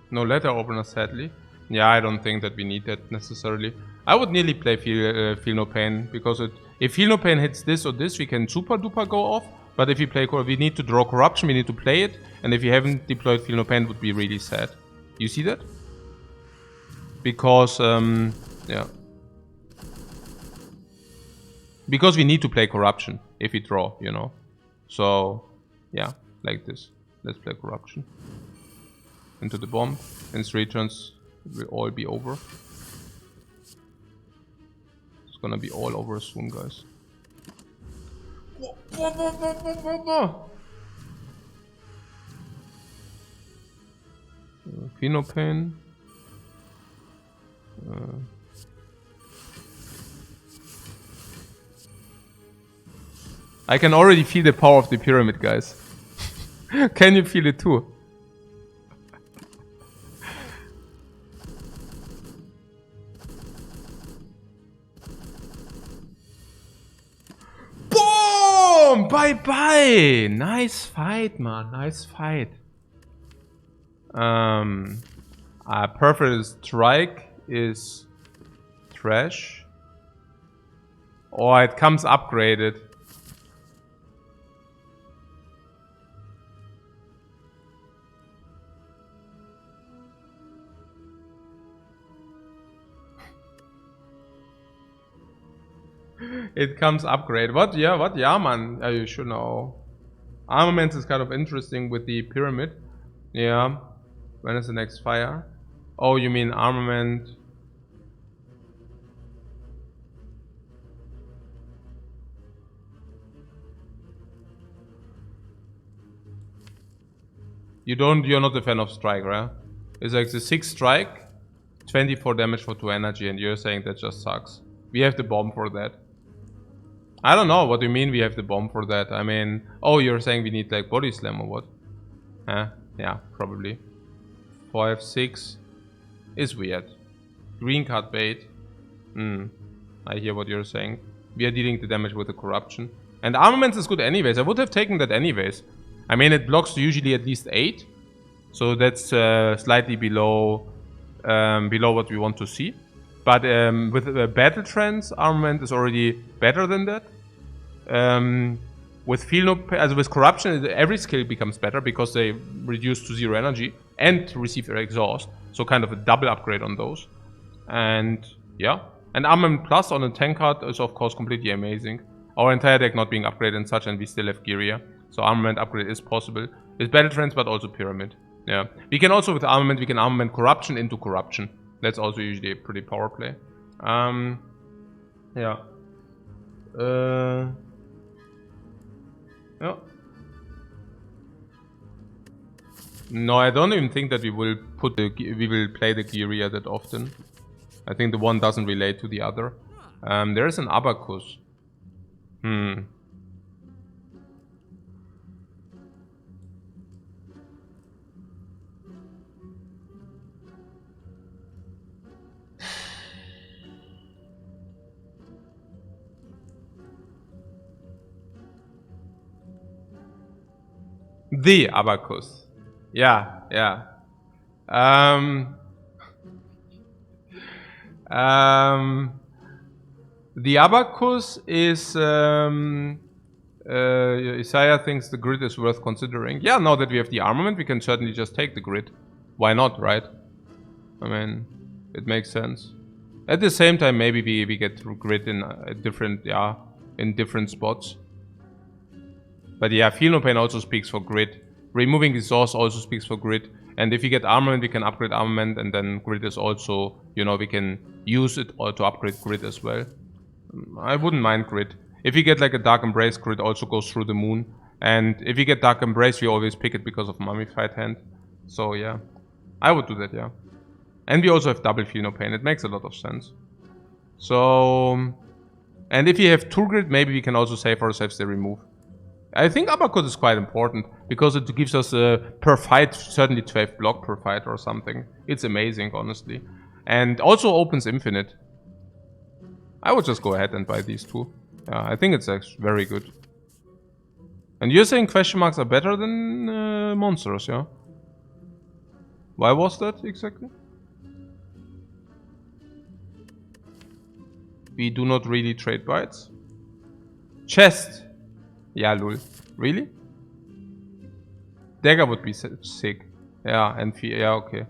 [SPEAKER 1] No letter opener, sadly. Yeah, I don't think that we need that necessarily. I would nearly play Feel No Pain, because if Feel No Pain hits this or this, we can super duper go off. But if we play, we need to draw Corruption, we need to play it. And if you haven't deployed Feel No Pain, it would be really sad. You see that? Because, yeah. Because we need to play Corruption if we draw, you know. So, yeah, like this. Let's play Corruption. Into the bomb. In 3 turns, it will all be over. It's gonna be all over soon, guys. Phenopain. I can already feel the power of the pyramid, guys. Can you feel it too? Boom! Bye bye! Nice fight, man. Nice fight. Perfect strike is trash. Or it comes upgraded. It comes upgrade. What? Yeah, what? Yeah, man. You should know. Armaments is kind of interesting with the pyramid. Yeah. When is the next fire? Oh, you mean armament? You're not a fan of strike, right? It's like the 6 strike, 24 damage for 2 energy, and you're saying that just sucks. We have the bomb for that. I don't know. What do you mean we have the bomb for that? I mean, oh, you're saying we need like body slam or what? Huh? Yeah, probably. 5, 6 is weird. Green card bait. I hear what you're saying. We are dealing the damage with the corruption. And armaments is good anyways. I would have taken that anyways. I mean, it blocks usually at least 8. So that's slightly below what we want to see. But with battle trends, armament is already better than that. With with corruption, every skill becomes better because they reduce to 0 energy and receive their exhaust. So kind of a double upgrade on those. And yeah. And armament plus on a tank card is of course completely amazing. Our entire deck not being upgraded and such, and we still have Gyria. So armament upgrade is possible. With battle trends, but also pyramid. Yeah. We can also with armament, we can armament corruption into corruption. That's also usually a pretty power play. Yeah. Yeah. No, I don't even think that we will play the Gyria that often. I think the one doesn't relate to the other. There is an abacus. The abacus. Yeah, yeah. The abacus is Isaiah thinks the grid is worth considering. Yeah, now that we have the armament, we can certainly just take the grid. Why not, right? I mean, it makes sense. At the same time, maybe we get grid in different spots. But yeah, Feel No Pain also speaks for grid. Removing exhaust also speaks for grid. And if you get armament, we can upgrade armament, and then grid is also, you know, we can use it to upgrade grid as well. I wouldn't mind grid. If you get like a Dark Embrace, grid also goes through the moon. And if you get Dark Embrace, we always pick it because of Mummified Hand. So yeah, I would do that, yeah. And we also have double Feel No Pain. It makes a lot of sense. So, and if you have 2 grid, maybe we can also save ourselves the remove. I think uppercut is quite important because it gives us per fight certainly 12 block per fight or something. It's amazing, honestly. And also opens infinite. I would just go ahead and buy these 2. Yeah, I think it's actually very good. And you're saying question marks are better than monsters, yeah? Why was that exactly? We do not really trade bites. Chest. Yeah, lul. Really? Dagger would be sick. Yeah, and yeah, okay.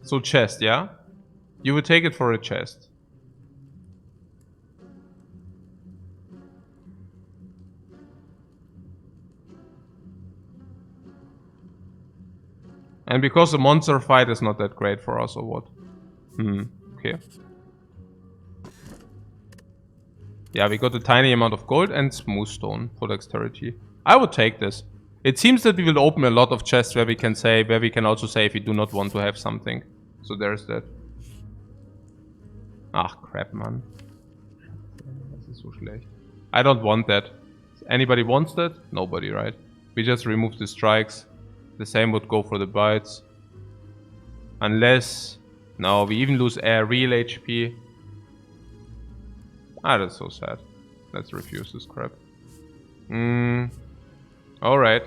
[SPEAKER 1] So chest, yeah? You would take it for a chest. And because the monster fight is not that great for us, or what? Okay. Yeah, we got a tiny amount of gold and smooth stone for dexterity. I would take this. It seems that we will open a lot of chests where we can also say if we do not want to have something. So there's that. Ach, crap, man. Das ist so schlecht. I don't want that. Anybody wants that? Nobody, right? We just remove the strikes. The same would go for the bites. Unless... No, we even lose real HP. Ah, that's so sad. Let's refuse this crap. Alright.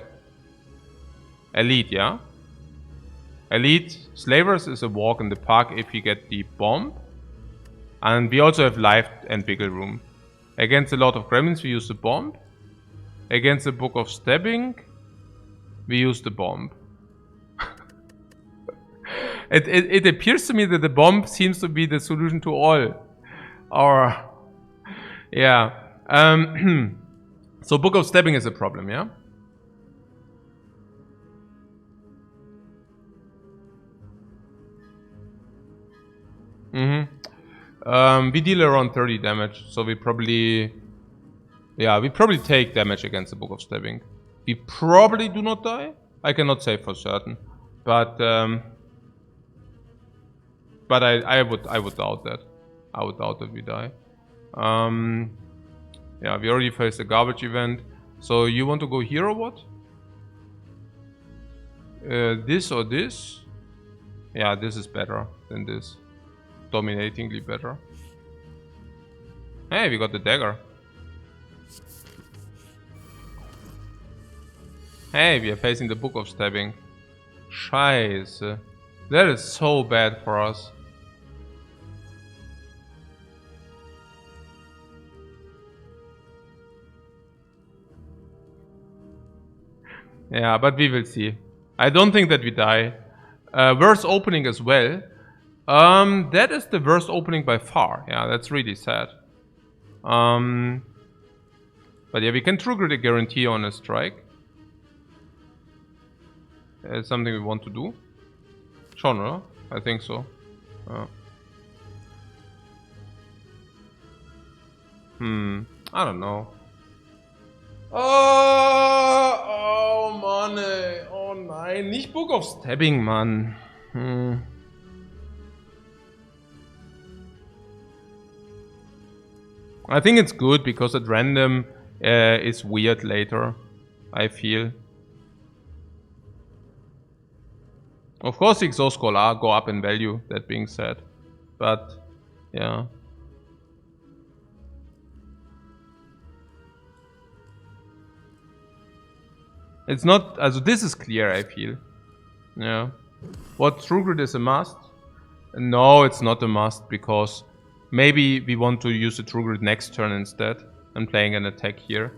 [SPEAKER 1] Elite, yeah? Elite Slavers is a walk in the park if you get the bomb. And we also have life and wiggle room. Against a lot of gremlins we use the bomb. Against the Book of Stabbing we use the bomb. It appears to me that the bomb seems to be the solution to all our... Yeah. So Book of Stabbing is a problem, yeah? We deal around 30 damage, so we probably... Yeah, we probably take damage against the Book of Stabbing. We probably do not die. I cannot say for certain. But I would doubt that. I would doubt that we die. Yeah, we already faced the garbage event. So you want to go here or what? This or this? Yeah, this is better than this. Dominatingly better. Hey, we got the dagger. Hey, we are facing the Book of Stabbing. Scheiße. That is so bad for us. Yeah, but we will see. I don't think that we die. Worst opening as well. That is the worst opening by far. Yeah, that's really sad. But yeah, we can trigger the guarantee on a strike. It's something we want to do. Sure, no? I think so. I don't know. Oh, Mann, ey. Oh nein, nicht Book of Stabbing, Mann. I think it's good because at random is weird later, I feel. Of course, exhaust scholar go up in value, that being said. But, yeah. It's not, also this is clear, I feel. Yeah. What, True Grit is a must? No, it's not a must, because maybe we want to use the True Grit next turn instead, and playing an attack here.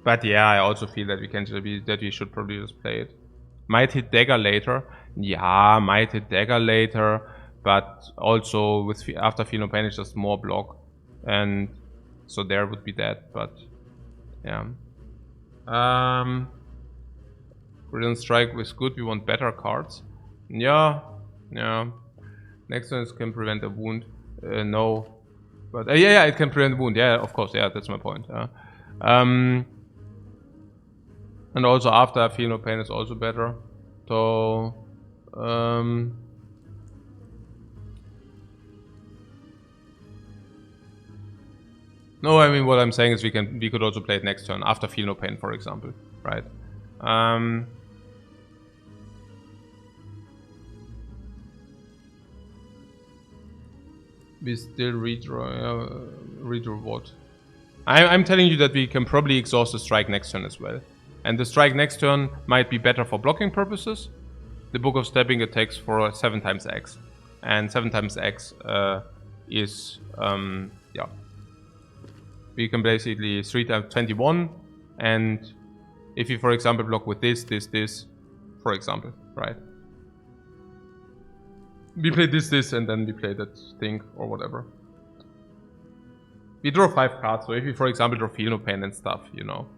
[SPEAKER 1] But yeah, I also feel that we should probably just play it. Might hit dagger later. Yeah, might hit dagger later, but also with after Feel No Pain it's just more block, and so there would be that. But yeah, Brilliant Strike was good. We want better cards. Yeah. Next one is can prevent a wound. No, but yeah, it can prevent a wound. Yeah, of course. Yeah, that's my point. And also after Feel No Pain is also better. So no, I mean what I'm saying is we could also play it next turn after Feel No Pain, for example, right? We still redraw what? I'm telling you that we can probably exhaust the strike next turn as well. And the strike next turn might be better for blocking purposes. The Book of Stabbing attacks for 7 times X. And 7 times X is, yeah. We can basically 3 times 21. And if you, for example, block with this, for example, right? We play this, and then we play that thing or whatever. We draw 5 cards, so if you, for example, draw Feel No Pain and stuff, you know.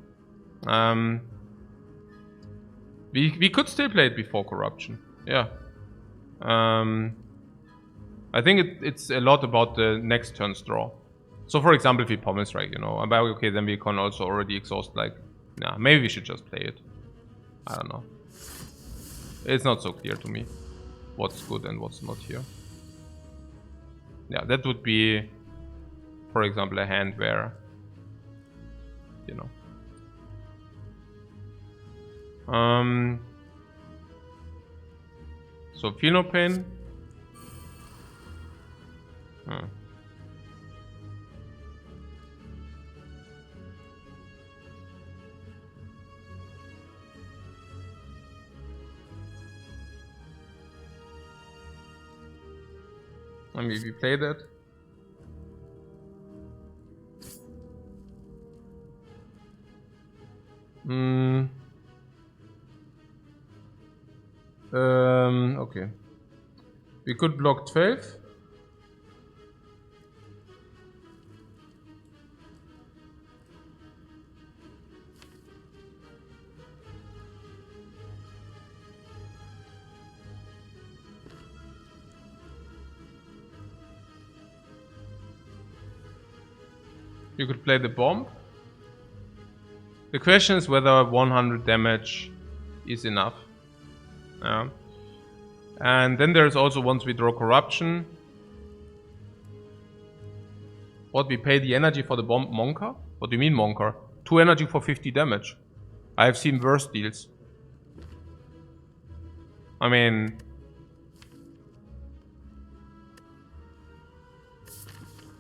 [SPEAKER 1] We could still play it before Corruption, yeah. I think it's a lot about the next turn's draw. So for example, if we Pommel Strike, you know, okay, then we can also already exhaust, like, nah, maybe we should just play it. I don't know. It's not so clear to me what's good and what's not here. Yeah, that would be, for example, a hand where, you know. So Feel No Pain. I mean, we play that. Okay. We could block 12. You could play the bomb. The question is whether 100 damage is enough. And then there's also once we draw corruption. What, we pay the energy for the bomb Monka? What do you mean Monka? 2 energy for 50 damage. I have seen worse deals. I mean...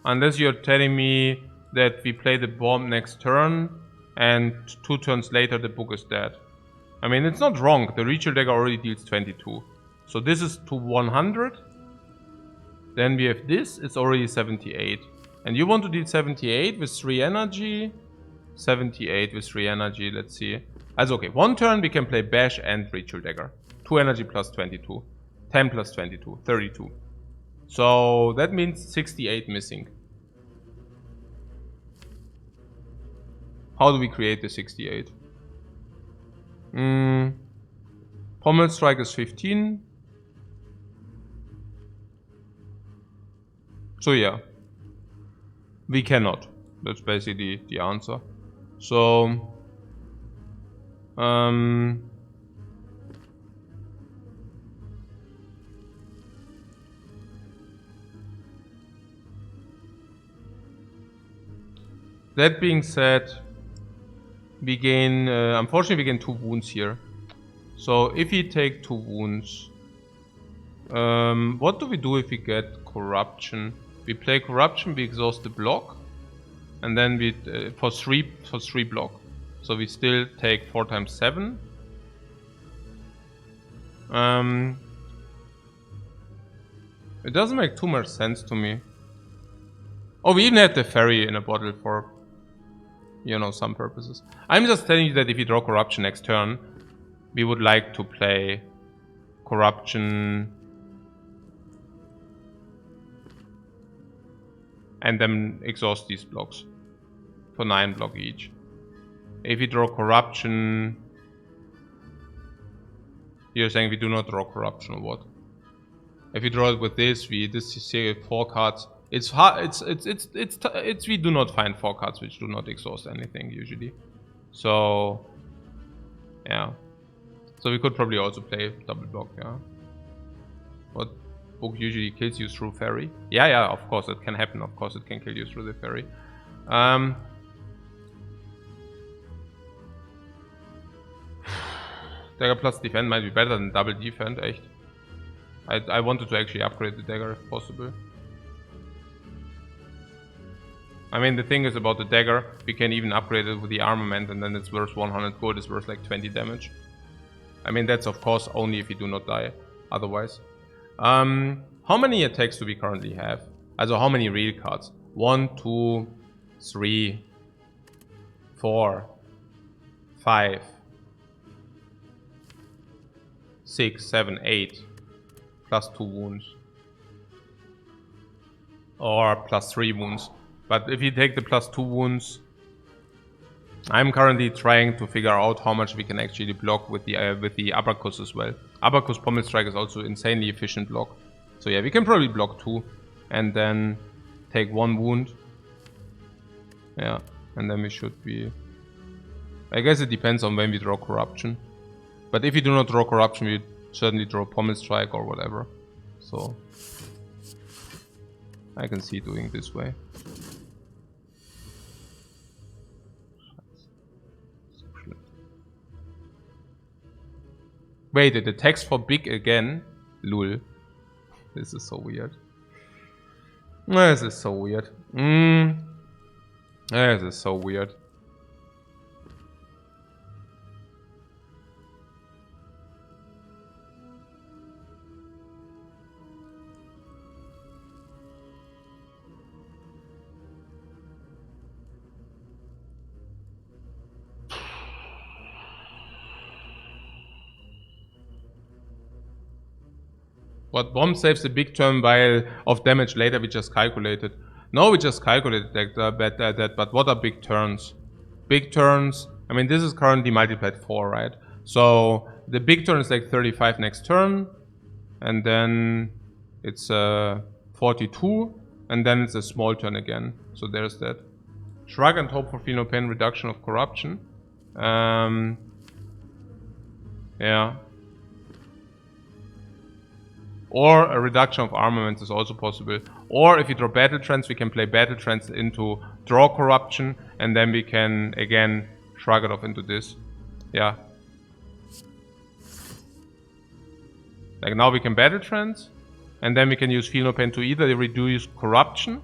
[SPEAKER 1] Unless you're telling me that we play the bomb next turn and 2 turns later the book is dead. I mean, it's not wrong. The Ritual Dagger already deals 22. So this is to 100. Then we have this. It's already 78. And you want to deal 78 with 3 energy. 78 with 3 energy. Let's see. Also, okay. 1 turn we can play Bash and Ritual Dagger. 2 energy plus 22. 10 plus 22. 32. So that means 68 missing. How do we create the 68? Pommel Strike is 15. So yeah. We cannot. That's basically the answer. So... that being said, we gain, unfortunately we gain 2 wounds here. So if we take 2 wounds, what do we do if we get corruption? We play corruption, we exhaust the block, and then we, for 3 block. So we still take 4 times 7. It doesn't make too much sense to me. Oh, we even had the fairy in a bottle for, you know, some purposes. I'm just telling you that if you draw corruption next turn, we would like to play corruption and then exhaust these blocks for 9 block each. If you draw corruption, you're saying we do not draw corruption or what? If you draw it with this, this is 4 cards. It's hard. It's we do not find 4 cards which do not exhaust anything usually. So yeah. So we could probably also play double block. Yeah. What book usually kills you through fairy? Yeah. Of course it can happen. Of course it can kill you through the fairy. Dagger plus defend might be better than double defend. Echt. I wanted to actually upgrade the dagger if possible. I mean, the thing is about the dagger, we can even upgrade it with the armament and then it's worth 100 gold, it's worth like 20 damage. I mean, that's of course only if you do not die, otherwise. How many attacks do we currently have? Also, how many real cards? 1, 2, 3, 4, 5, 6, 7, 8. Plus 2 wounds. Or plus 3 wounds. But if you take the plus 2 wounds, I'm currently trying to figure out how much we can actually block with the Abacus as well. Abacus Pommel Strike is also insanely efficient block. So yeah, we can probably block 2 and then take 1 wound. Yeah, and then we should be... I guess it depends on when we draw corruption. But if you do not draw corruption, we certainly draw Pommel Strike or whatever. So I can see doing this way. Wait, the text for big again? Lul. This is so weird. This is so weird. This is so weird. What bomb saves the big turn while of damage later? We just calculated. No, we just calculated that. But what are big turns? Big turns. I mean, this is currently multiplied 4, right? So the big turn is like 35 next turn, and then it's 42, and then it's a small turn again. So there's that. Shrug and hope for feel no pain, reduction of corruption. Yeah. Or a reduction of armaments is also possible. Or if we draw Battle Trance, we can play Battle Trance into draw Corruption, and then we can again shrug it off into this. Yeah. Like now we can Battle Trance, and then we can use Feel No Pain to either reduce Corruption.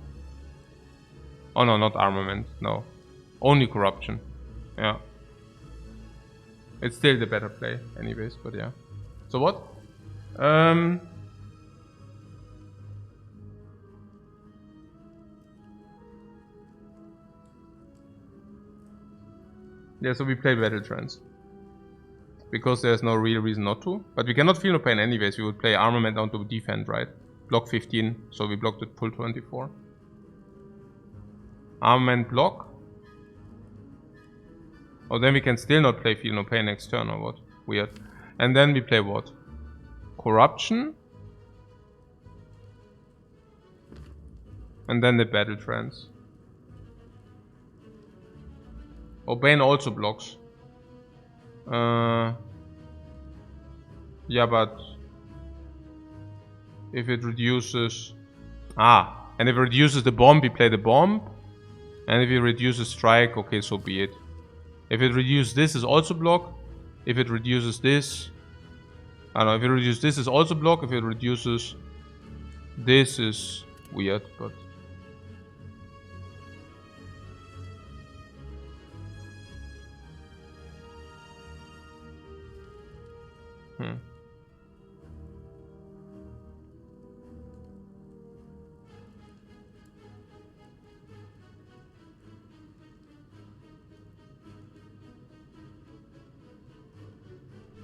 [SPEAKER 1] Oh no, not armament, no. Only Corruption. Yeah. It's still the better play anyways, but yeah. So what? Yeah, so we play Battle Trance. Because there's no real reason not to. But we cannot Feel No Pain anyways. We would play armament down to defend, right? Block 15, so we blocked it full 24. Armament block. Oh, then we can still not play Feel No Pain next turn or what? Weird. And then we play what? Corruption. And then the Battle Trance. Oh, Bane also blocks. Yeah, but if it reduces... and if it reduces the bomb, we play the bomb. And if it reduces strike, okay, so be it. If it reduces this, is also block. If it reduces this... I don't know, if it reduces this, is also block. If it reduces this, is weird, but...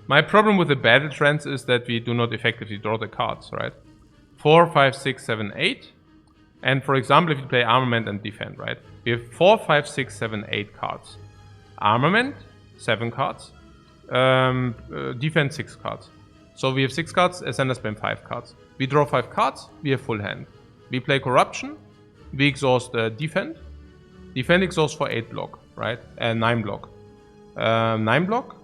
[SPEAKER 1] My problem with the Battle Trance is that we do not effectively draw the cards, right? 4, 5, 6, 7, 8. And for example, if you play Armament and Defend, right? We have 4, 5, 6, 7, 8 cards. Armament, 7 cards. Defend, 6 cards. So we have 6 cards, Ascender spam 5 cards. We draw 5 cards, we have full hand. We play Corruption, we exhaust Defend. Defend exhausts for 8 block, right? And 9 block. 9 block.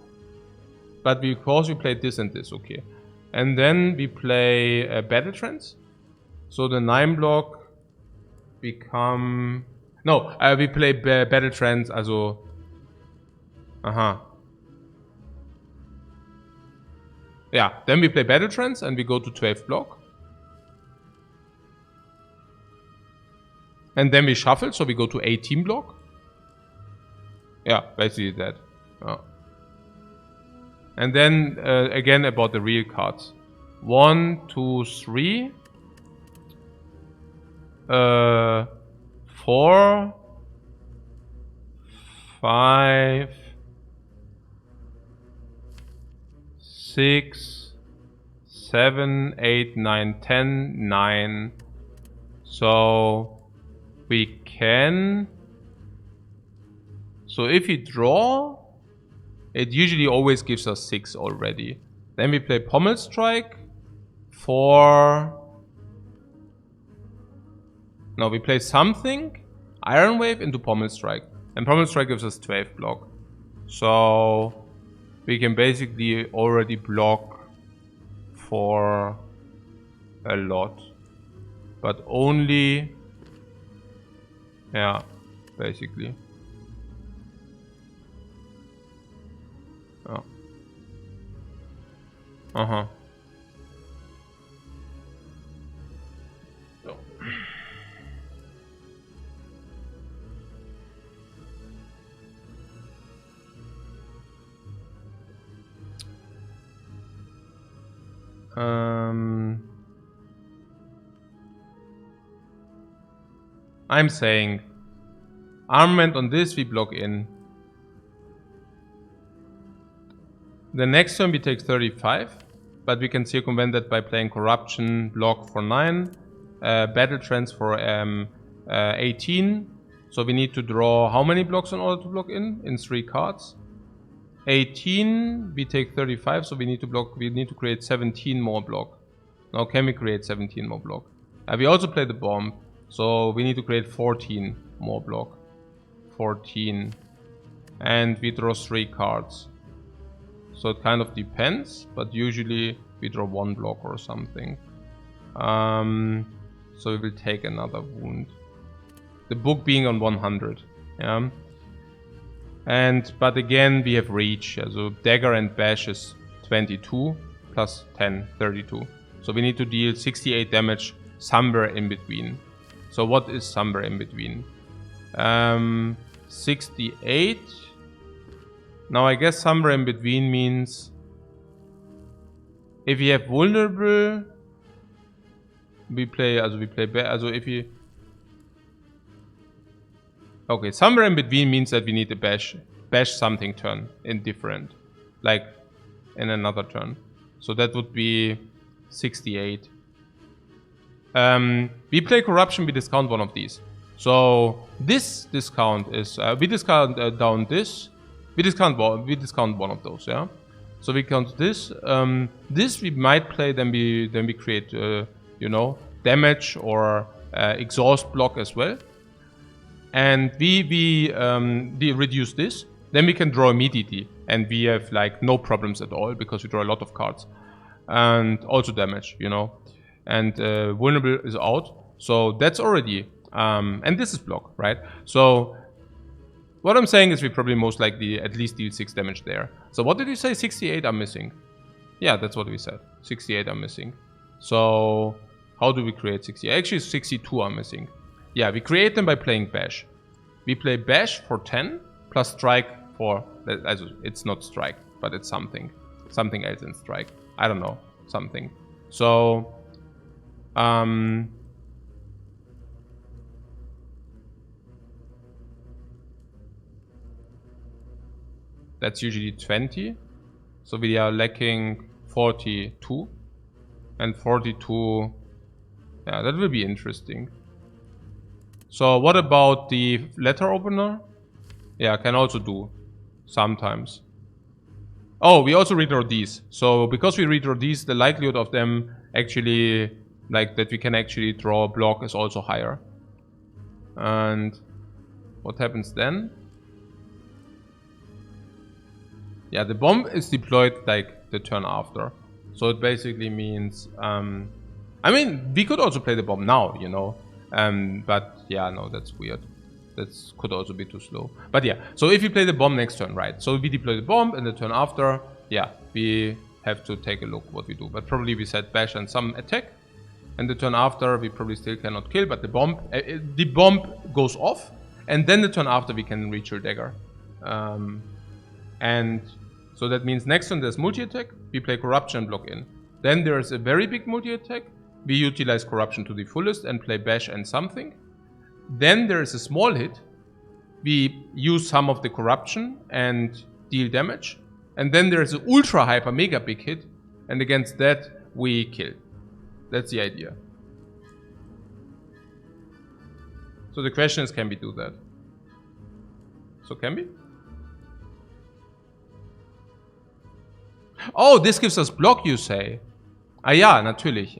[SPEAKER 1] But because we played this and this, okay. And then we play Battle Trance. So the 9 block become... No, we play Battle Trance, also... Yeah, then we play Battle Trance and we go to 12 block. And then we shuffle, so we go to 18 block. Yeah, basically that. Yeah. And then again about the real cards. 1, 2, 3. 4. 5. 6. 7, 8, 9, 10, 9. So we can... So if we draw... It usually always gives us 6 already. Then we play Pommel Strike. 4. No, we play something. Iron Wave into Pommel Strike. And Pommel Strike gives us 12 block. So we can basically already block for a lot. But only... Yeah, basically. Oh. Oh. I'm saying armament on this we block in. The next turn we take 35, but we can circumvent that by playing Corruption block for 9, Battle Trance for 18. So we need to draw how many blocks in order to block in? In 3 cards. 18, we take 35, so we need to block. We need to create 17 more block. Now can we create 17 more block? We also play the bomb, so we need to create 14 more block. 14, and we draw 3 cards. So it kind of depends, but usually we draw 1 block or something. So we will take another wound. The book being on 100. Yeah. But again, we have reach. So dagger and bash is 22 plus 10, 32. So we need to deal 68 damage somewhere in between. So what is somewhere in between? 68. Now I guess somewhere in between means if you have vulnerable, okay, somewhere in between means that we need to bash something turn indifferent, like in another turn. So that would be 68. We play corruption, we discount one of these. So this discount is we discount down this. We discount one of those, yeah. So we count this. This we might play, then we create you know, damage or exhaust block as well. And we reduce this. Then we can draw immediately, and we have like no problems at all because we draw a lot of cards, and also damage, you know. And vulnerable is out, so that's already and this is block, right? So what I'm saying is we probably most likely at least deal 6 damage there. So what did you say? 68 are missing. Yeah, that's what we said. 68 are missing. So how do we create 68? Actually 62 are missing. Yeah, we create them by playing bash. We play bash for 10 plus strike for, it's not strike, but it's something else in strike. I don't know, something. So that's usually 20. So we are lacking 42. And 42, yeah, that will be interesting. So what about the letter opener? Yeah, can also do sometimes. Oh, we also redraw these. So because we redraw these, the likelihood of them actually, like that we can actually draw a block is also higher. And what happens then? Yeah, the bomb is deployed like the turn after. So it basically means, I mean, we could also play the bomb now, you know. But yeah, no, that's weird. That could also be too slow. But yeah, so if you play the bomb next turn, right? So we deploy the bomb, and the turn after, yeah, we have to take a look what we do. But probably we set bash and some attack. And the turn after, we probably still cannot kill, but the bomb goes off. And then the turn after, we can reach your dagger. And so that means next turn there's multi-attack. We play corruption and block in. Then there's a very big multi-attack. We utilize corruption to the fullest and play bash and something. Then there is a small hit. We use some of the corruption and deal damage. And then there is an ultra hyper mega big hit. And against that we kill. That's the idea. So the question is, can we do that? So can we? Oh, this gives us block, you say? Ah ja, natürlich.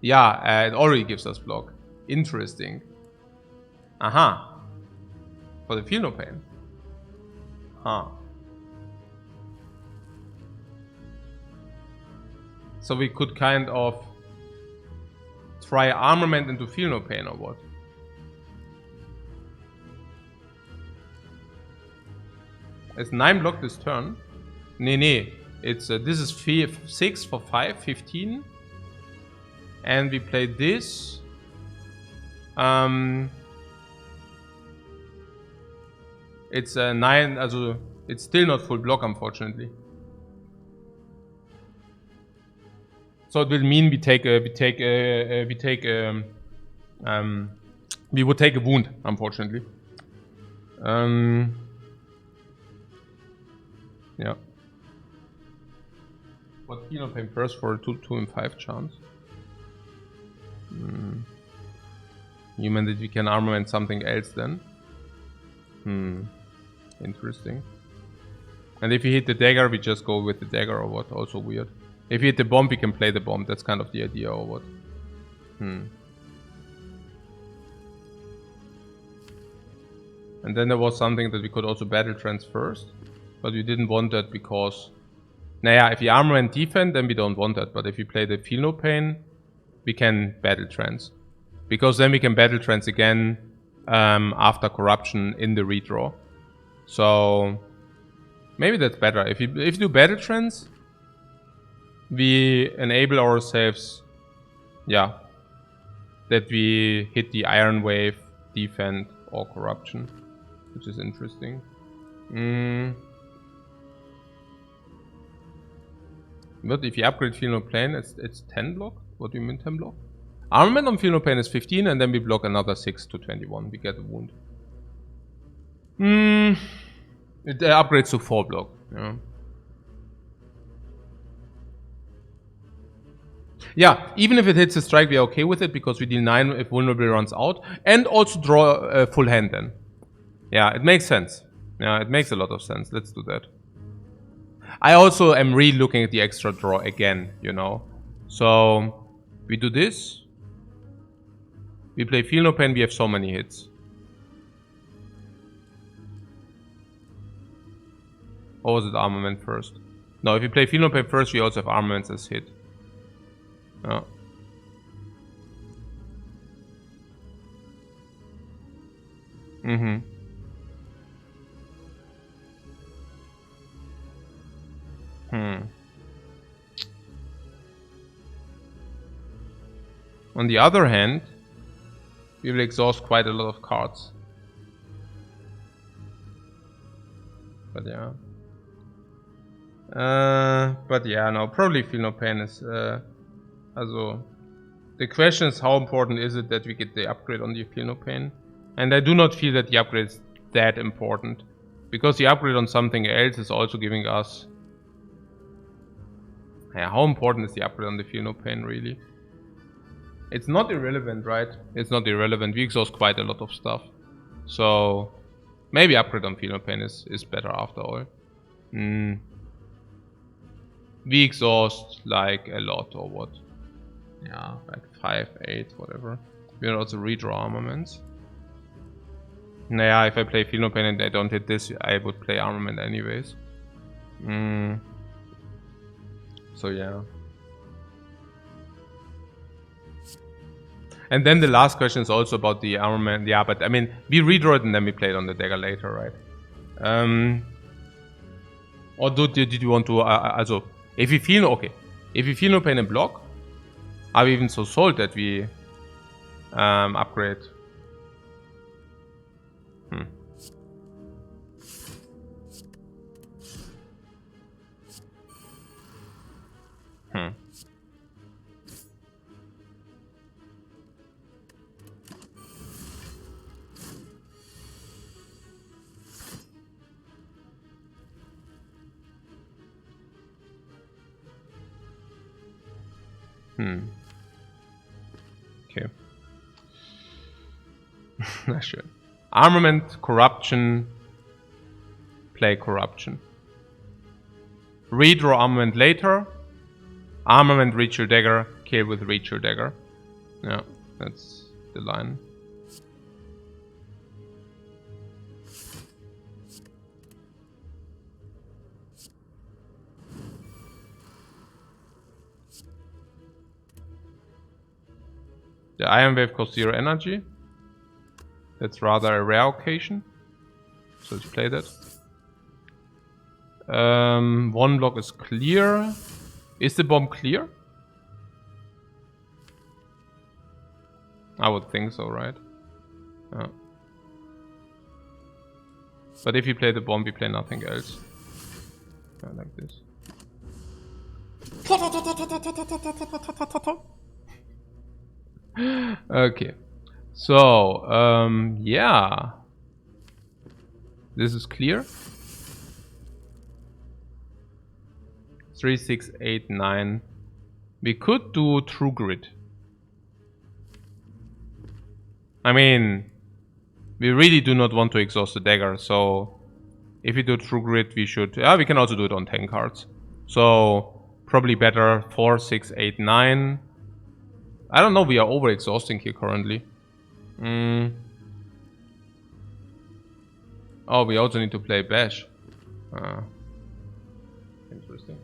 [SPEAKER 1] Ja, it already gives us block. Interesting. Aha. For the feel no pain. Huh. So we could kind of try armament into feel no pain or what? It's 9 block this turn. Nee. It's this is 6 for 5, 15. And we play this. It's 9, also it's still not full block, unfortunately. So it will mean we would take a wound, unfortunately. Yeah. What heal pain first for a 2 and 5 chance? You mean that we can armament something else then? Interesting. And if you hit the dagger, we just go with the dagger or what? Also weird. If you hit the bomb, we can play the bomb. That's kind of the idea or what? And then there was something that we could also battle trance first. But we didn't want that because... Naja, if you armor and defend, then we don't want that. But if you play the feel no pain... we can battle trance. Because then we can battle trance again after corruption in the redraw. So maybe that's better. If you do battle trance, we enable ourselves, yeah, that we hit the Iron Wave, defend, or corruption, which is interesting. But if you upgrade Feel No Pain, it's 10 block? What do you mean 10 block? Armament on Feel No Pain is 15, and then we block another 6 to 21. We get a wound. It upgrades to 4 block. Yeah. Yeah, even if it hits a strike, we are okay with it because we deal 9 if vulnerable runs out, and also draw a full hand then. Yeah, it makes sense. Yeah, it makes a lot of sense. Let's do that. I also am re-looking at the extra draw again, you know. So we do this. We play Feel No Pain, we have so many hits. Or was it Armament first? No, if you play Feel No Pain first, we also have Armaments as hit. Oh. On the other hand, we will exhaust quite a lot of cards. But yeah. No, probably Feel No Pain is also, the question is how important is it that we get the upgrade on the Feel No Pain? And I do not feel that the upgrade is that important. Because the upgrade on something else is also giving us... Yeah, how important is the upgrade on the Feel No Pain really? It's not irrelevant, right? It's not irrelevant. We exhaust quite a lot of stuff. So maybe upgrade on Feel No Pain is better after all. We exhaust like a lot or what? Yeah, like 5, 8, whatever. We can also redraw armaments. Naja, if I play Feel No Pain and I don't hit this, I would play armament anyways. So yeah. And then the last question is also about the armament. Yeah, but I mean, we redraw it and then we play it on the dagger later, right? Or did you want to, also, if you feel, okay, if you Feel No Pain and block, are we even so sold that we upgrade? Okay. Sure. Armament, corruption, play corruption. Redraw armament later. Armament, reach your dagger, kill with reach your dagger. Yeah, that's the line. The Iron Wave costs 0 energy. That's rather a rare occasion. So let's play that. 1 block is clear. Is the bomb clear? I would think so, right? Yeah. But if you play the bomb, we play nothing else. Yeah, like this. Okay. So, yeah. This is clear. 3, 6, 8, 9. We could do True Grit. I mean, we really do not want to exhaust the dagger, so if we do True Grit, we should... Yeah, we can also do it on 10 cards. So, probably better 4, 6, 8, 9. I don't know, we are over-exhausting here currently. Oh, we also need to play Bash. Interesting.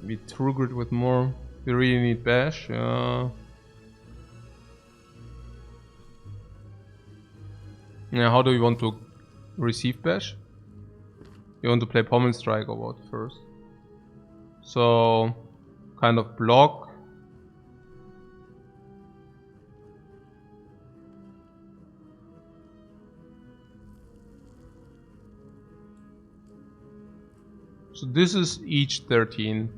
[SPEAKER 1] We true grid with more. We really need bash. Yeah, how do we want to receive bash? You want to play pommel strike or what first? So, kind of block. So this is each 13.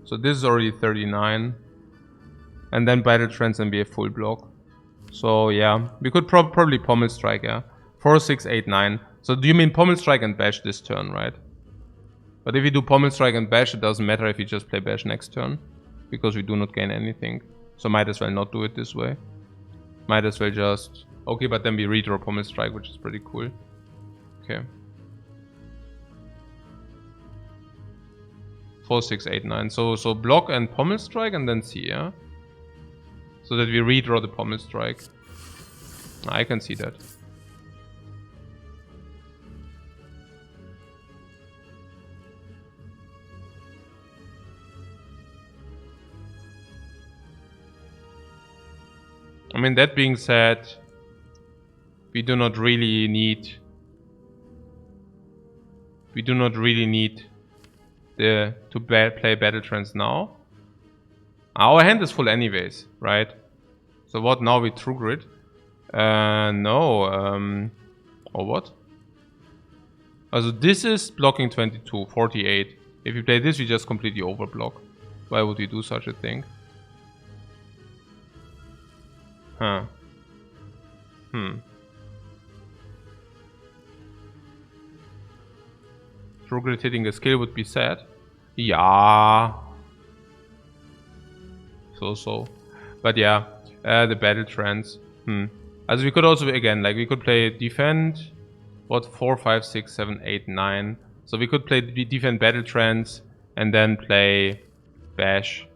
[SPEAKER 1] So this is already 39. And then battle trance and be a full block. So yeah, we could probably pommel strike, yeah. 4, 6, 8, 9. So do you mean pommel strike and bash this turn, right? But if you do pommel strike and bash, it doesn't matter if you just play bash next turn. Because we do not gain anything. So might as well not do it this way. Might as well just... Okay, but then we redraw pommel strike, which is pretty cool. Okay. 4, 6, 8, 9. So block and pommel strike and then see, yeah? So that we redraw the pommel strike. I can see that. I mean, that being said, we do not really need to play battle trance now. Our hand is full anyways, right? So what now? We true grid? No. Or what? Also this is blocking 22, 48. If you play this, we just completely overblock. Why would we do such a thing? Huh. True grid hitting a skill would be sad. Yeah. So. But yeah, the battle trance. Also we could also, again, like we could play defend. What, 4, 5, 6, 7, 8, 9. So we could play defend battle trance and then play bash.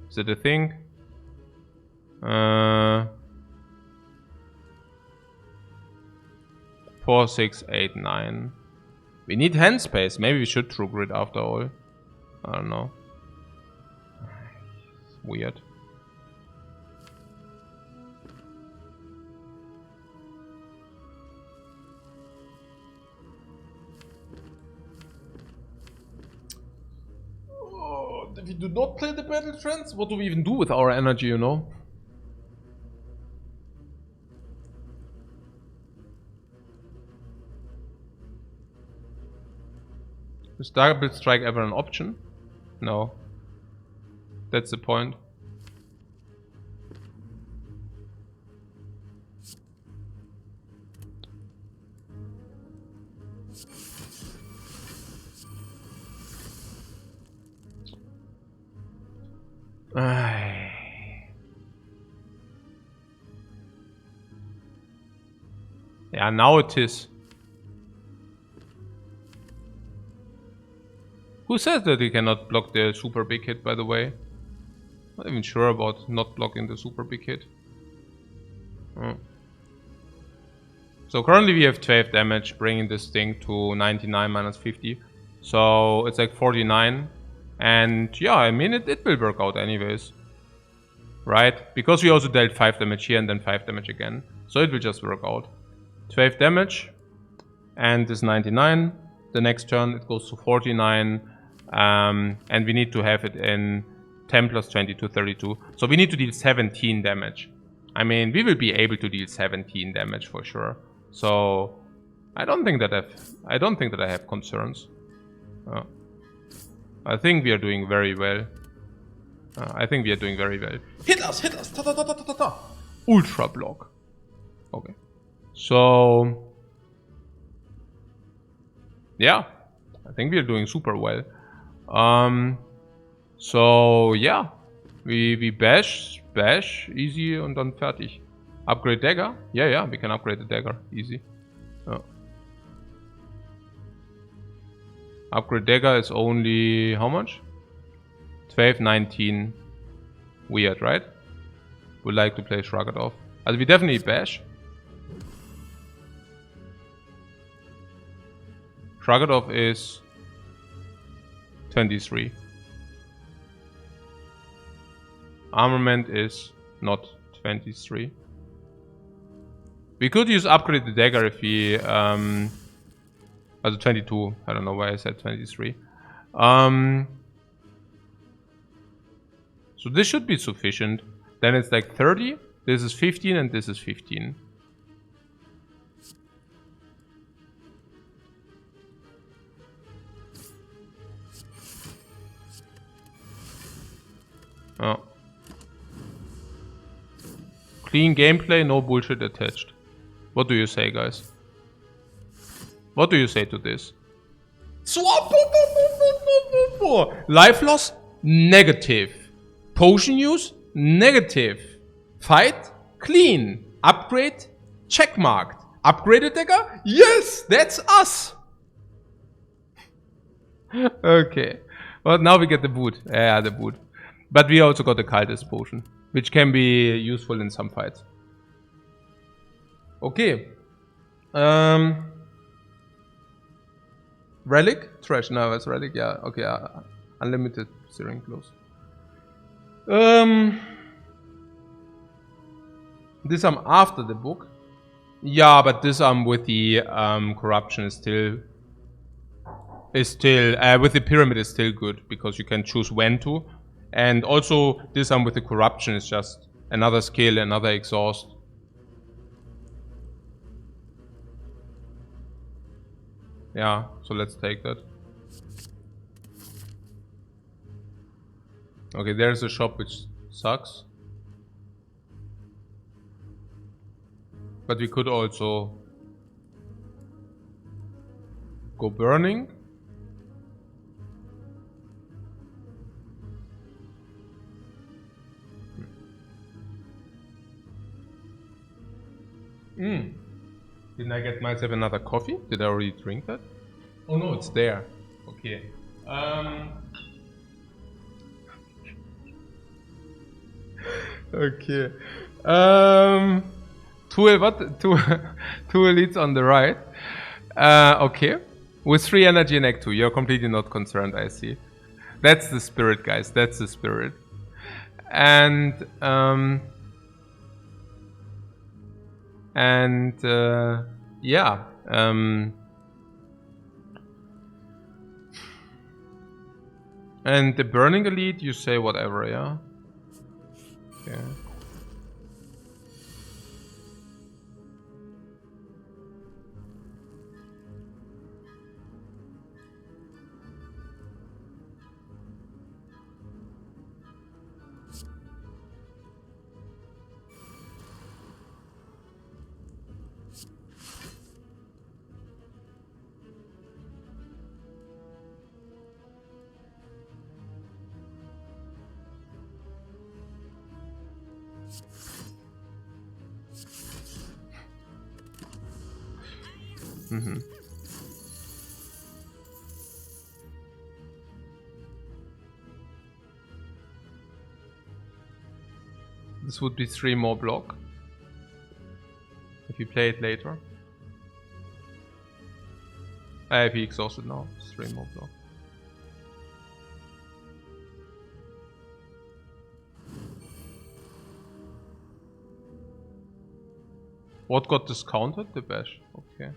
[SPEAKER 1] Is it a thing? 4, 6, 8, 9. We need hand space. Maybe we should true grid after all. I don't know. It's weird. Oh, if we do not play the battle trance, what do we even do with our energy, you know? Is double strike ever an option? No. That's the point. Yeah, now it is. Who says that he cannot block the super big hit, by the way? Not even sure about not blocking the super big hit. Oh. So currently we have 12 damage, bringing this thing to 99 minus 50. So it's like 49. And yeah, I mean, it will work out anyways. Right? Because we also dealt 5 damage here and then 5 damage again. So it will just work out. 12 damage. And this 99. The next turn it goes to 49. And we need to have it in 10 plus 22, 32. So we need to deal 17 damage. I mean, we will be able to deal 17 damage for sure. So I don't think that I have concerns. I think we are doing very well. Hit us! Ta ta ta ta ta ta! Ultra block. Okay. So yeah, I think we are doing super well. So yeah, we bash easy und dann fertig. Upgrade dagger? Yeah, we can upgrade the dagger easy. Upgrade dagger is only how much? 12, 19. Weird, right? Would like to play Shrug It Off. Also we definitely bash. Shrug It Off is 23. Armament is not 23. We could use upgrade the dagger if we... also 22. I don't know why I said 23. So this should be sufficient. Then it's like 30. This is 15 and this is 15. Oh. Clean gameplay, no bullshit attached. What do you say, guys? What do you say to this? Swap! Life loss? Negative. Potion use? Negative. Fight? Clean. Upgrade? Checkmarked. Upgraded dagger? Yes! That's us! Okay. Well, now we get the boot. Yeah, the boot. But we also got the cultist potion, which can be useful in some fights. Okay. Relic? Trash. No, it's relic. Yeah, okay. Unlimited searing close. This after the book. Yeah, but this with the corruption is still with the pyramid is still good because you can choose when to. And also this with the corruption is just another skill, another exhaust. Yeah, so let's take that. Okay, there's a shop which sucks. But we could also go burning. Didn't I get myself another coffee? Did I already drink that? Oh no, it's there. Okay. Okay. Two elites on the right. Okay. With 3 energy and Act 2. You're completely not concerned, I see. That's the spirit, guys. That's the spirit. And yeah. And the burning elite, you say whatever, yeah? Okay. This would be 3 more block if you play it later. If he exhausted now, it's 3 more block. What got discounted? The bash. Okay.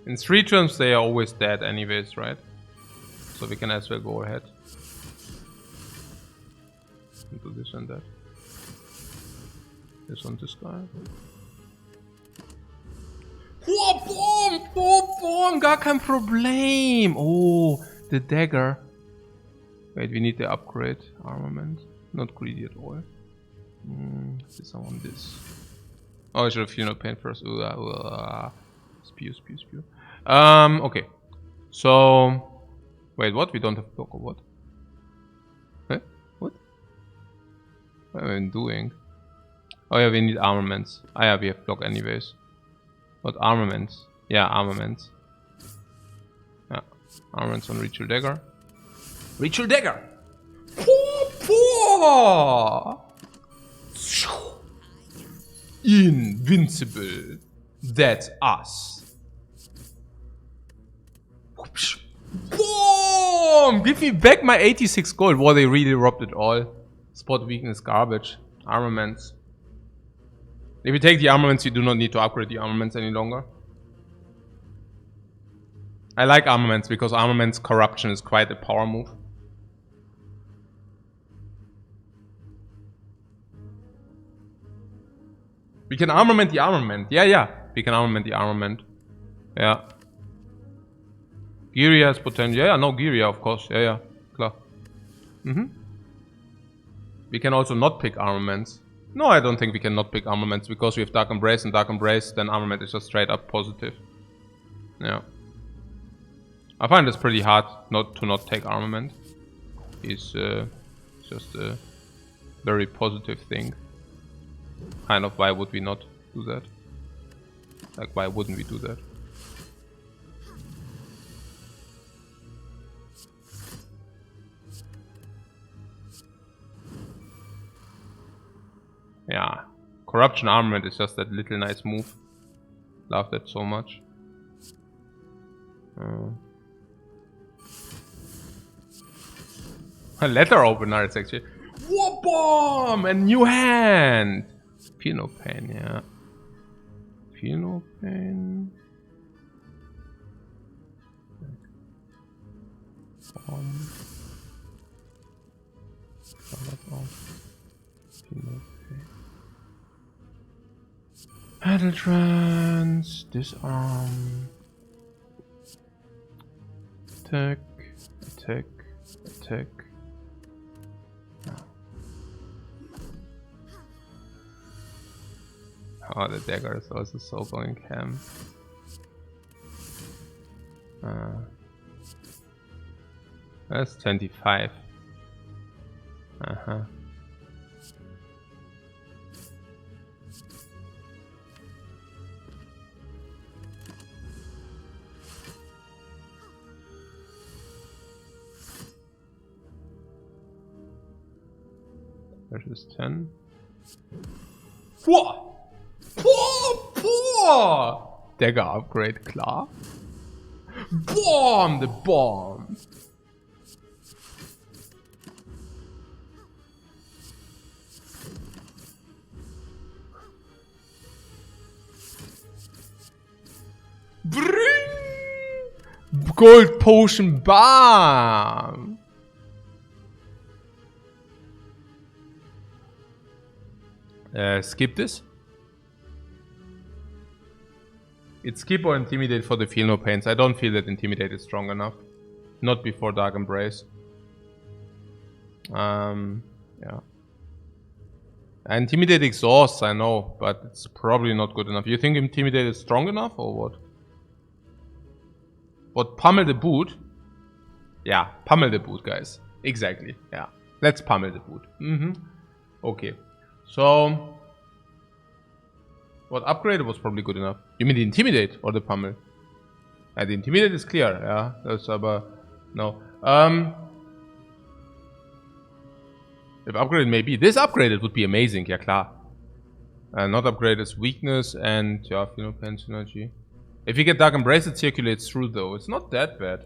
[SPEAKER 1] In 3 turns they are always dead anyways, right? So we can as well go ahead and do this and that. This on this guy. Boom! Gar kein Problem! Oh, the dagger. Wait, we need the upgrade armament. Not greedy at all. This I want this. Oh, I should have funeral pain first. Spew. Okay. So, wait, what? We don't have block or what? Huh? What? What am I doing? Oh yeah, we need armaments. Ah yeah, we have block anyways. What armaments? Yeah, armaments. Yeah, armaments on Ritual Dagger. Ritual Dagger! Whoa! Invincible. That's us. Boom! Give me back my 86 gold. Wow, they really robbed it all. Spot weakness garbage. Armaments. If you take the armaments, you do not need to upgrade the armaments any longer. I like armaments because armaments corruption is quite a power move. We can armament the armament. Yeah. We can armament the armament. Yeah. Giria has potential. Yeah, no Giria, of course. Yeah. Klar. We can also not pick armaments. No, I don't think we can not pick armaments because we have Dark Embrace and Dark Embrace, then armament is just straight up positive. Yeah. I find it's pretty hard not to take armament. It's just a very positive thing. Kind of, why would we not do that? Like, why wouldn't we do that? Yeah, corruption armament is just that little nice move. Love that so much. A letter opener, it's actually. Whoa, bomb! A new hand! Feel no pain, yeah. Feel no pain. Bomb. Feel no pain. Battle trance. Disarm. Attack. Attack. Attack. Oh, the dagger is also so going ham. That's 25. Versus 10. Whoa! Dagger upgrade, klar. Bomb the bomb. Bring! Gold potion, bam. Skip this. It's skip or intimidate for the feel no pains. I don't feel that intimidate is strong enough. Not before Dark Embrace. Yeah. Intimidate exhausts, I know, but it's probably not good enough. You think intimidate is strong enough or what? What, pummel the boot? Yeah, pummel the boot, guys. Exactly, yeah. Let's pummel the boot. Okay. So, what upgrade was probably good enough? You mean the intimidate or the pummel? The intimidate is clear, yeah. That's aber no. If upgraded maybe this upgraded would be amazing, yeah klar. Not upgraded is weakness and yeah, feel no pain synergy. If you get Dark Embrace, it circulates through though. It's not that bad.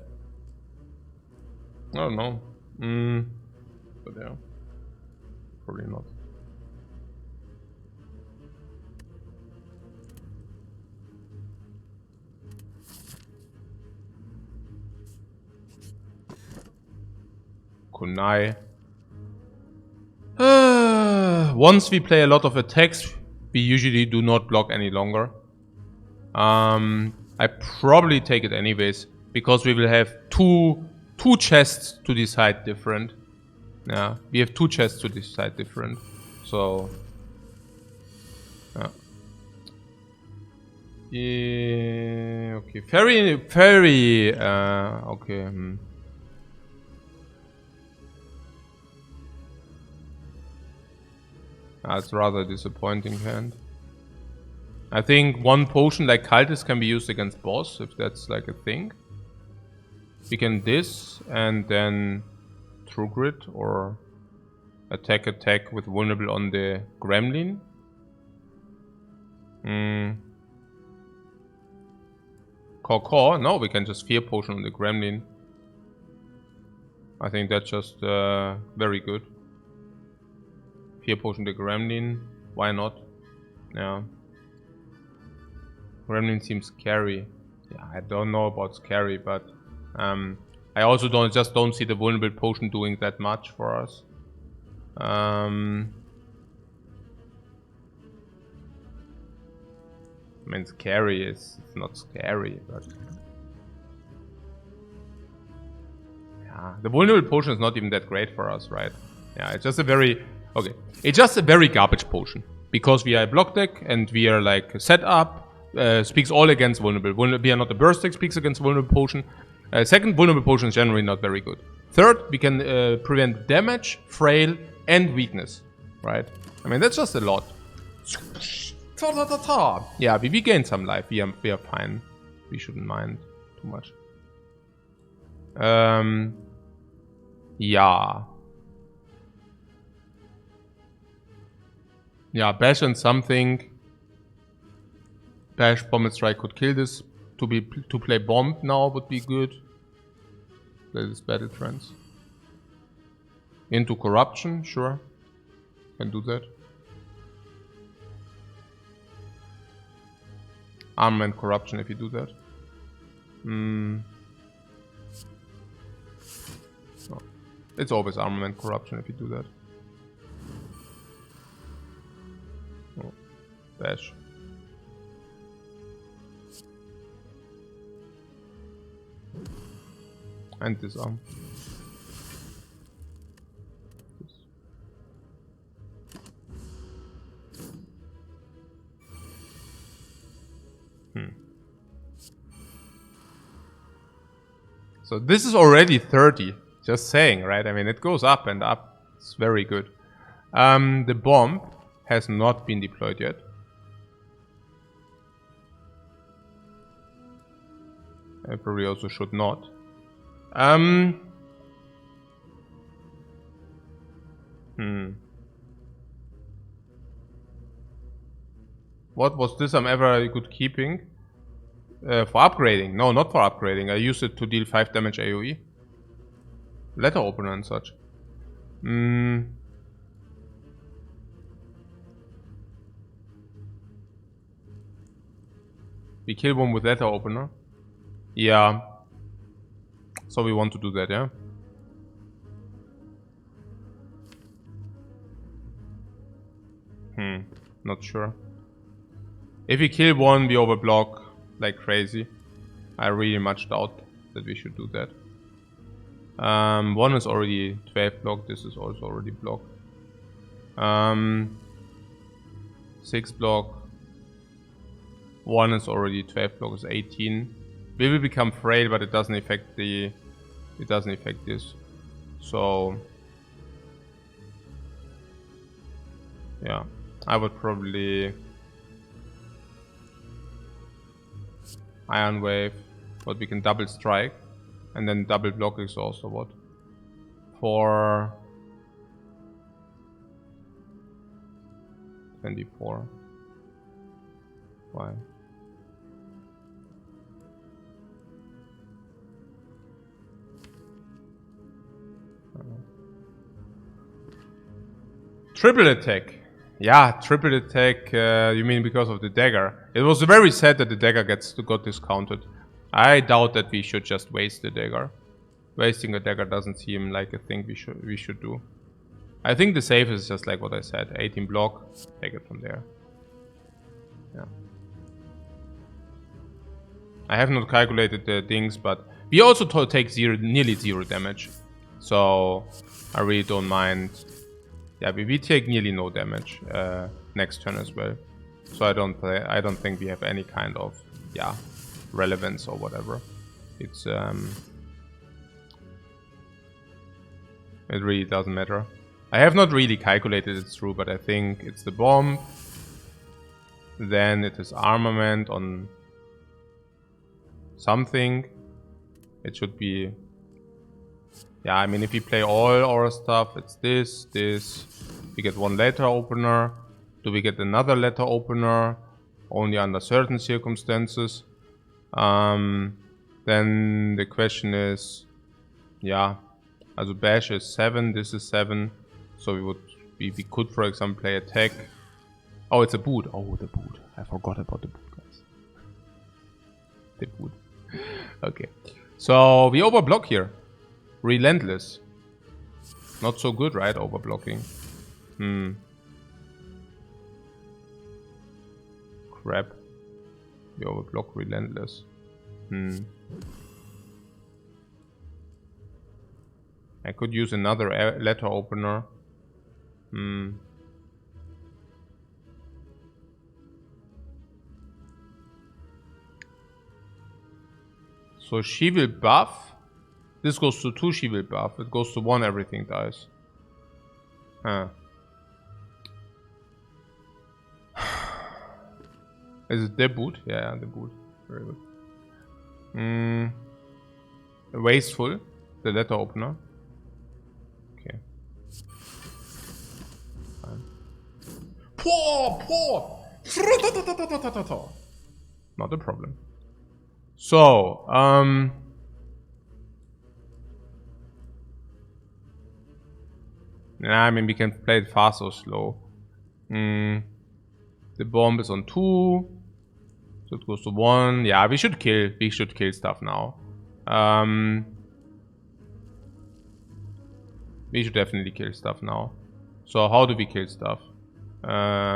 [SPEAKER 1] I don't know. But yeah, probably not. Kunai. Once we play a lot of attacks, we usually do not block any longer. I probably take it anyways, because we will have two chests to decide different. Yeah, we have 2 chests to decide different. So, yeah, okay, very, okay. That's rather a disappointing hand. I think one potion like Cultist can be used against boss, if that's like a thing. We can this and then True Grit, or Attack with vulnerable on the gremlin. Core. No, we can just fear potion on the gremlin. I think that's just very good. Fear potion the gremlin. Why not? Yeah. Gremlin seems scary. Yeah, I don't know about scary, but I also don't see the vulnerable potion doing that much for us. I mean, scary is not scary, but yeah, the vulnerable potion is not even that great for us, right? Yeah, it's just a very It's just a very garbage potion because we are a block deck and we are like set up. Speaks all against vulnerable. We are not a burst deck, speaks against vulnerable potion. Second, vulnerable potion is generally not very good. Third, we can prevent damage, frail, and weakness. Right? I mean, that's just a lot. Yeah, we gain some life. We are fine. We shouldn't mind too much. Yeah. Yeah, bash and something. Bash, bomb and strike could kill this. To play bomb now would be good. Play this battle trance. Into corruption, sure. Can do that. Armament corruption if you do that. No. It's always armament corruption if you do that. Oh. Bash. And disarm. So this is already 30. Just saying, right? I mean, it goes up and up. It's very good. The bomb has not been deployed yet. I probably also should not. What was this I'm ever good keeping? For upgrading. No, not for upgrading. I used it to deal 5 damage AoE. Letter opener and such. We kill one with letter opener. Yeah. So we want to do that, yeah? Not sure. If we kill one, we overblock like crazy. I really much doubt that we should do that. One is already 12 blocked. This is also already blocked. 6 block. One is already 12 block. Is 18. We will become frail, but it doesn't affect the. It doesn't affect this. So yeah, I would probably Iron Wave, but we can double strike and then double block exhaust or what? For 24. Why? Triple attack. Yeah, triple attack. You mean because of the dagger? It was very sad that the dagger got discounted. I doubt that we should just waste the dagger. Wasting a dagger doesn't seem like a thing we should do. I think the save is just like what I said. 18 block. Take it from there. Yeah. I have not calculated the things, but we also take nearly zero damage. So I really don't mind. Yeah, we take nearly no damage next turn as well. So I don't think we have any kind of relevance or whatever. It's it really doesn't matter. I have not really calculated it through, but I think it's the bomb. Then it is armament on something. It should be Yeah, I mean, if we play all our stuff, it's this. We get one letter opener. Do we get another letter opener? Only under certain circumstances. Then the question is, yeah, also bash is 7, this is 7. So we could, for example, play attack. Oh, it's a boot. Oh, the boot. I forgot about the boot, guys. The boot. Okay. So we overblock here. Relentless. Not so good, right? Overblocking. Crap. We overblock relentless. I could use another letter opener. So she will buff. This goes to 2, she will buff. It goes to 1, everything dies. Huh. Is it the boot? Yeah, the boot. Very good. Wasteful. The letter opener. Okay. Fine. Not a problem. So, I mean, we can play it fast or slow. The bomb is on 2. So it goes to 1. Yeah, we should kill stuff now. We should definitely kill stuff now. So how do we kill stuff? By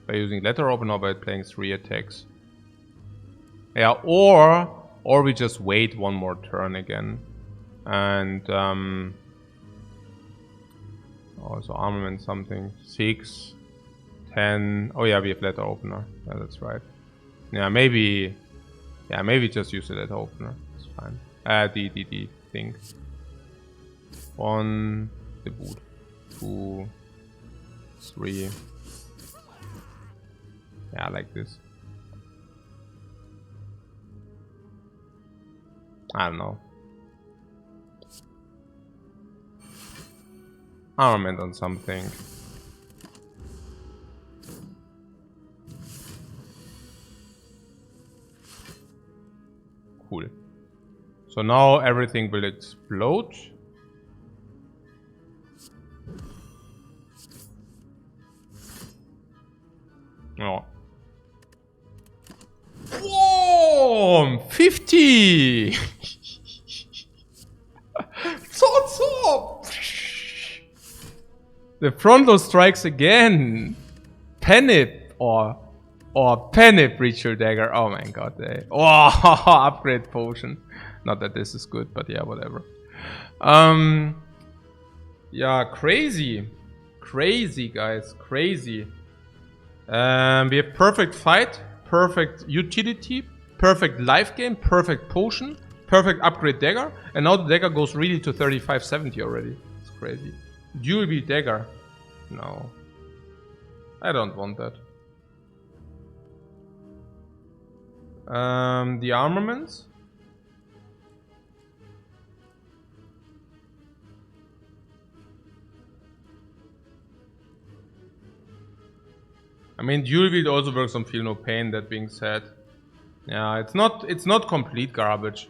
[SPEAKER 1] using letter opener or by playing 3 attacks. Yeah, or we just wait one more turn again. And also armament something. 6, 10. Oh yeah, we have letter opener. Yeah, that's right. Yeah, maybe just use the letter opener. It's fine. The thing. 1, the boot. 2, 3. Yeah, like this. I don't know. Armament on something. Cool. So now everything will explode. Oh. Whoa! 50! So. The frontal strikes again. Penip or Penip Ritual Dagger. Oh my god. Oh, upgrade potion. Not that this is good, but yeah, whatever. Yeah, crazy. Crazy, guys. Crazy. We have perfect fight, perfect utility, perfect life gain, perfect potion, perfect upgrade dagger, and now the dagger goes really to 3570 already. It's crazy. Dual wield dagger. No. I don't want that. The armaments. I mean, dual wield also works on Feel No Pain, that being said. Yeah, it's not complete garbage.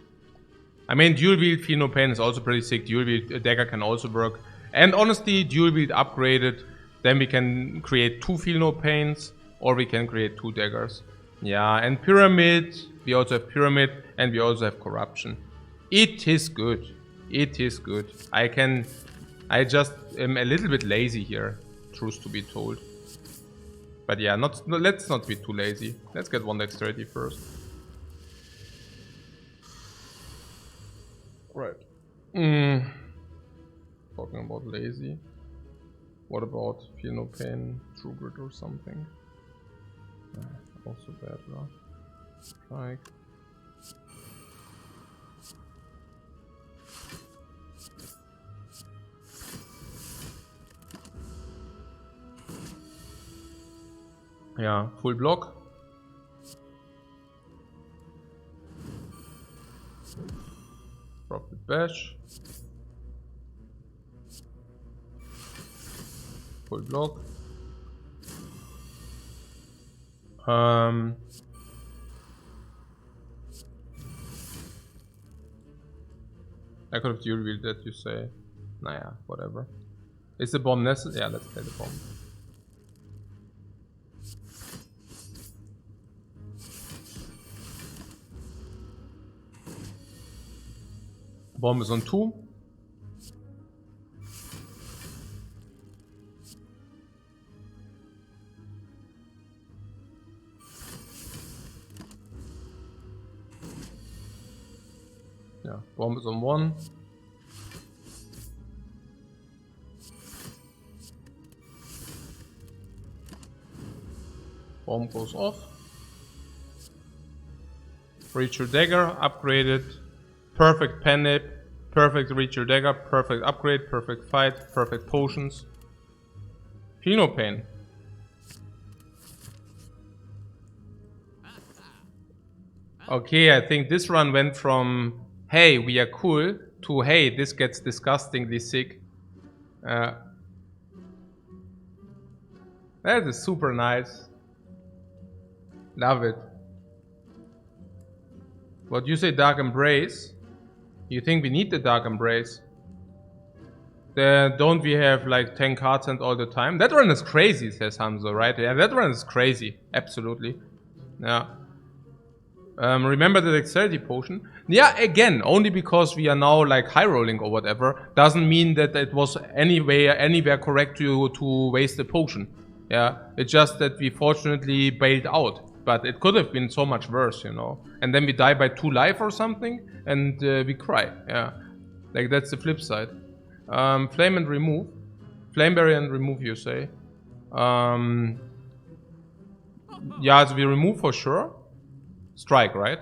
[SPEAKER 1] I mean, dual wield Feel No Pain is also pretty sick. Dual wield dagger can also work. And honestly, dual wield upgraded, then we can create 2 Feel No Pains, or we can create 2 daggers. Yeah, and pyramid, we also have pyramid, and we also have corruption. It is good. It is good. I just am a little bit lazy here, truth to be told. But yeah, let's not be too lazy. Let's get 1 dexterity first. Right. Talking about lazy. What about Feel No Pain, True Grit or something? Also bad, no? Strike. Yeah, full block. Drop the bash. Full block. I could have revealed that, you say. Naja, whatever. Is the bomb necessary? Yeah, let's play the bomb. Bomb is on 2. Yeah, bomb is on 1. Bomb goes off. Reach your dagger, upgraded. Perfect pen nip, perfect reach your dagger, perfect upgrade, perfect fight, perfect potions. Feel no pain. Okay, I think this run went from hey, we are cool to hey, this gets disgustingly sick. That is super nice. Love it. What you say, Dark Embrace? You think we need the Dark Embrace? Don't we have like 10 cards and all the time? That run is crazy, says Hamzo, right? Yeah, that run is crazy. Absolutely. Yeah. Remember the Dexterity Potion? Yeah, again, only because we are now like high rolling or whatever, doesn't mean that it was anywhere correct to waste the potion. Yeah, it's just that we fortunately bailed out. But it could have been so much worse, you know. And then we die by 2 life or something, and we cry. Yeah, like that's the flip side. Flame and remove. Flame barrier and remove, you say. Yeah, so we remove for sure. Strike, right?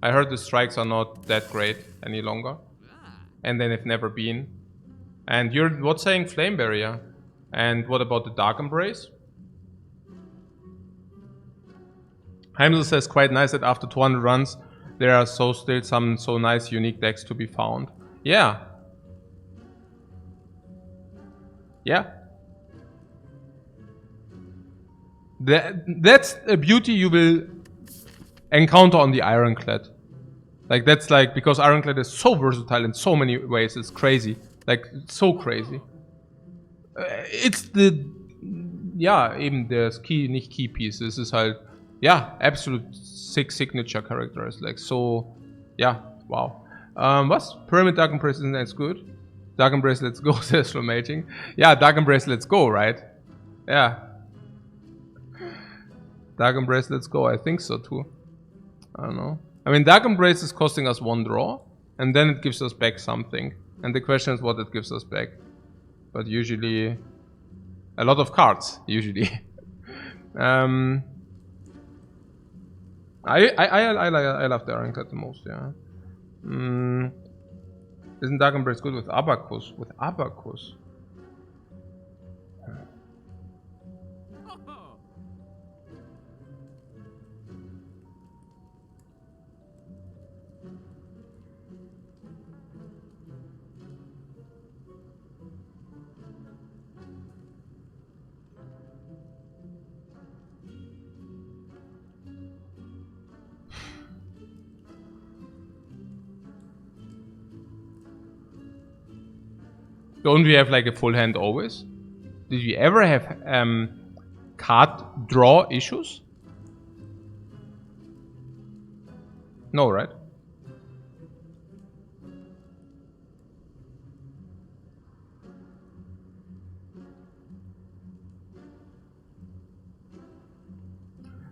[SPEAKER 1] I heard the strikes are not that great any longer. And then they've never been. And you're what's saying Flame Barrier? And what about the Dark Embrace? Heimdall says quite nice that after 200 runs there are still some so nice unique decks to be found. Yeah. Yeah. That's a beauty you will encounter on the Ironclad. Like that's like, because Ironclad is so versatile in so many ways, it's crazy. Like, so crazy. It's the, ja, eben das Key, nicht Key Piece. Es ist halt, ja, absolute sick signature characters. Like, so, yeah, wow. Was? Pyramid Dark Embrace isn't as good? Dark Embrace, let's go, says Flamating. Yeah, Dark Embrace, let's go, right? Yeah. Dark Embrace, let's go. I think so too. I don't know. I mean, Dark Embrace is costing us 1 draw, and then it gives us back something. And the question is what it gives us back. But usually, a lot of cards, usually. I love the Ironclad the most, yeah. Isn't Dark Embrace good with Abacus? With Abacus? Don't we have like a full hand always? Did we ever have card draw issues? No, right?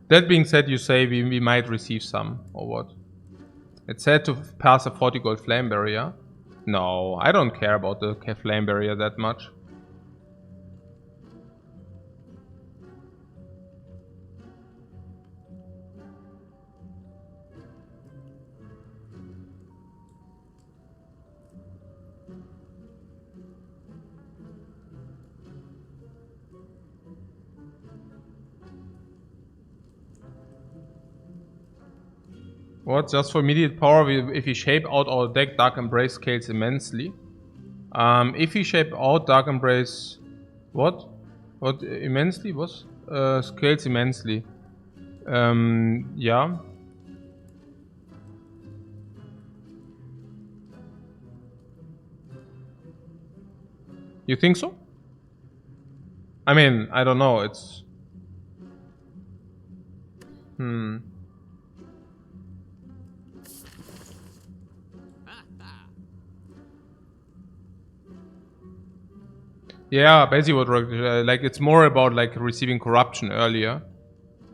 [SPEAKER 1] That being said, you say we might receive some, or what? It's said to pass a 40 gold flame barrier. No, I don't care about the flame barrier that much. What? Just for immediate power, if we shape out our deck, Dark Embrace scales immensely. If we shape out Dark Embrace... What? What? Immensely? What? Scales immensely. Yeah. You think so? I mean, I don't know, it's... Yeah, basically what, like, it's more about, like, receiving corruption earlier.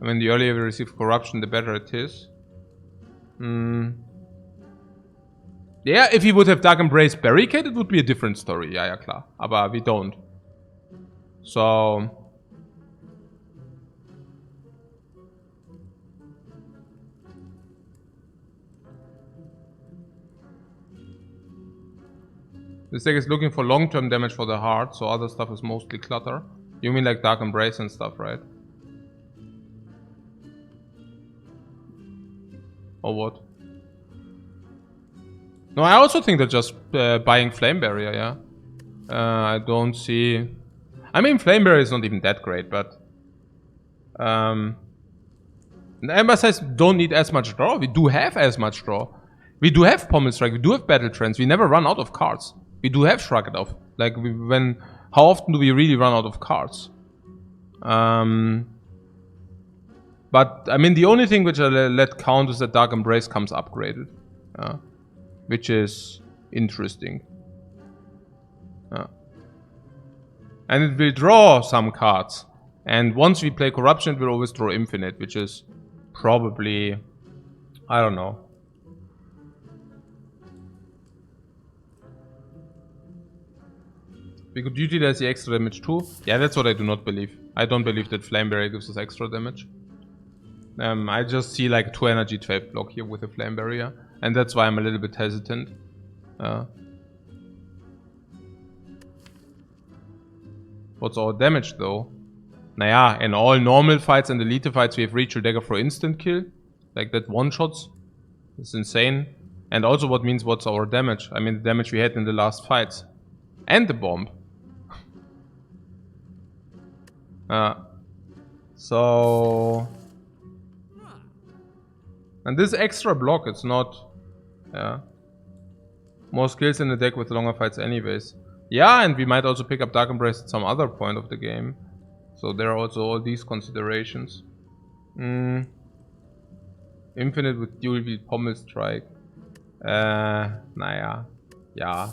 [SPEAKER 1] I mean, the earlier we receive corruption, the better it is. Yeah, if we would have Dark Embrace Barricade, it would be a different story. Ja, klar. Aber we don't. So... This deck is looking for long-term damage for the heart, so other stuff is mostly clutter. You mean like Dark Embrace and stuff, right? Or what? No, I also think they're just buying Flame Barrier, yeah. I don't see... I mean, Flame Barrier is not even that great, but... Emphasize don't need as much draw. We do have as much draw. We do have Pommel Strike, we do have Battle Trance, we never run out of cards. We do have Shrug It Off. Like, how often do we really run out of cards? But, I mean, the only thing which I let count is that Dark Embrace comes upgraded. Which is interesting. And it will draw some cards. And once we play Corruption, it will always draw Infinite, which is probably... I don't know. We could utilize the extra damage too. Yeah, that's what I do not believe. I don't believe that Flame Barrier gives us extra damage. I just see like 2 energy 12 block here with a Flame Barrier. And that's why I'm a little bit hesitant. What's our damage though? Naja, in all normal fights and elite fights we have Ritual Dagger for instant kill. Like that one-shots. It's insane. And also what's our damage? I mean the damage we had in the last fights. And the bomb. So... And this extra block, it's not... Yeah. More skills in the deck with longer fights anyways. Yeah, and we might also pick up Dark Embrace at some other point of the game. So there are also all these considerations. Infinite with dual wield Pommel Strike. Naja. Ja.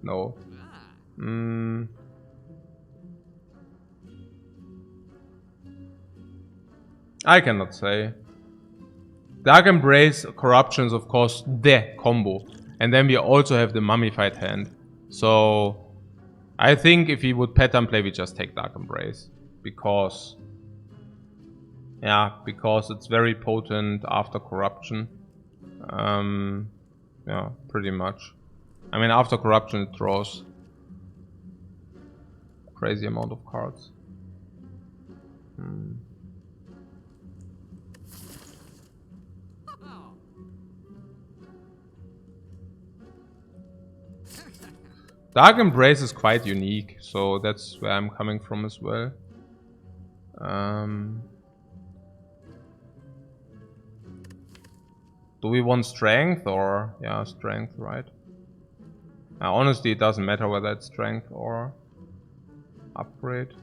[SPEAKER 1] No. I cannot say. Dark Embrace Corruption is of course the combo. And then we also have the Mummified hand. So I think if we would pattern play, we just take Dark Embrace. Because... Yeah, because it's very potent after Corruption. Yeah, pretty much. I mean, after Corruption it draws crazy amount of cards. Dark Embrace is quite unique, so that's where I'm coming from as well. Do we want strength or... Yeah, strength, right? Honestly, it doesn't matter whether it's strength or upgrade.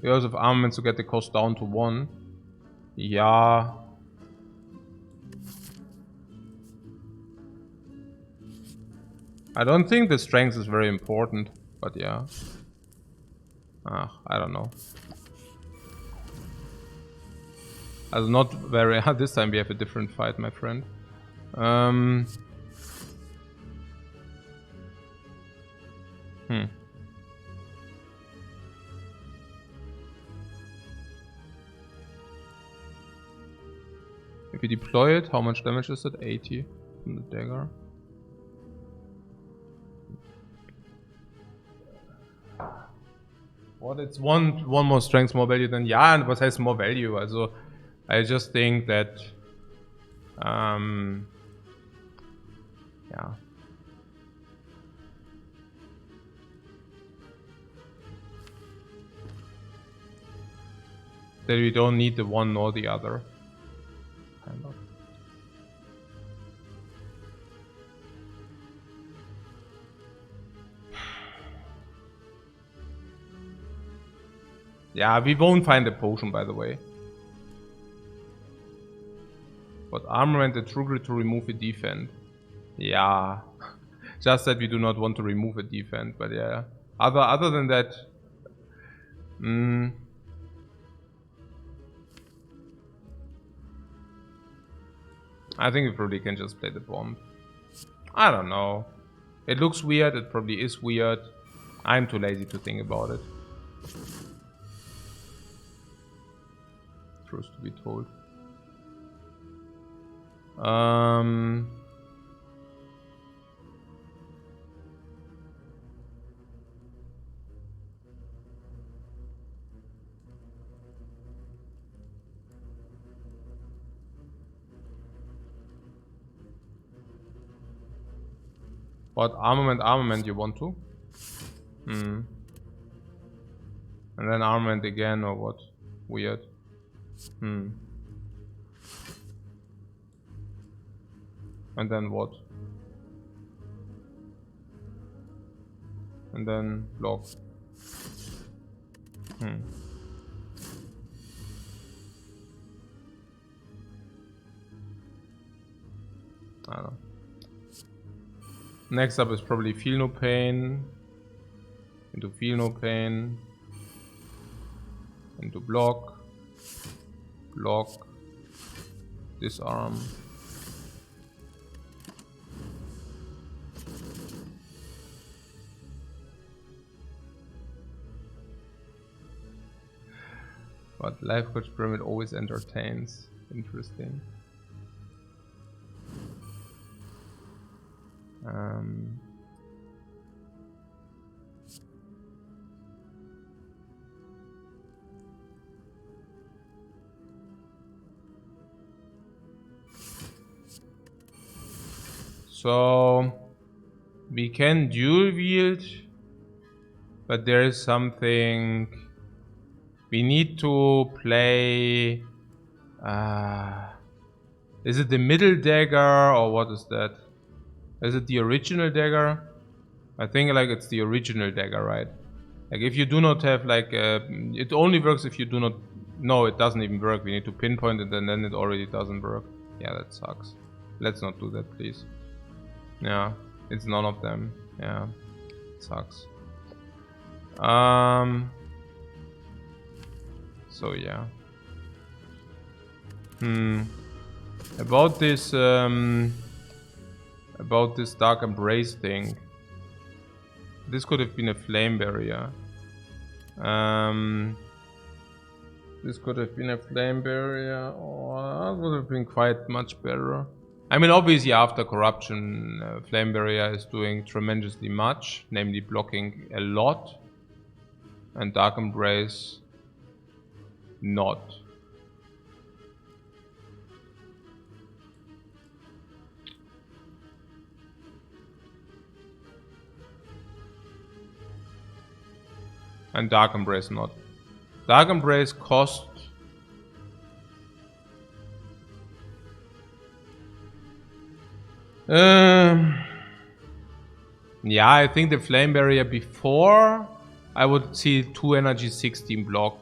[SPEAKER 1] We also have armaments to get the cost down to 1. Yeah. I don't think the strength is very important, but yeah. I don't know. As not very... This time we have a different fight, my friend. If you deploy it, how much damage is it? 80 from the dagger. What? It's one more strength, more value than... Ja, was heißt more value? Also, I just think that yeah, that we don't need the one nor the other, kind of. Yeah, we won't find a potion, by the way. But armament and true grit to remove a defend. Yeah. Just that we do not want to remove a defend, but yeah. Other than that, I think we probably can just play the bomb. I don't know. It looks weird, it probably is weird. I'm too lazy to think about it. Truth to be told. What armament you want to? And then armament again or what? Weird. And then what? And then block. I don't know. Next up is probably feel no pain. Into feel no pain. Into block. Block. Disarm. But Lifecoach Pyramid always entertains. Interesting. So we can dual wield, but there is something we need to play. Is it the middle dagger or what is that? Is it the original dagger? I think like it's the original dagger, right? Like if you do not have like it only works if you do not. No, it doesn't even work. We need to pinpoint it and then it already doesn't work. Yeah, that sucks. Let's not do that, please. Yeah, it's none of them. Yeah, it sucks. So yeah. About this Dark Embrace thing. This could have been a flame barrier. This could have been a flame barrier, or that would have been quite much better. I mean, obviously after corruption, flame barrier is doing tremendously much, namely blocking a lot, and Dark Embrace not. And Dark Embrace not. Dark Embrace cost yeah, I think the flame barrier before I would see 2 energy 16 block.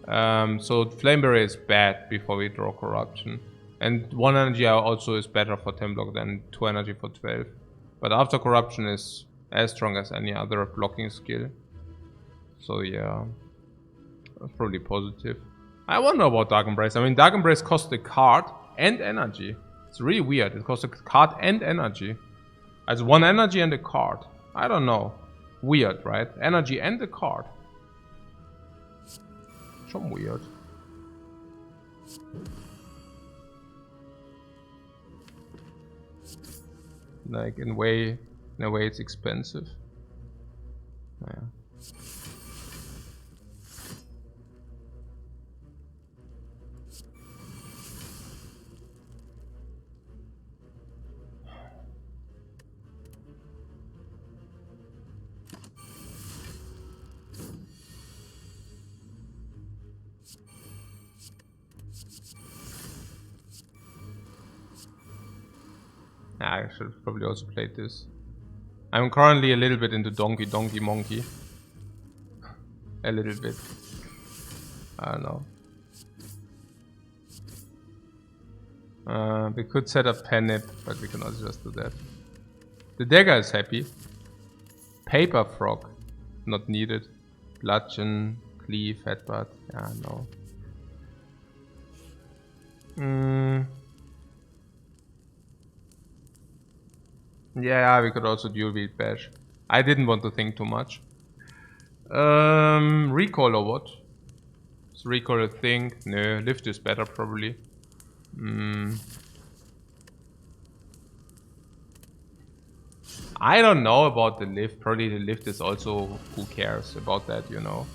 [SPEAKER 1] So flame barrier is bad before we draw corruption. And 1 energy also is better for 10 block than 2 energy for 12. But after corruption is as strong as any other blocking skill. So yeah, that's probably positive. I wonder about Dark Embrace. I mean, Dark Embrace costs a card and energy. It's really weird. It costs a card and energy. It's 1 energy and a card. I don't know. Weird, right? Energy and a card. Schon weird. Like in a way it's expensive. Yeah. I should probably also play this. I'm currently a little bit into Donkey Monkey. A little bit. I don't know. We could set up Penip, but we can also just do that. The dagger is happy. Paper Frog. Not needed. Bludgeon, Cleave, Headbutt. Yeah, no. Yeah, we could also dual wield Bash. I didn't want to think too much. Recall or what? Is recall a thing? No, lift is better probably. I don't know about the lift. Probably the lift is also, who cares about that, you know.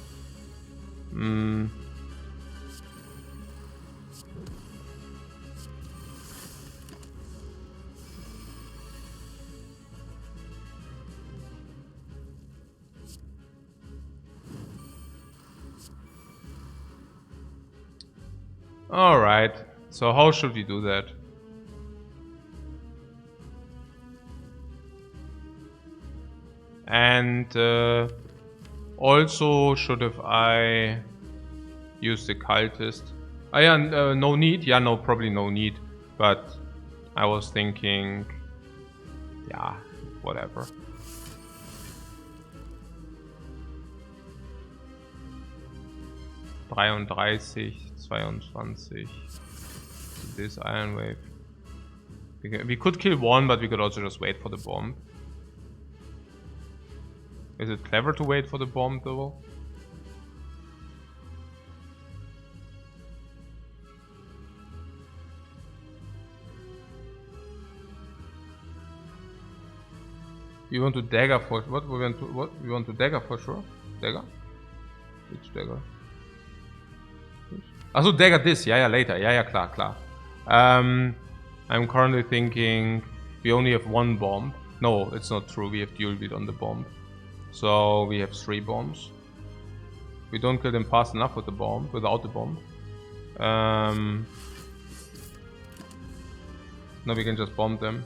[SPEAKER 1] Alright, so how should we do that? And also, should have I used the cultist? Oh yeah, no need. Yeah, no, probably no need. But I was thinking, yeah, whatever. This Iron Wave. We could kill one, but we could also just wait for the bomb. Is it clever to wait for the bomb though? We want to dagger for what? We want to dagger for sure? Dagger? Which dagger? Also dagger this, yeah, later. Yeah, klar. I'm currently thinking we only have one bomb. No, it's not true. We have dual wield on the bomb. So we have 3 bombs. We don't kill them fast enough with the bomb, without the bomb. No, we can just bomb them.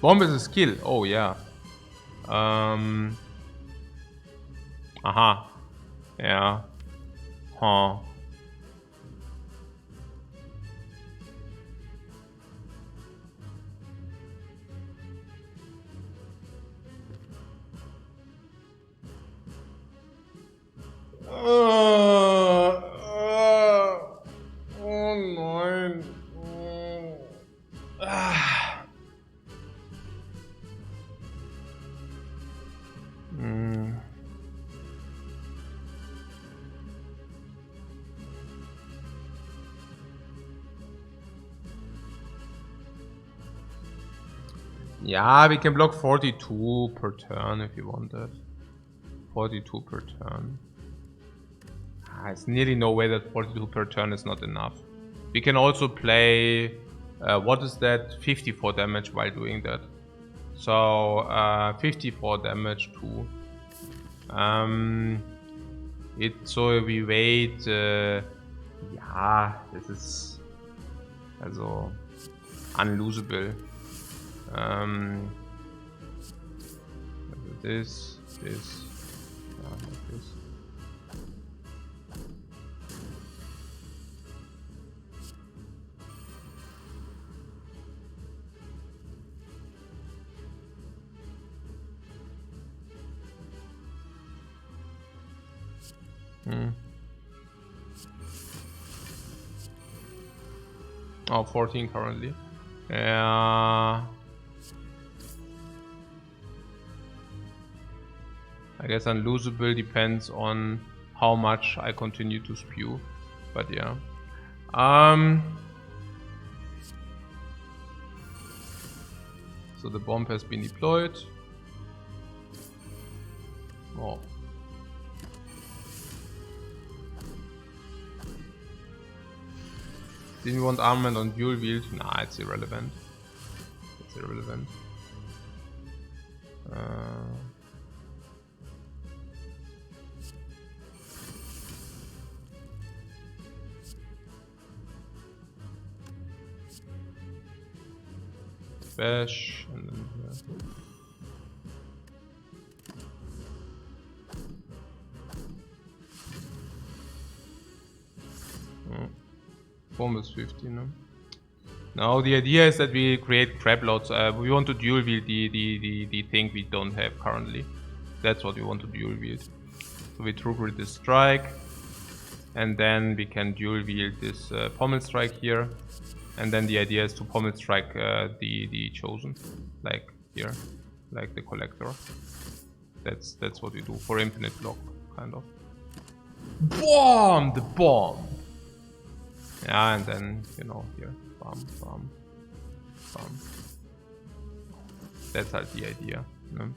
[SPEAKER 1] Bomb is a skill. Oh yeah. Aha. Yeah. Huh. Oh nein. Yeah, we can block 42 per turn if you want that. 42 per turn. There's nearly no way that 42 per turn is not enough. We can also play, what is that? 54 damage while doing that. So 54 damage too. So we wait. Yeah, this is also unlosable. This. Like this. Oh, 14 currently. I guess unlosable depends on how much I continue to spew, but yeah. So the bomb has been deployed. Oh. Didn't want armament on dual wield? Nah, it's irrelevant. It's irrelevant. bash, and then here. Bomb is 15, no? Now the idea is that we create crab lots. We want to dual wield the thing we don't have currently. That's what we want to dual wield. So we true grid this strike, and then we can dual wield this pommel strike here. And then the idea is to pommel strike the chosen, like here, like the collector. That's what we do for infinite block, kind of. Bomb the bomb. Yeah, and then you know here, bomb, bomb, bomb. That's like the idea. No?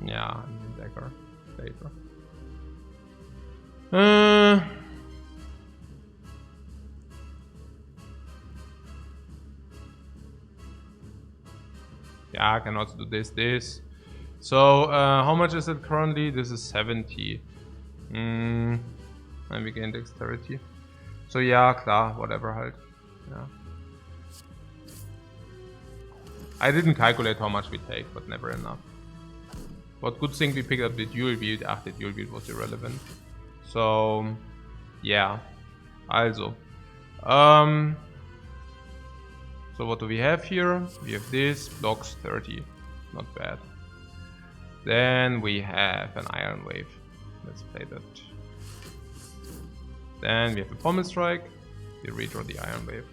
[SPEAKER 1] Yeah, and dagger later. Yeah, I can also do this. So, how much is it currently? This is 70. And we gain dexterity. So yeah, klar, whatever halt. Yeah. I didn't calculate how much we take, but never enough. But good thing we picked up the dual wield. Ah, the dual wield was irrelevant. So, yeah. Also. So what do we have here? We have this, blocks 30. Not bad. Then we have an iron wave. Let's play that. Then we have a pommel strike. We redraw the iron wave.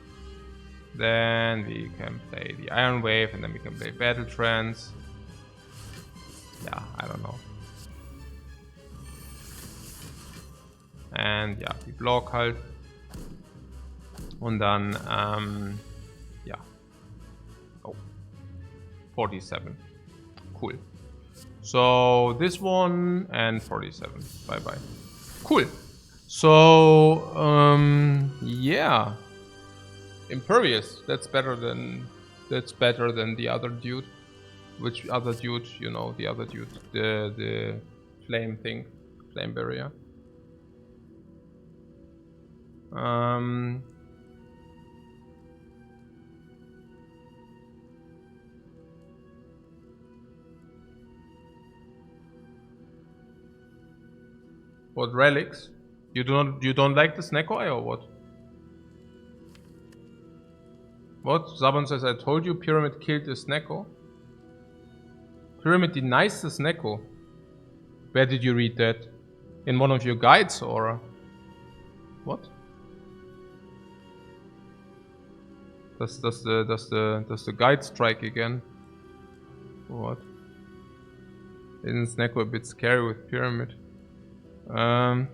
[SPEAKER 1] Then we can play the iron wave, and then we can play battle trance. Yeah, I don't know. And ja, die block halt. Und dann, ja. Oh. 47. Cool. So, this one and 47. Bye bye. Cool. So, yeah. Impervious. That's better than the other dude. Which other dude? You know, the other dude. The flame thing. Flame barrier. What relics? You don't like the snake eye or what? What? Saban says I told you Pyramid killed the Snecko. Pyramid denies the Snecko. Where did you read that? In one of your guides or what? Does the guide strike again? What? Isn't Snecko a bit scary with Pyramid? What?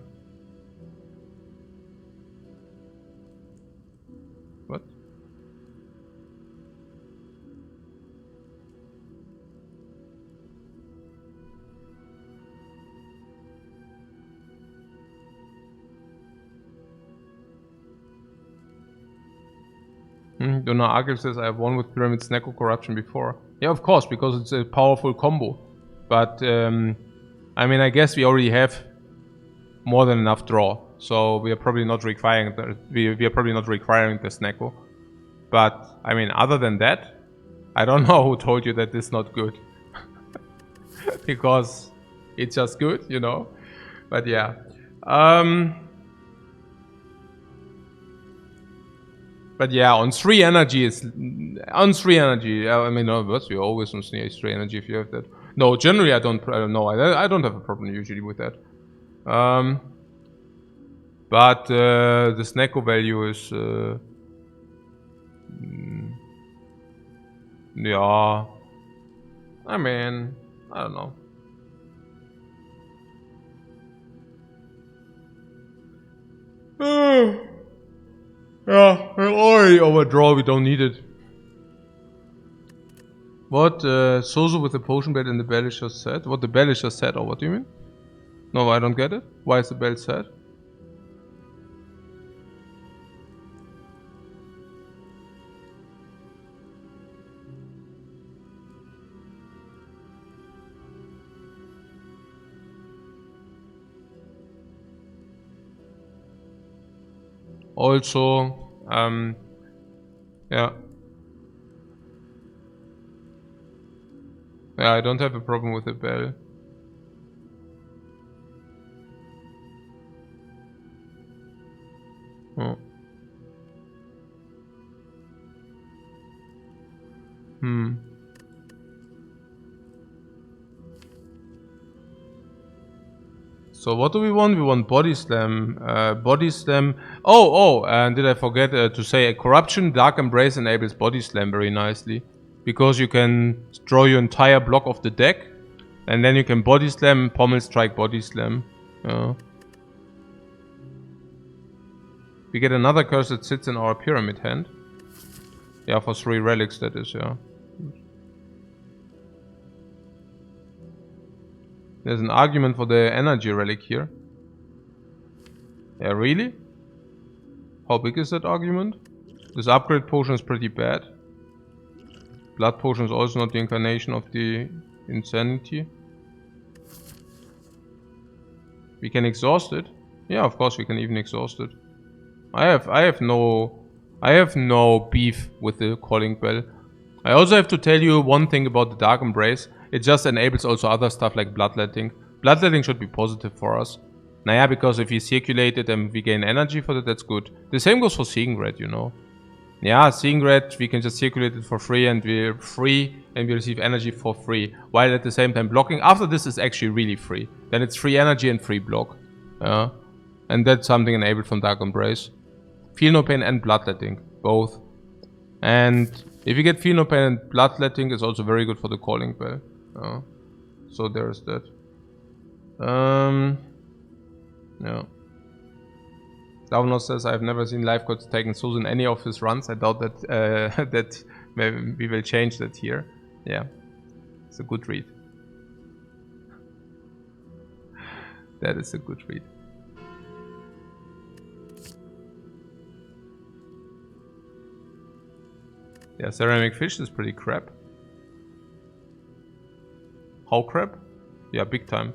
[SPEAKER 1] Donna Agil says I have won with Pyramid Snecko Corruption before. Yeah, of course, because it's a powerful combo. But I mean, I guess we already have more than enough draw, so we are probably not requiring we are probably not requiring the Snecko. But I mean, other than that, I don't know who told you that this is not good. Because it's just good, you know. But yeah. But yeah, on 3 energy is on 3 energy. I mean, no, but you're always on 3 energy if you have that. No, generally I don't know. I don't have a problem usually with that. But the Snecko value is yeah. I mean, I don't know. Yeah, we already overdraw, we don't need it. What? Sozo with the potion belt and the bell is just set? What, the bell is just set, or what do you mean? No, I don't get it. Why is the bell set? Also, yeah. Yeah, I don't have a problem with the bell. Oh. So what do we want? We want body slam. Body slam. Oh, and did I forget to say corruption? Dark Embrace enables body slam very nicely. Because you can draw your entire block of the deck. And then you can body slam, pommel strike, body slam. We get another curse that sits in our pyramid hand. Yeah, for 3 relics that is, yeah. There's an argument for the energy relic here. Yeah, really? How big is that argument? This upgrade potion is pretty bad. Blood potion is also not the incarnation of the insanity. We can exhaust it. Yeah, of course we can even exhaust it. I have no beef with the calling bell. I also have to tell you one thing about the Dark Embrace. It just enables also other stuff like bloodletting. Bloodletting should be positive for us. Naja, because if we circulate it and we gain energy for that, that's good. The same goes for Seeing Red, you know. Yeah, Seeing Red, we can just circulate it for free and we're free and we receive energy for free. While at the same time blocking. After this is actually really free. Then it's free energy and free block. And that's something enabled from Dark Embrace. Feel No Pain and Bloodletting. Both. And if you get Feel No Pain and Bloodletting, it's also very good for the calling bell. So there's that. Yeah. Davnos says, I've never seen Lifecoach taking souls in any of his runs. I doubt that that maybe we will change that here. Yeah. It's a good read. That is a good read. Yeah, Ceramic Fish is pretty crap. How crap? Yeah, big time.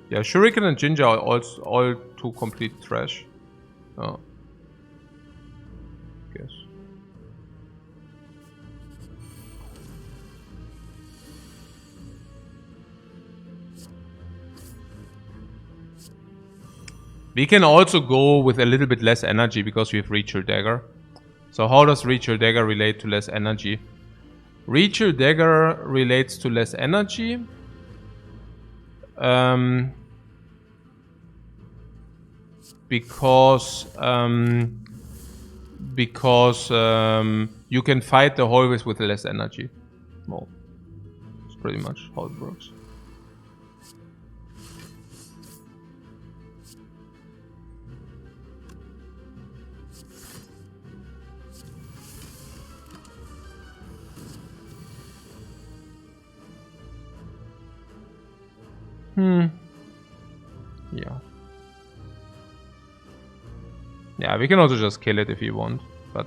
[SPEAKER 1] Yeah, Shuriken and Ginger are all too complete trash. Oh. Guess. We can also go with a little bit less energy because we have Reach Your Dagger. So how does Reach Your Dagger relate to less energy? Reach Your Dagger relates to less energy. Because you can fight the hallways with less energy. Well, it's pretty much how it works. Yeah. Yeah, we can also just kill it if we want, but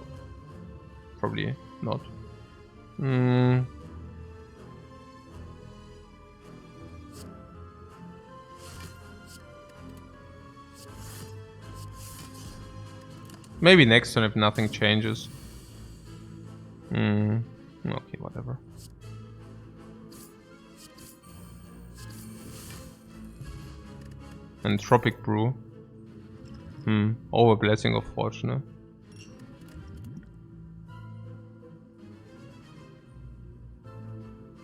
[SPEAKER 1] probably not. Maybe next turn if nothing changes. Okay, whatever. Entropic Brew. Over Blessing of Fortune.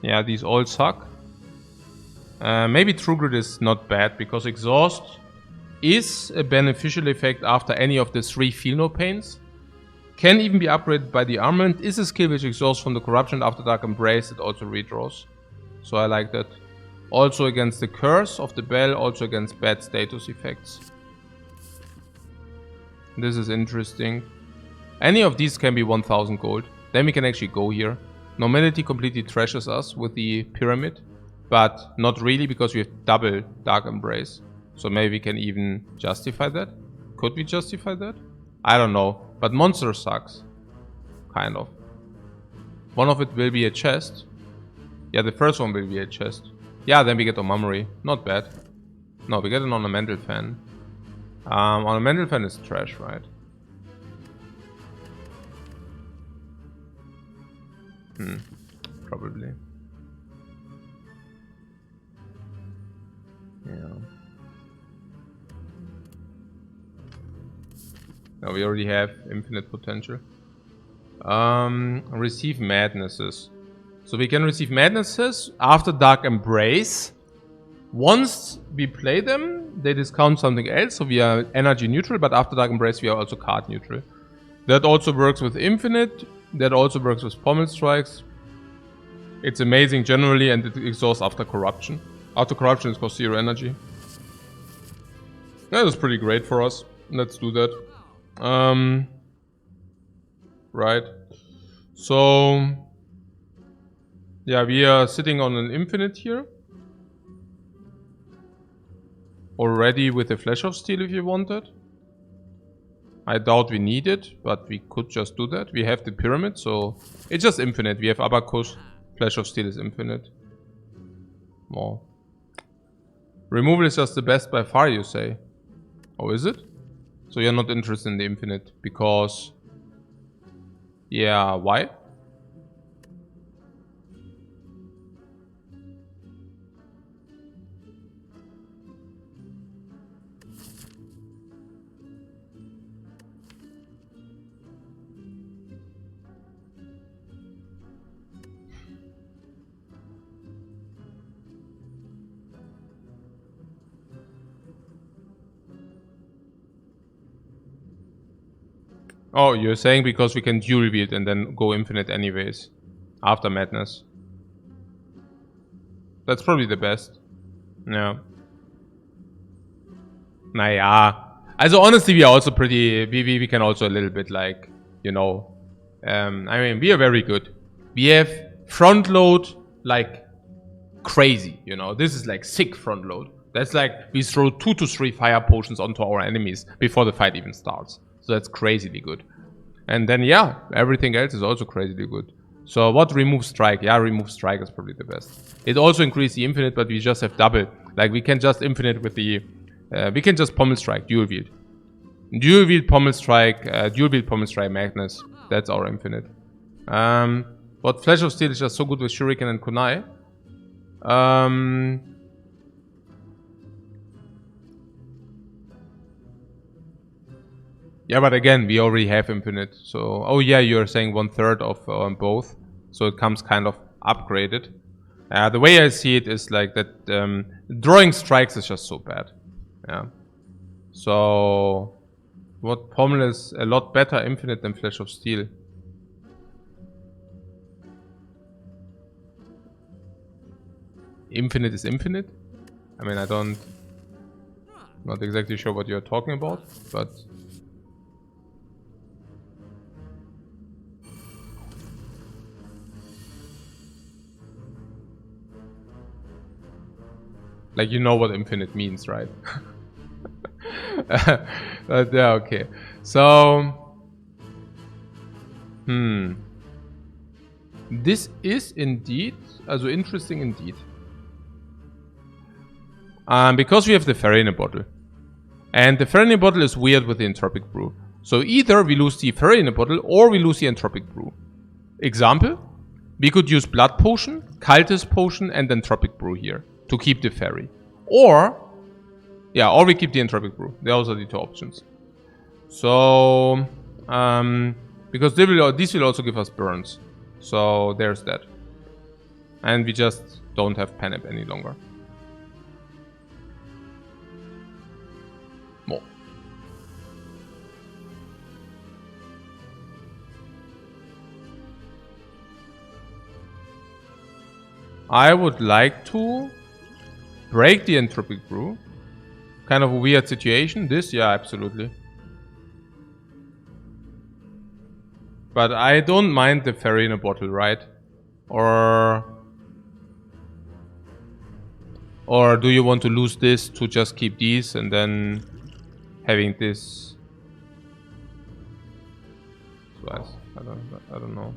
[SPEAKER 1] Yeah, these all suck. Maybe True Grit is not bad because Exhaust is a beneficial effect after any of the 3 Feel No Pains. Can even be upgraded by the armament. Is a skill which exhausts from the corruption after Dark Embrace. It also redraws. So I like that. Also against the curse of the bell. Also against bad status effects. This is interesting. Any of these can be 1000 gold. Then we can actually go here. Normality completely trashes us with the pyramid. But not really because we have double Dark Embrace. So maybe we can even justify that. Could we justify that? I don't know. But Monster sucks. Kind of. One of it will be a chest. Yeah, the first one will be a chest. Yeah, then we get a Mummery. Not bad. No, we get an Ornamental Fan. Ornamental Fan is trash, right? Probably. Yeah. Now we already have infinite potential. Receive madnesses. So we can receive madnesses after Dark Embrace. Once we play them, they discount something else, so we are energy neutral, but after Dark Embrace we are also card neutral. That also works with infinite, that also works with pommel strikes. It's amazing generally, and it exhausts after corruption. After corruption it costs 0 energy. That is pretty great for us. Let's do that. Right. So yeah, we are sitting on an infinite here. Already with a Flash of Steel if you wanted. I doubt we need it, but we could just do that. We have the pyramid, so it's just infinite. We have Abacus, Flash of Steel is infinite. More. Removal is just the best by far, you say? Oh, is it? So you're not interested in the infinite because... Yeah, why? Oh, you're saying because we can dual wield and then go infinite anyways. After madness. That's probably the best. Yeah. Naja. Also honestly, we are also pretty... We can also a little bit like, you know... I mean, we are very good. We have front load like crazy, you know. This is like sick front load. That's like we throw 2 to 3 fire potions onto our enemies before the fight even starts. So that's crazily good. And then yeah, everything else is also crazily good. So what remove strike? Yeah, remove strike is probably the best. It also increases the infinite, but we just have double. Like we can just infinite with the... we can just pommel strike, dual wield. Dual wield pommel strike, Magnus. That's our infinite. But Flash of Steel is just so good with Shuriken and Kunai. Yeah, but again, we already have infinite. So, oh yeah, you're saying 1/3 of both. So it comes kind of upgraded. The way I see it is like that drawing strikes is just so bad. Yeah. So, what pommel is a lot better infinite than Flash of Steel. Infinite is infinite? I mean, I don't... Not exactly sure what you're talking about, but... Like, you know what infinite means, right? Yeah, okay. So... This is indeed... Also interesting indeed. Because we have the fairy in a bottle. And the fairy in a bottle is weird with the entropic brew. So either we lose the fairy in a bottle or we lose the entropic brew. Example, we could use blood potion, cultist potion and entropic brew here to keep the fairy. Or, yeah, or we keep the entropic brew. Those are the 2 options. So, because these will also give us burns. So there's that. And we just don't have Panep any longer. More. I would like to break the entropic brew. Kind of a weird situation. This, yeah, absolutely. But I don't mind the fairy in a bottle, right? Or do you want to lose this to just keep these and then having this twice? I don't know.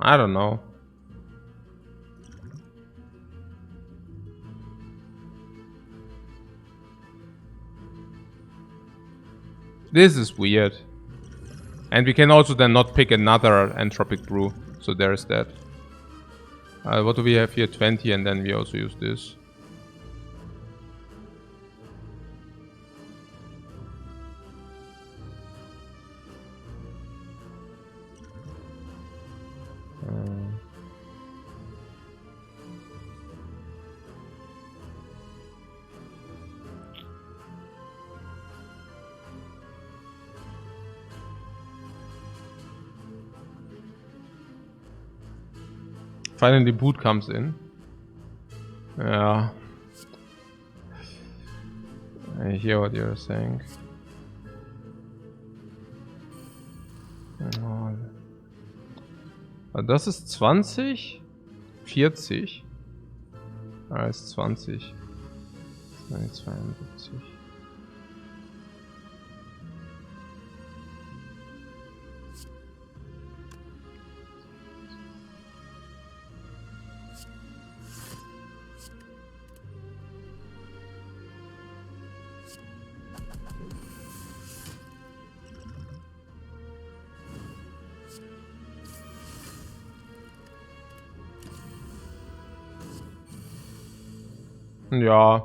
[SPEAKER 1] I don't know. This is weird. And we can also then not pick another entropic brew. So there's that. What do we have here? 20, and then we also use this. Finally, boot comes in. Yeah. I hear what you're saying. Das ist 20? 40? Ah, ist 20. 72. Yeah.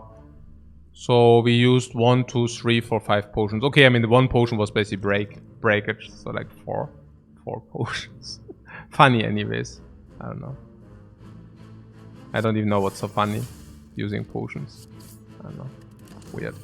[SPEAKER 1] So we used 1, 2, 3, 4, 5 potions. Okay, I mean the one potion was basically breakage, so like four potions. Funny anyways. I don't know. I don't even know what's so funny using potions. I don't know. Weird.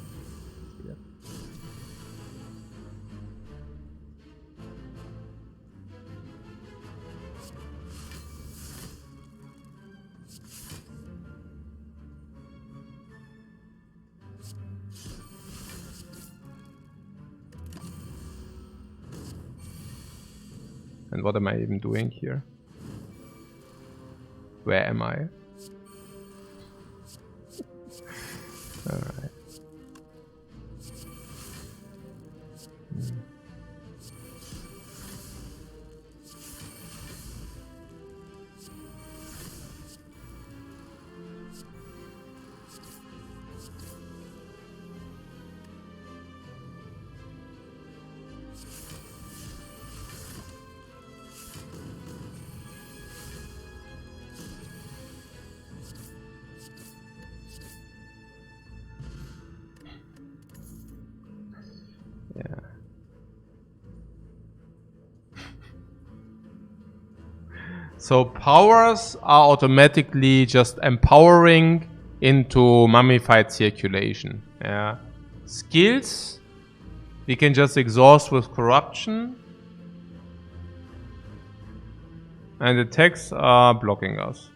[SPEAKER 1] And what am I even doing here? Where am I? Alright. So powers are automatically just empowering into mummified circulation. Yeah. Skills we can just exhaust with corruption. And attacks are blocking us.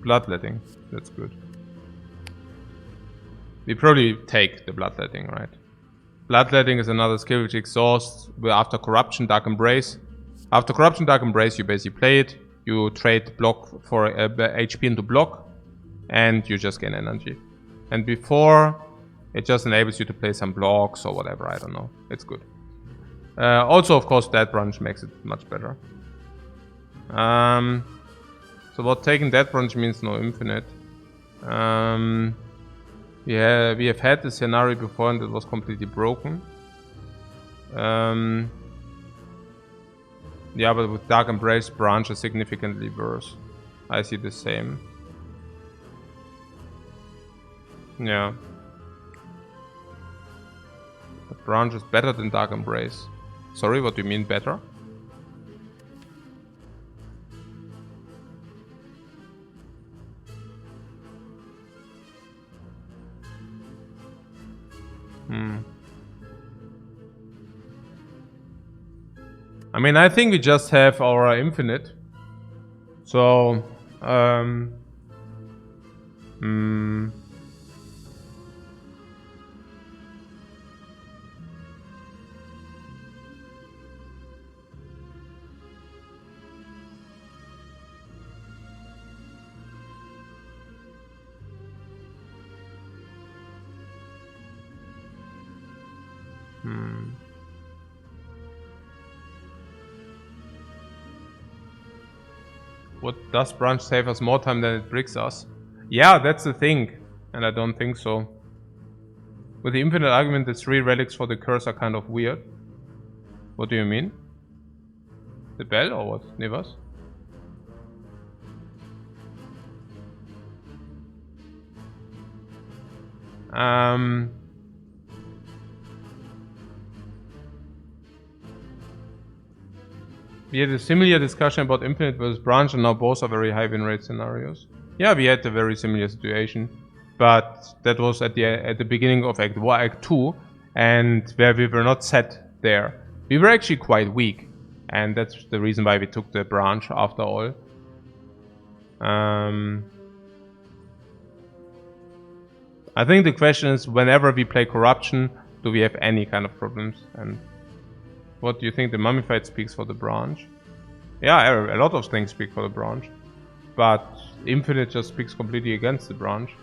[SPEAKER 1] Bloodletting, that's good. We probably take the bloodletting, right? Bloodletting is another skill which exhausts after Corruption, Dark Embrace. After Corruption, Dark Embrace, you basically play it. You trade block for HP into block, and you just gain energy. And before, it just enables you to play some blocks or whatever, I don't know. It's good. Also, of course, Dead Branch makes it much better. So what taking Dead Branch means no infinite. We have had this scenario before and it was completely broken. Yeah, but with Dark Embrace, Branch is significantly worse. I see the same. Yeah. But Branch is better than Dark Embrace. Sorry, what do you mean better? I mean, I think we just have our infinite. So, What does branch save us more time than it bricks us? Yeah, that's the thing. And I don't think so. With the infinite argument, the 3 relics for the curse are kind of weird. What do you mean? The bell or what? Nivas? We had a similar discussion about infinite versus branch, and now both are very high win rate scenarios. Yeah, we had a very similar situation, but that was at the beginning of Act 2, and where we were not set there. We were actually quite weak, and that's the reason why we took the branch after all. I think the question is, whenever we play corruption, do we have any kind of problems? And what do you think? The mummified speaks for the branch? Yeah, a lot of things speak for the branch, but infinite just speaks completely against the branch.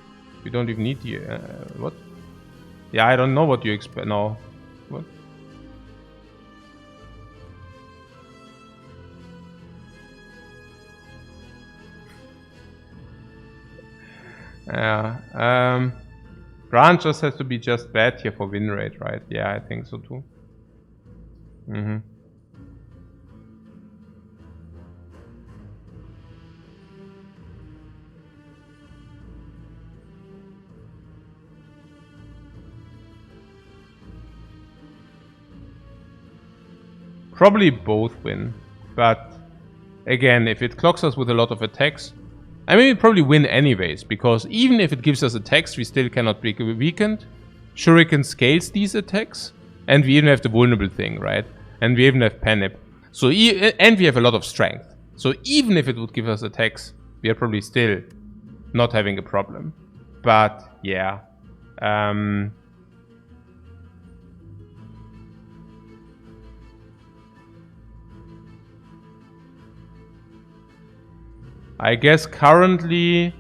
[SPEAKER 1] We don't even need the what? Yeah, I don't know what you expect. No, what? Yeah. Branch just has to be just bad here for win rate, right? Yeah, I think so too. Probably both win, but again, if it clocks us with a lot of attacks, I mean, we probably win anyways, because even if it gives us attacks, we still cannot be weakened. Shuriken scales these attacks, and we even have the vulnerable thing, right? And we even have Panip. So, and we have a lot of strength. So even if it would give us attacks, we are probably still not having a problem. But, yeah. I guess currently,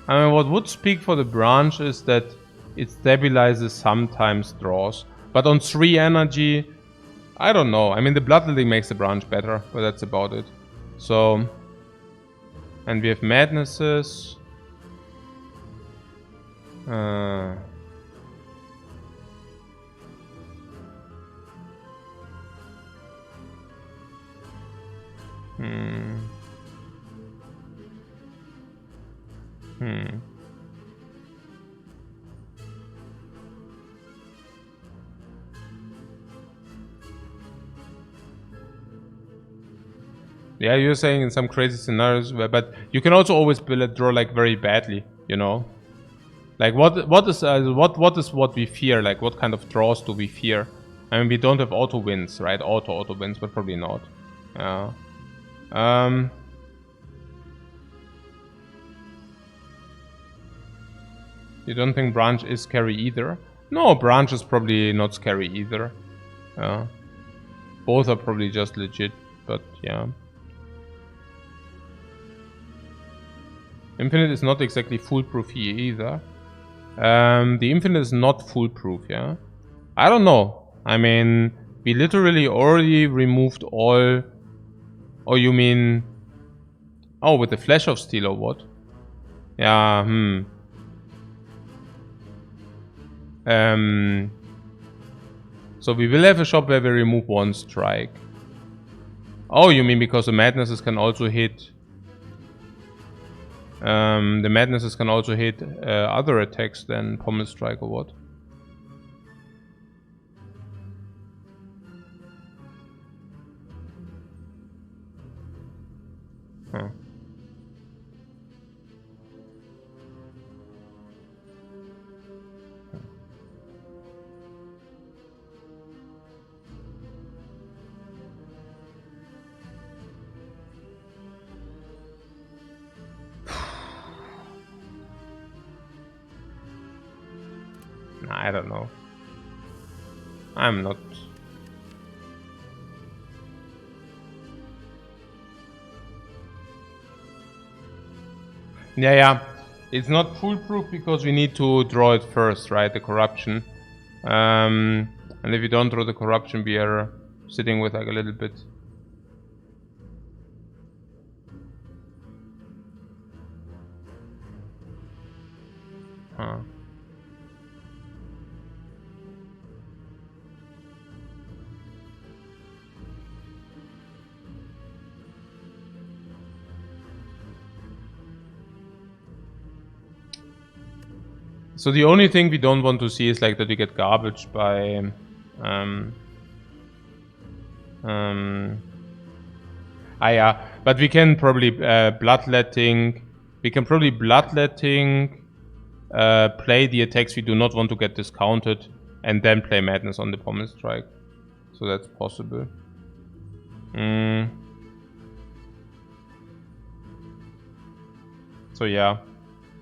[SPEAKER 1] I mean, what would speak for the branch is that it stabilizes, sometimes draws. But on 3 energy, I don't know. I mean, the bloodletting makes the branch better, but that's about it. So, and we have madnesses. Yeah, you're saying in some crazy scenarios, but you can also always draw like very badly, you know. Like what is what we fear? Like what kind of draws do we fear? I mean, we don't have auto wins, right? Auto wins, but probably not. Yeah. You don't think branch is scary either? No, branch is probably not scary either. Yeah. Both are probably just legit, but yeah. Infinite is not exactly foolproof here either. The infinite is not foolproof, yeah? I don't know. I mean, we literally already removed all... Oh, you mean... Oh, with the Flash of Steel or what? Yeah, So we will have a shop where we remove 1 strike. Oh, you mean because the madnesses can also hit... the madnesses can also hit other attacks than Pommel Strike or what? Huh. I don't know. I'm not... Yeah. It's not foolproof because we need to draw it first, right? The corruption. And if we don't draw the corruption, we are sitting with like a little bit. Huh. So the only thing we don't want to see is like that we get garbaged by yeah, but we can probably bloodletting. We can probably bloodletting play the attacks we do not want to get discounted, and then play madness on the pommel strike. So that's possible. So yeah,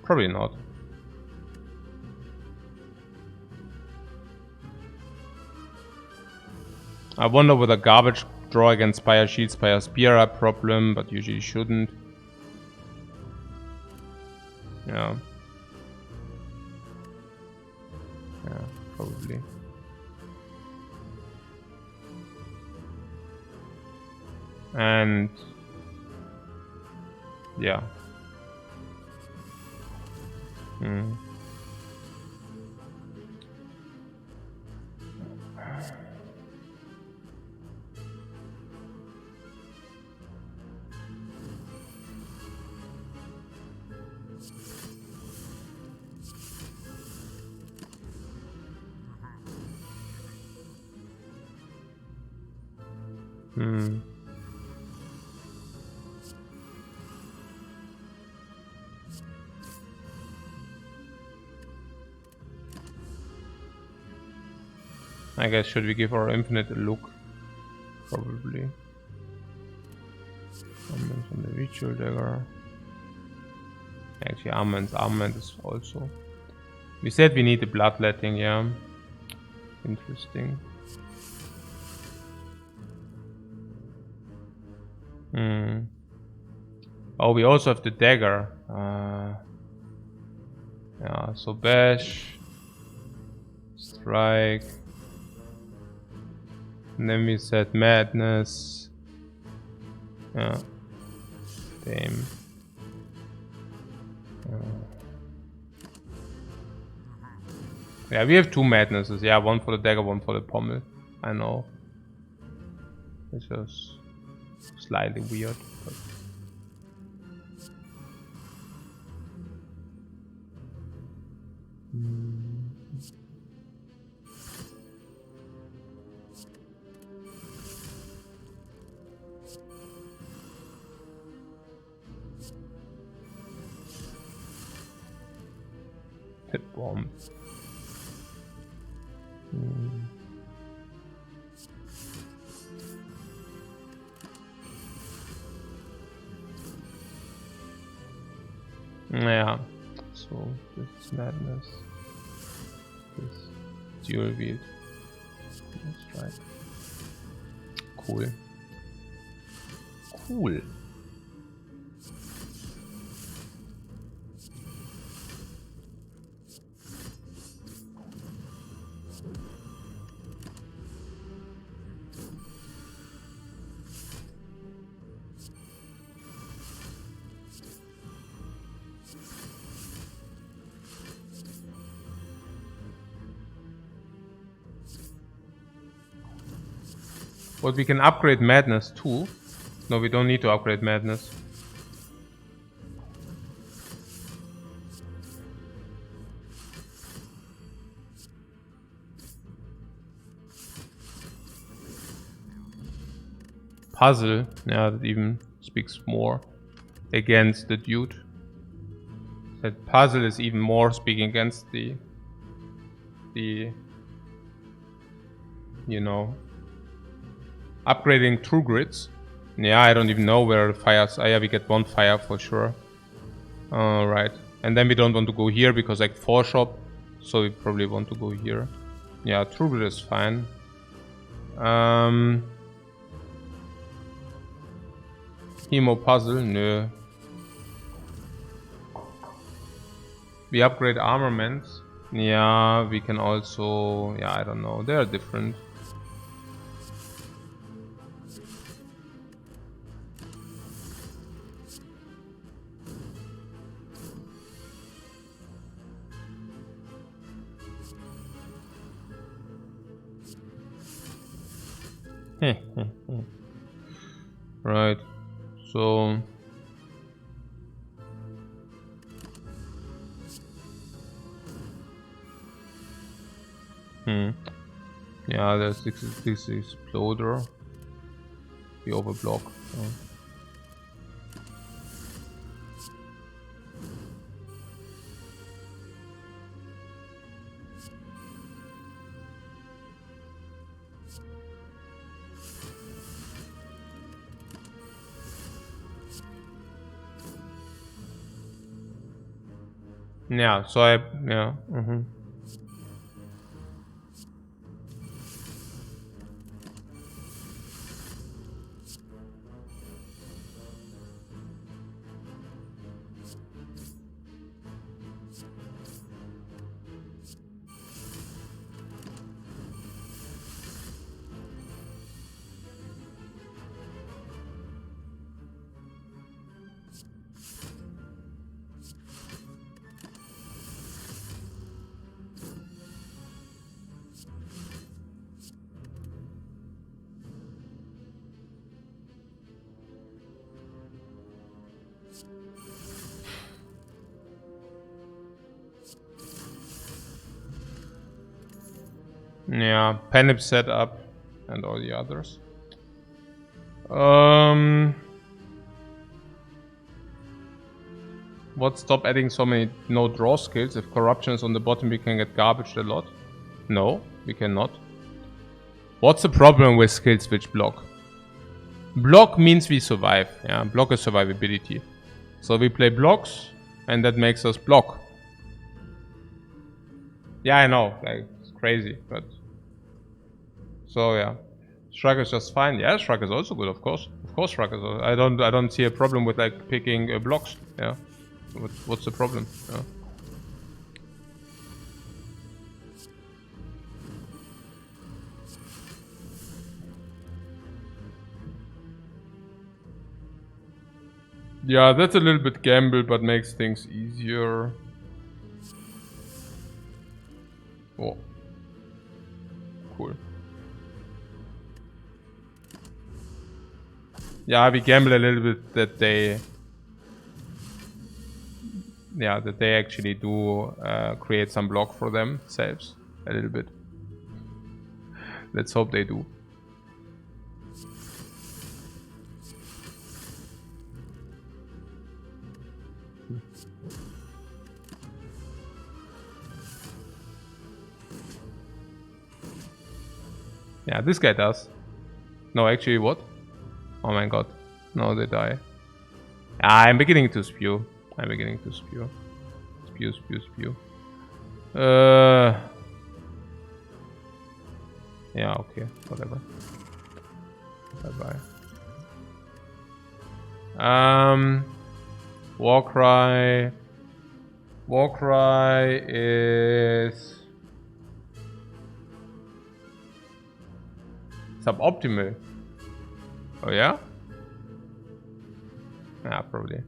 [SPEAKER 1] probably not. I wonder whether garbage draw against Spire, Shield, Spire, Spear are a problem, but usually shouldn't. Yeah. Yeah, probably. And yeah. I guess should we give our infinite a look? Probably. Armament on the ritual dagger. Actually, armament is also. We said we need the bloodletting, yeah. Interesting. Oh, we also have the dagger. Yeah, so bash, strike, and then we said madness. Yeah, damn. Yeah, we have two madnesses. Yeah, one for the dagger, one for the pommel. I know. It's just slightly weird. But hit bomb. Yeah, so this is madness. This dual wield. Strike. Cool. Cool. But we can upgrade madness too. No, we don't need to upgrade madness. Puzzle, yeah, that even speaks more against the dude. That puzzle is even more speaking against the you know, upgrading true grids. Yeah, I don't even know where the fires are. Yeah, we get one fire for sure. Alright. And then we don't want to go here because like 4 shop. So we probably want to go here. Yeah, true grid is fine. Hemo puzzle, no. We upgrade armaments. Yeah, we can also... Yeah, I don't know. They are different. Right. So... Yeah, there's this exploder. We overblock. Oh. Yeah, so yeah. Yeah, Penip set up and all the others. What stop adding so many no draw skills? If corruption is on the bottom, we can get garbaged a lot. No, we cannot. What's the problem with skills which block? Block means we survive. Yeah, block is survivability. So we play blocks, and that makes us block. Yeah, I know, like it's crazy, but so yeah, Shrug is just fine. Yeah, Shrug is also good, of course. Of course, Shrug is. I don't see a problem with like picking blocks. Yeah, what's the problem? Yeah. Yeah, that's a little bit gamble, but makes things easier. Oh, cool. Yeah, we gamble a little bit that they... Yeah, that they actually do create some block for themselves. A little bit. Let's hope they do. Yeah, this guy does. No, actually, what? Oh my god. No, they die. I'm beginning to spew. I'm beginning to spew. Spew, spew, spew. Yeah, okay. Whatever. Bye-bye. Warcry. Warcry is... suboptimal. Oh yeah? Yeah, probably.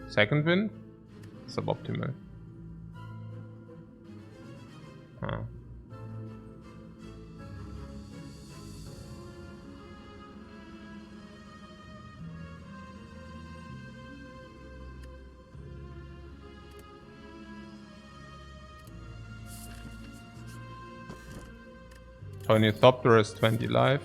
[SPEAKER 1] Second wind? Suboptimal. Huh. Ornithopter is 20 life.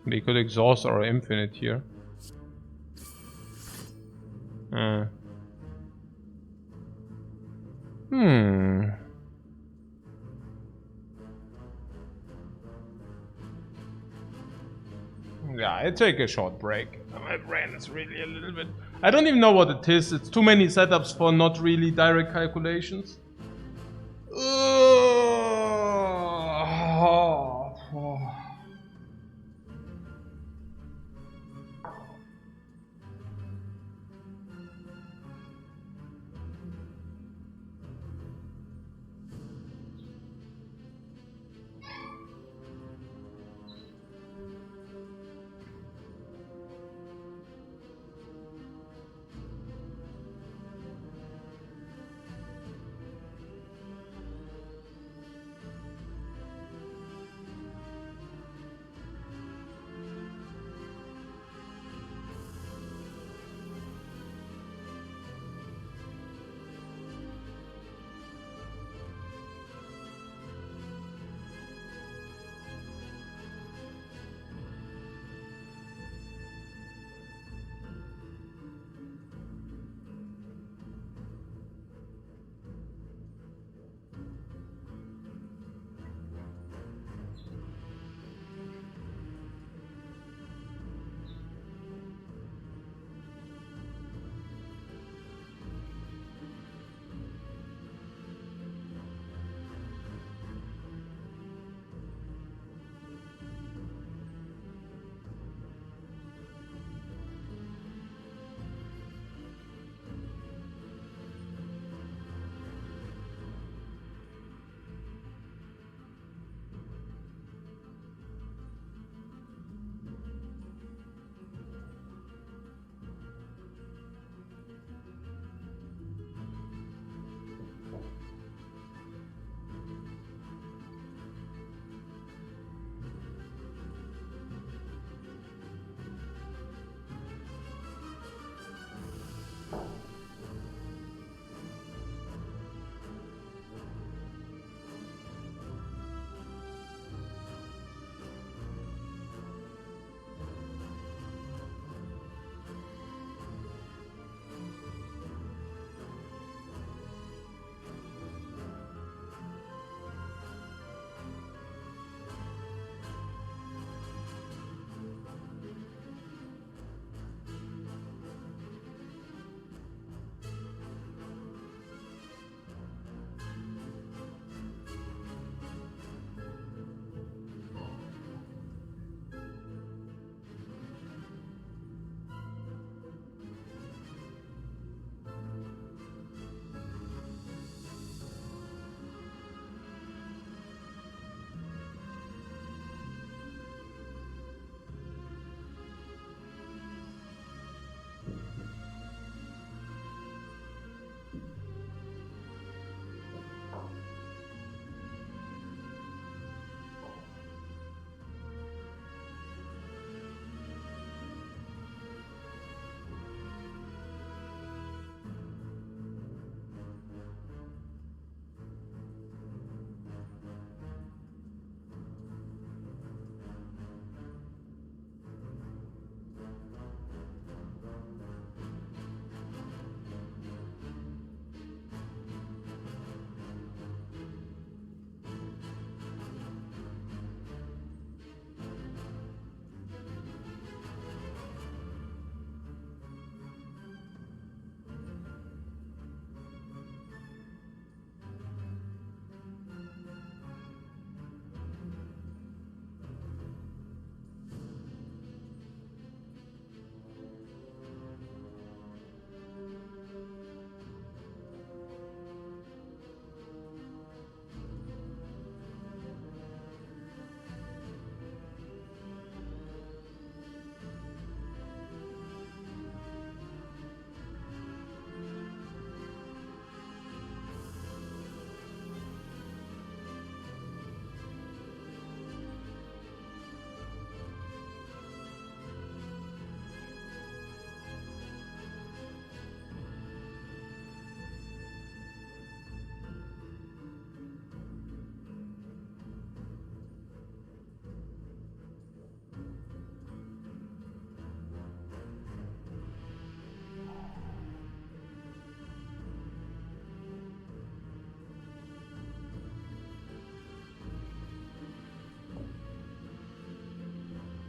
[SPEAKER 1] We could exhaust our infinite here. Yeah, I take a short break. My brain is really a little bit... I don't even know what it is. It's too many setups for not really direct calculations.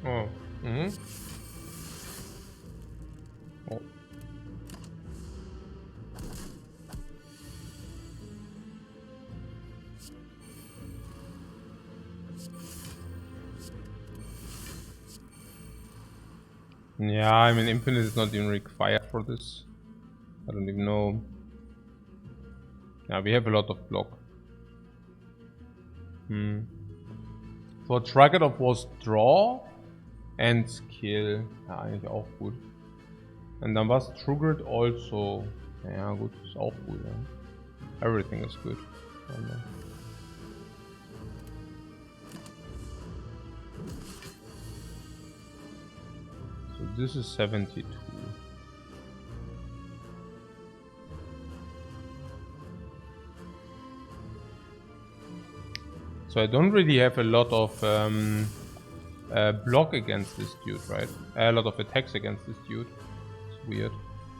[SPEAKER 1] Oh. Mm-hmm. Oh. Yeah, I mean, infinite is not even required for this. I don't even know. Yeah, we have a lot of block. So Trigger was Draw and Skill. Ja, eigentlich auch gut. Und dann was Triggered also. Ja gut, ist auch gut, ja. Everything is good. So this is 72. So I don't really have a lot of block against this dude, right? A lot of attacks against this dude. It's weird.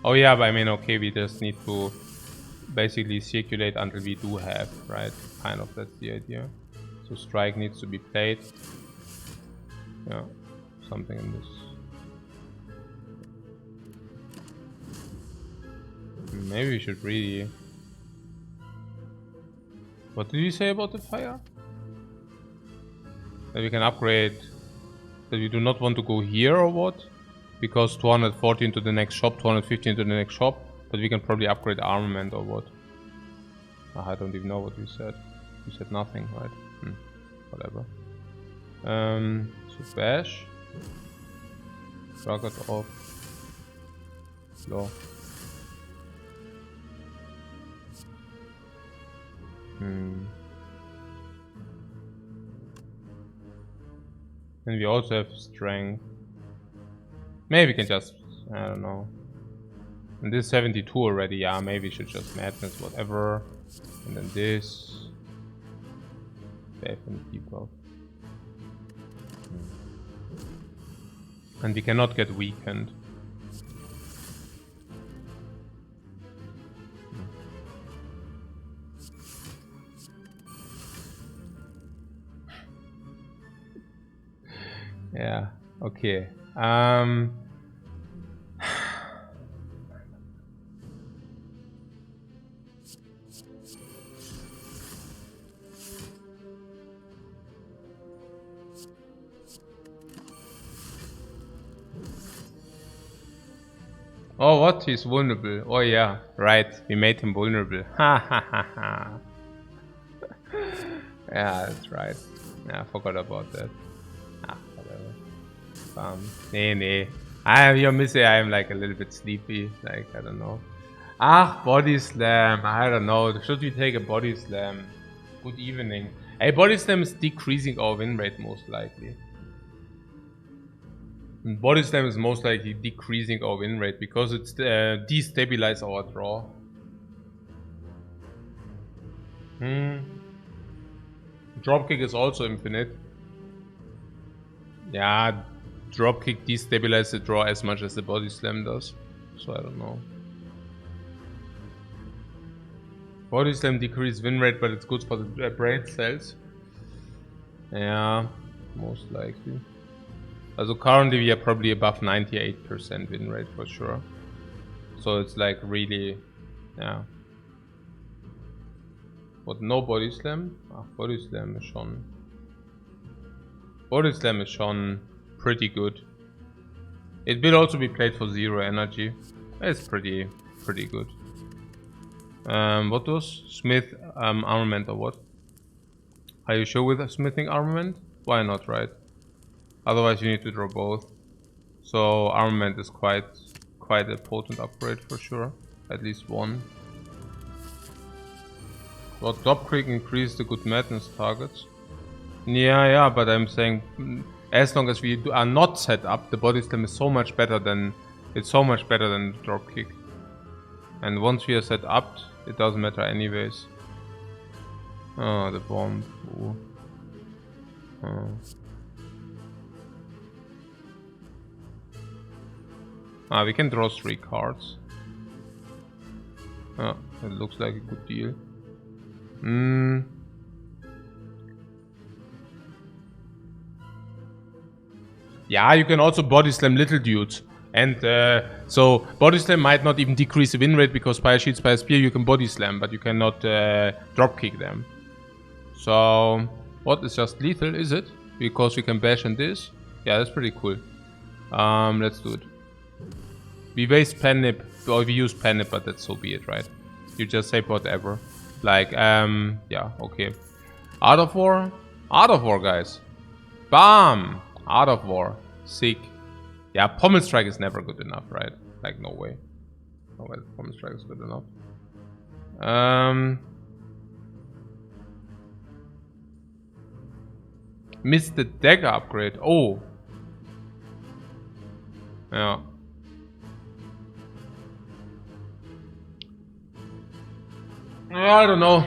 [SPEAKER 1] Oh yeah, but I mean, okay, we just need to basically circulate until we do have, right? Kind of, that's the idea. So strike needs to be played. Yeah, something in this. Maybe we should really... What did you say about the fire? That we can upgrade, that we do not want to go here or what? Because 214 to the next shop, 215 to the next shop, but we can probably upgrade armament or what? I don't even know what you said. You said nothing, right? Whatever. So bash. Target off. Slow. And we also have strength. Maybe we can just, I don't know. And this 72 already, yeah, maybe we should just madness, whatever. And then this. Death and debuff. And we cannot get weakened. Yeah, okay. Oh, what? He's vulnerable. Oh yeah, right. We made him vulnerable. Ha ha ha ha. Yeah, that's right. Yeah, I forgot about that. Whatever. Nee. You're missing. I'm like a little bit sleepy. Like, I don't know. Body slam. I don't know. Should we take a body slam? Good evening. Hey, body slam is decreasing our win rate most likely. And body slam is most likely decreasing our win rate because it's destabilize our draw. Dropkick is also infinite. Yeah, dropkick destabilizes the draw as much as the body slam does. So I don't know. Body slam decreases win rate, but it's good for the brain cells. Yeah, most likely. Also currently we are probably above 98% win rate for sure. So it's like really, yeah. What, no body slam? Body slam is schon. Body slam is schon pretty good. It will also be played for 0 energy. It's pretty good. What was smith armament or what? Are you sure with a smithing armament? Why not, right? Otherwise you need to draw both. So armament is quite a potent upgrade for sure. At least one. Well, top quick increase the good madness targets. Yeah, but I'm saying as long as we are not set up, the body slam is so much better than the dropkick. And once we are set up, it doesn't matter anyways. Oh, the bomb. Ooh. We can draw 3 cards. Oh, it looks like a good deal. Yeah, you can also body slam little dudes. And so body slam might not even decrease the win rate because Spire Shield, Spire Spear you can body slam, but you cannot drop kick them. So what is just lethal, is it? Because we can bash in this. Yeah, that's pretty cool. Let's do it. We waste Pennip, or we use Pennip, but that's so be it, right? You just say whatever. Like, yeah, okay. Art of War? Art of War, guys. Bam! Art of War. Sick. Yeah, Pommel Strike is never good enough, right? Like, no way. No way, Pommel Strike is good enough. Missed the dagger upgrade. Oh. Yeah. I don't know.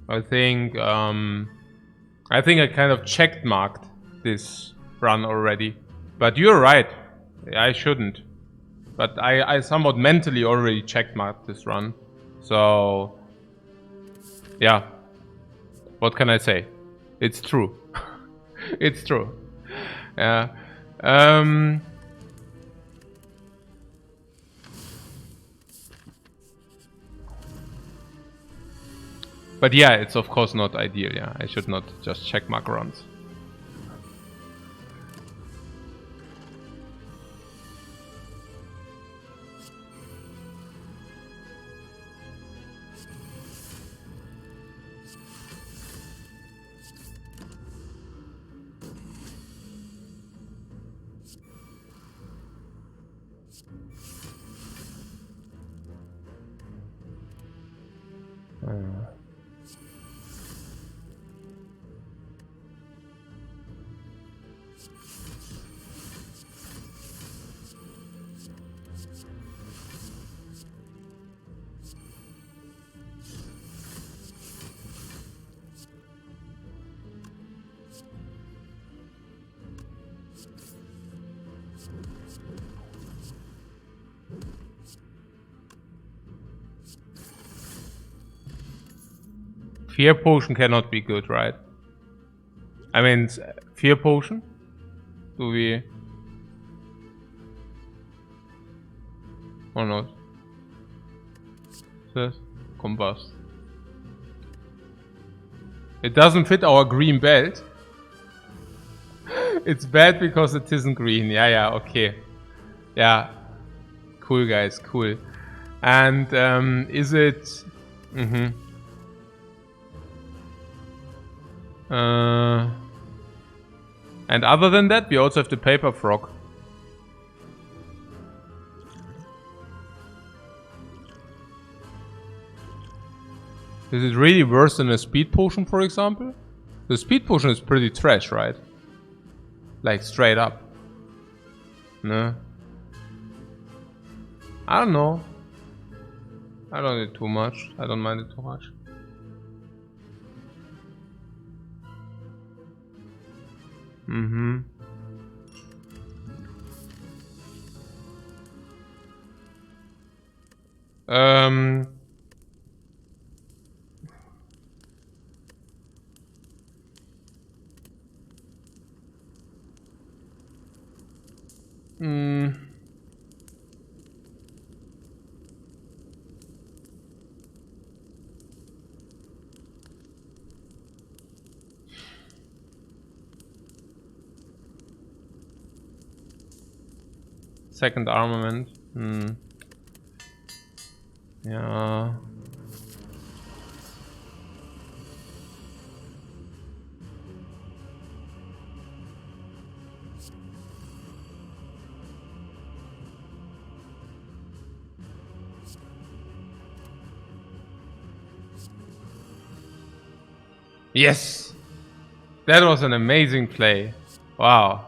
[SPEAKER 1] I think I kind of checked marked this run already. But you're right. I shouldn't. But I somewhat mentally already checked marked this run. So yeah. What can I say? It's true. It's true. Yeah. But yeah, it's of course not ideal, yeah. I should not just check mark runs. Fear Potion cannot be good, right? I mean, Fear Potion? Do we... or not? This? Combust. It doesn't fit our green belt. It's bad because it isn't green. Yeah, okay. Yeah. Cool, guys, cool. And is it... and other than that, we also have the Paper Frog. Is it really worse than a Speed Potion, for example? The Speed Potion is pretty trash, right? Like, straight up. No? I don't know. I don't need too much. I don't mind it too much. Second armament. Yeah. Yes! That was an amazing play. Wow.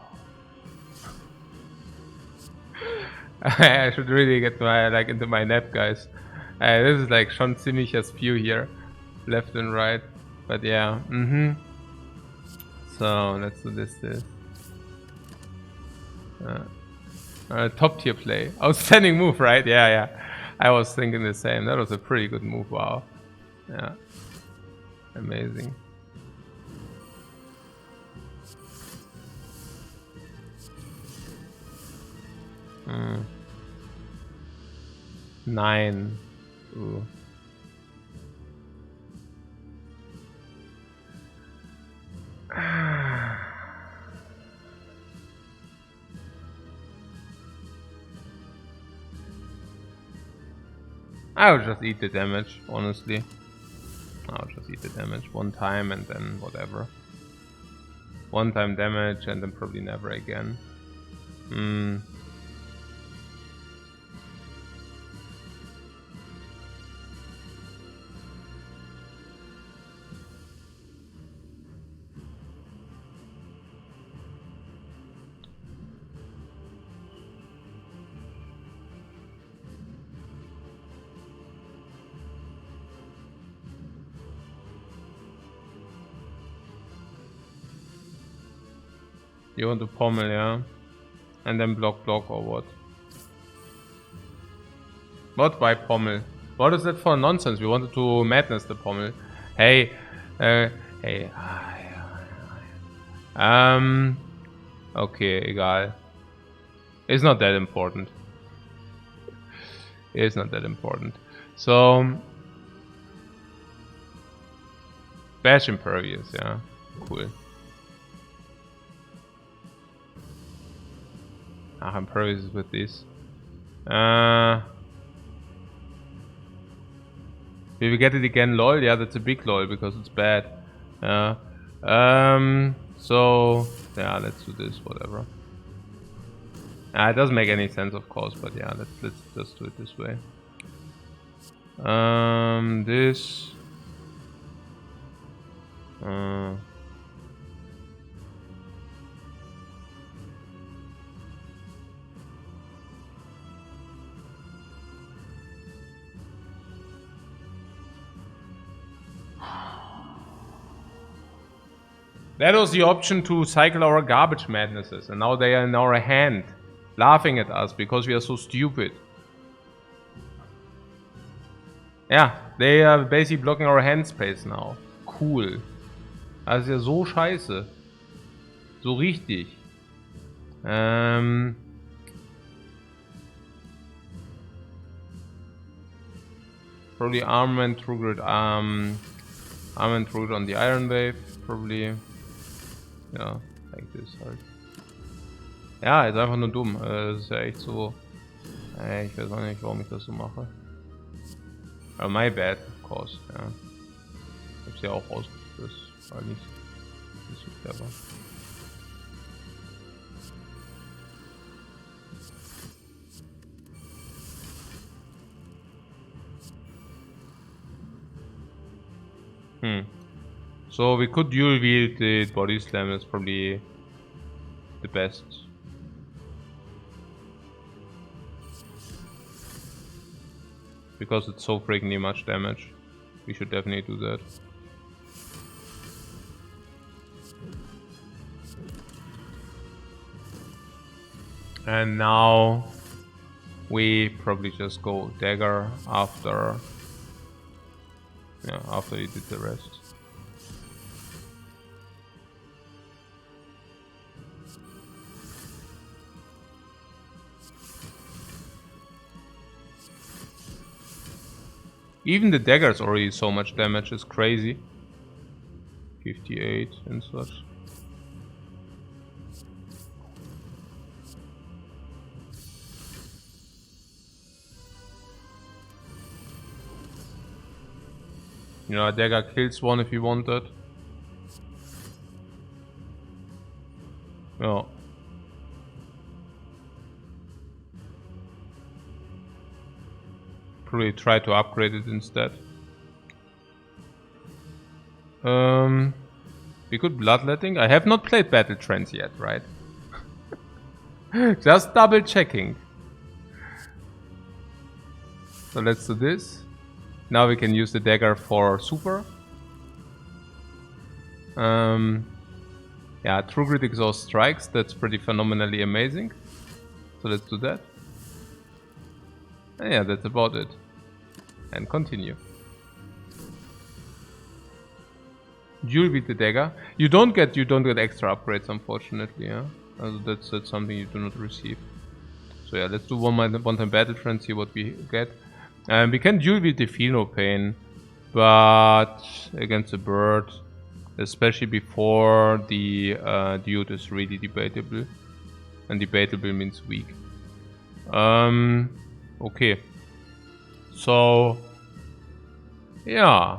[SPEAKER 1] I should really get my into my nap, guys. This is like schon ziemliches Spew here, left and right. But yeah, So let's do this. Top tier play, outstanding move, right? Yeah. I was thinking the same. That was a pretty good move. Wow. Yeah. Amazing. Hmm. 9. Ooh. I would just eat the damage, honestly. I'll just eat the damage one time and then whatever. One time damage and then probably never again. You want to pommel, yeah? And then block or what? What? Why pommel? What is that for nonsense? We wanted to madness the pommel. Hey, hey. Okay, egal. It's not that important. It's not that important. So, Bash Impervious, yeah. Cool. Impervious with this. Will we get it again, lol? Yeah, that's a big lol because it's bad. So yeah, let's do this, whatever. It doesn't make any sense, of course, but yeah, let's just do it this way. This. That was the option to cycle our garbage madnesses, and now they are in our hand, laughing at us because we are so stupid. Yeah, they are basically blocking our hand space now. Cool. Das ist ja so scheiße. So richtig. Probably Armament True Armament True on the Iron Wave, probably. Ja, like this halt. Ja, ist einfach nur dumm. Das ist ja echt so. Ich weiß auch nicht, warum ich das so mache. Aber my bad, of course. Ja. Ich hab's ja auch ausgesucht. Das war nicht so clever. So we could dual wield the body slam, that's probably the best. Because it's so freaking much damage. We should definitely do that. And now we probably just go dagger after he did the rest. Even the daggers already so much damage, is crazy. 58 and such. You know, a dagger kills one if you want that. Yeah. Probably try to upgrade it instead. We could bloodletting. I have not played Battle Trance yet, right? Just double checking. So let's do this. Now we can use the dagger for super. Yeah, True Grit Exhaust Strikes. That's pretty phenomenally amazing. So let's do that. And yeah, that's about it. And continue. Dual wield the dagger. You don't get extra upgrades, unfortunately. Yeah, that's something you do not receive. So yeah, let's do one-time battle friend, see what we get. We can dual wield the Feel No Pain, but against a bird, especially before the dude, is really debatable. And debatable means weak. Okay. So yeah.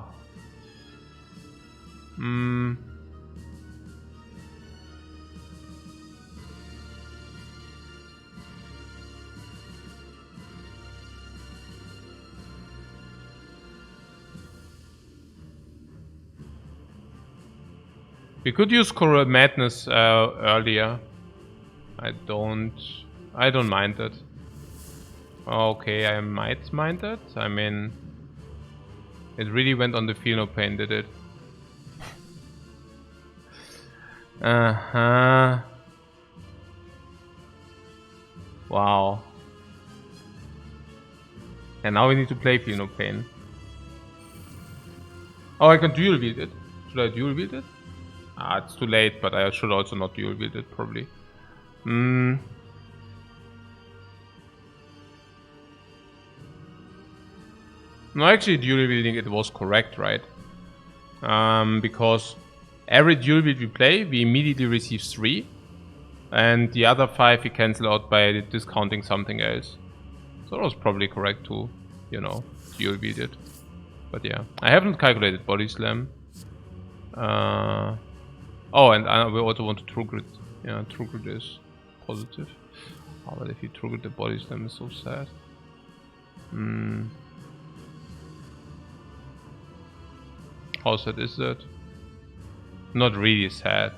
[SPEAKER 1] We could use Coral Madness earlier. I don't mind that. Okay, I might mind that. I mean, it really went on the Feel No Pain, did it? Wow. And now we need to play Feel No Pain. Oh, I can dual wield it. Should I dual wield it? It's too late, but I should also not dual wield it, probably. No, actually, dual wielding it was correct, right? Because every dual wield we play, we immediately receive 3. And the other 5 we cancel out by discounting something else. So it was probably correct to, you know, dual wield it. But yeah, I haven't calculated Body Slam. Oh, and we also want to True Grit. Yeah, True Grit is positive. Oh, but if you True Grit the Body Slam, is so sad. How sad is that? Not really sad.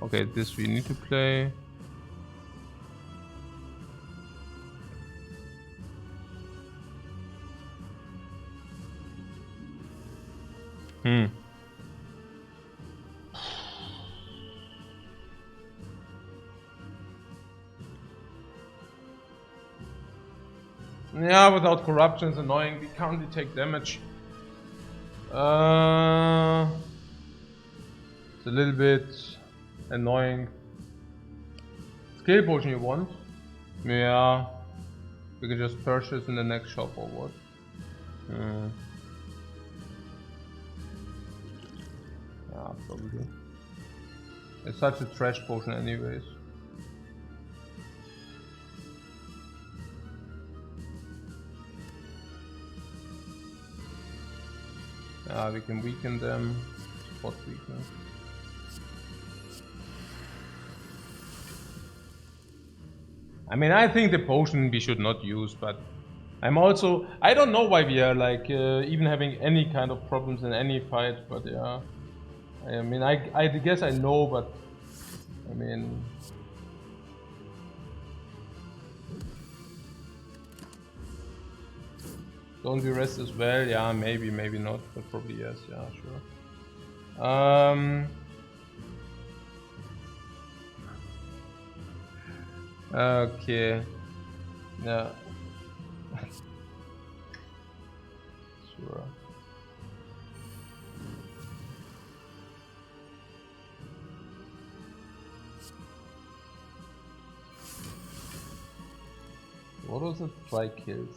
[SPEAKER 1] Okay, this we need to play. Yeah, without corruption is annoying. We currently take damage. It's a little bit annoying. Skill potion you want? Yeah. We can just purchase in the next shop or what? Yeah, probably. It's such a trash potion anyways. We can weaken them. Spot weaken. I mean, I think the potion we should not use, but I'm also... I don't know why we are like even having any kind of problems in any fight, but yeah. I mean, I guess I know, but I mean... Don't we rest as well? Yeah, maybe, maybe not, but probably yes, yeah, sure. Okay. Yeah. Sure. What was it? 3 kills.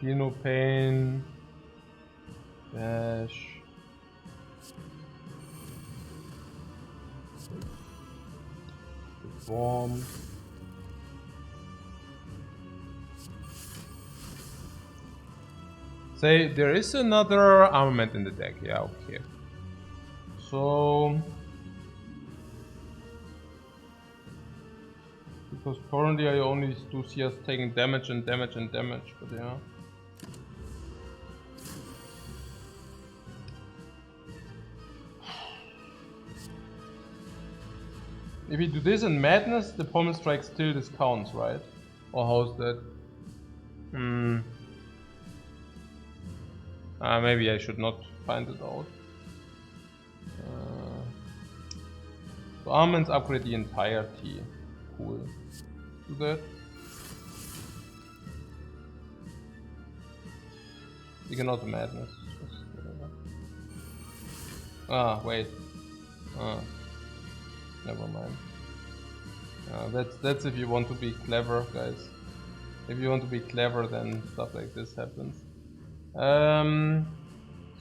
[SPEAKER 1] Feel No Pain. Dash. Perform. Say there is another armament in the deck. Yeah, okay. So because currently I only do see us taking damage and damage and damage, but yeah. If we do this in Madness, the Pommel Strike still discounts, right? Or how's that? Maybe I should not find it out. So armaments upgrade the entirety. Cool. Do that. You can also madness. Just whatever. Ah, wait. Never mind. That's if you want to be clever, guys. If you want to be clever, then stuff like this happens.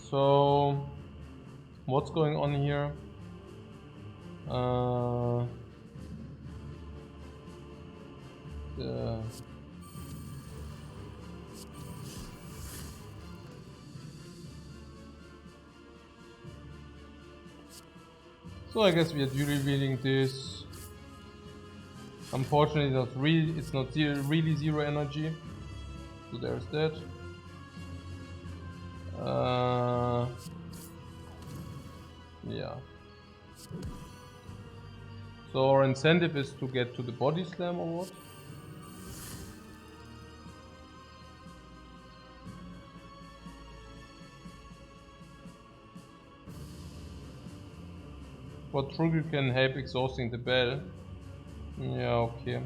[SPEAKER 1] So what's going on here? So I guess we are duly reading this. Unfortunately, it's not really zero energy. So there's that. Yeah. So our incentive is to get to the body slam or what? What trigger can help exhausting the bell? Yeah, okay.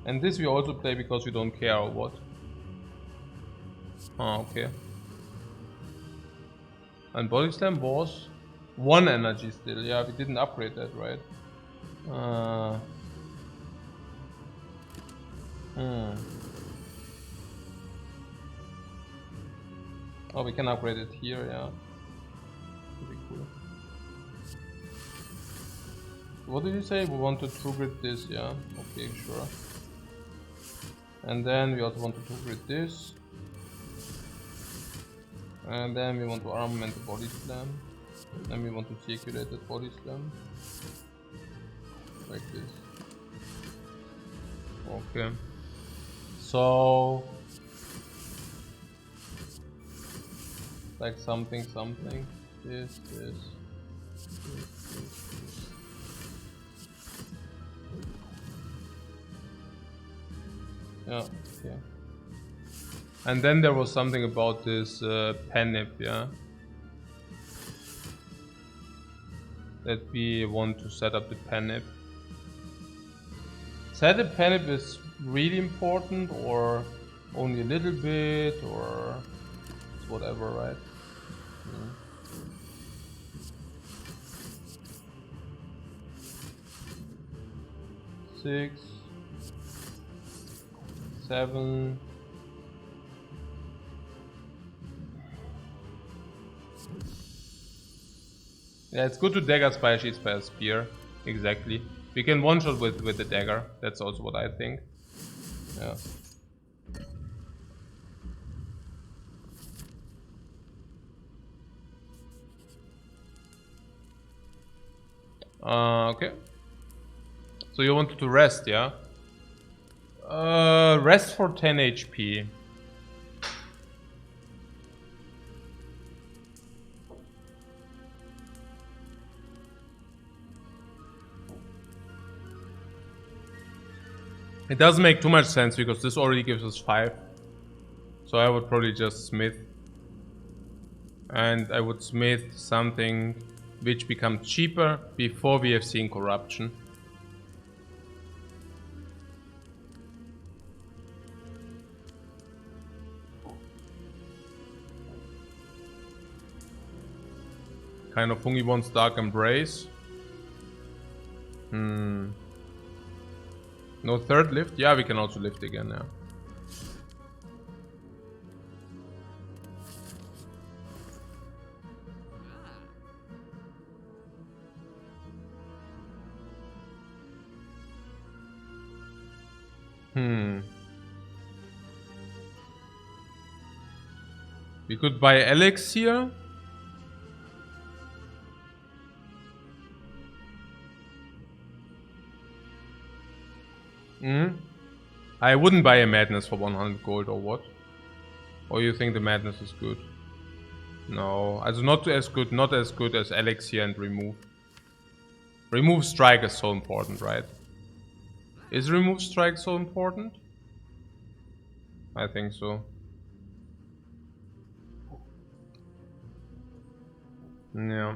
[SPEAKER 1] And this we also play because we don't care or what? Ah, okay. And body slam was 1 energy still. Yeah, we didn't upgrade that, right? Oh, we can upgrade it here, yeah. Pretty cool. What did you say? We want to trigger this, yeah? Okay, sure. And then we also want to trigger this. And then we want to armament the body slam. Then we want to circulate the body slam. Like this. Okay. So like something. This. Yeah, okay. And then there was something about this penip, yeah? That we want to set up the penip. Set the penip is really important, or only a little bit, or it's whatever, right? Yeah. 6, 7. Yeah, it's good to dagger Spire, Shield Spire, Spear. Exactly. We can one-shot with the dagger. That's also what I think. Yeah. Okay. So you wanted to rest, yeah? Rest for 10 HP. It doesn't make too much sense because this already gives us 5. So I would probably just smith. And I would smith something which becomes cheaper before we have seen corruption. Kind of Fungi wants Dark Embrace. No third lift? Yeah, we can also lift again, yeah. We could buy Elixir. I wouldn't buy a Madness for 100 gold or what? Or you think the Madness is good? No, also not as good as Elixir and Remove. Remove Strike is so important, right? Is Remove Strike so important? I think so. Yeah.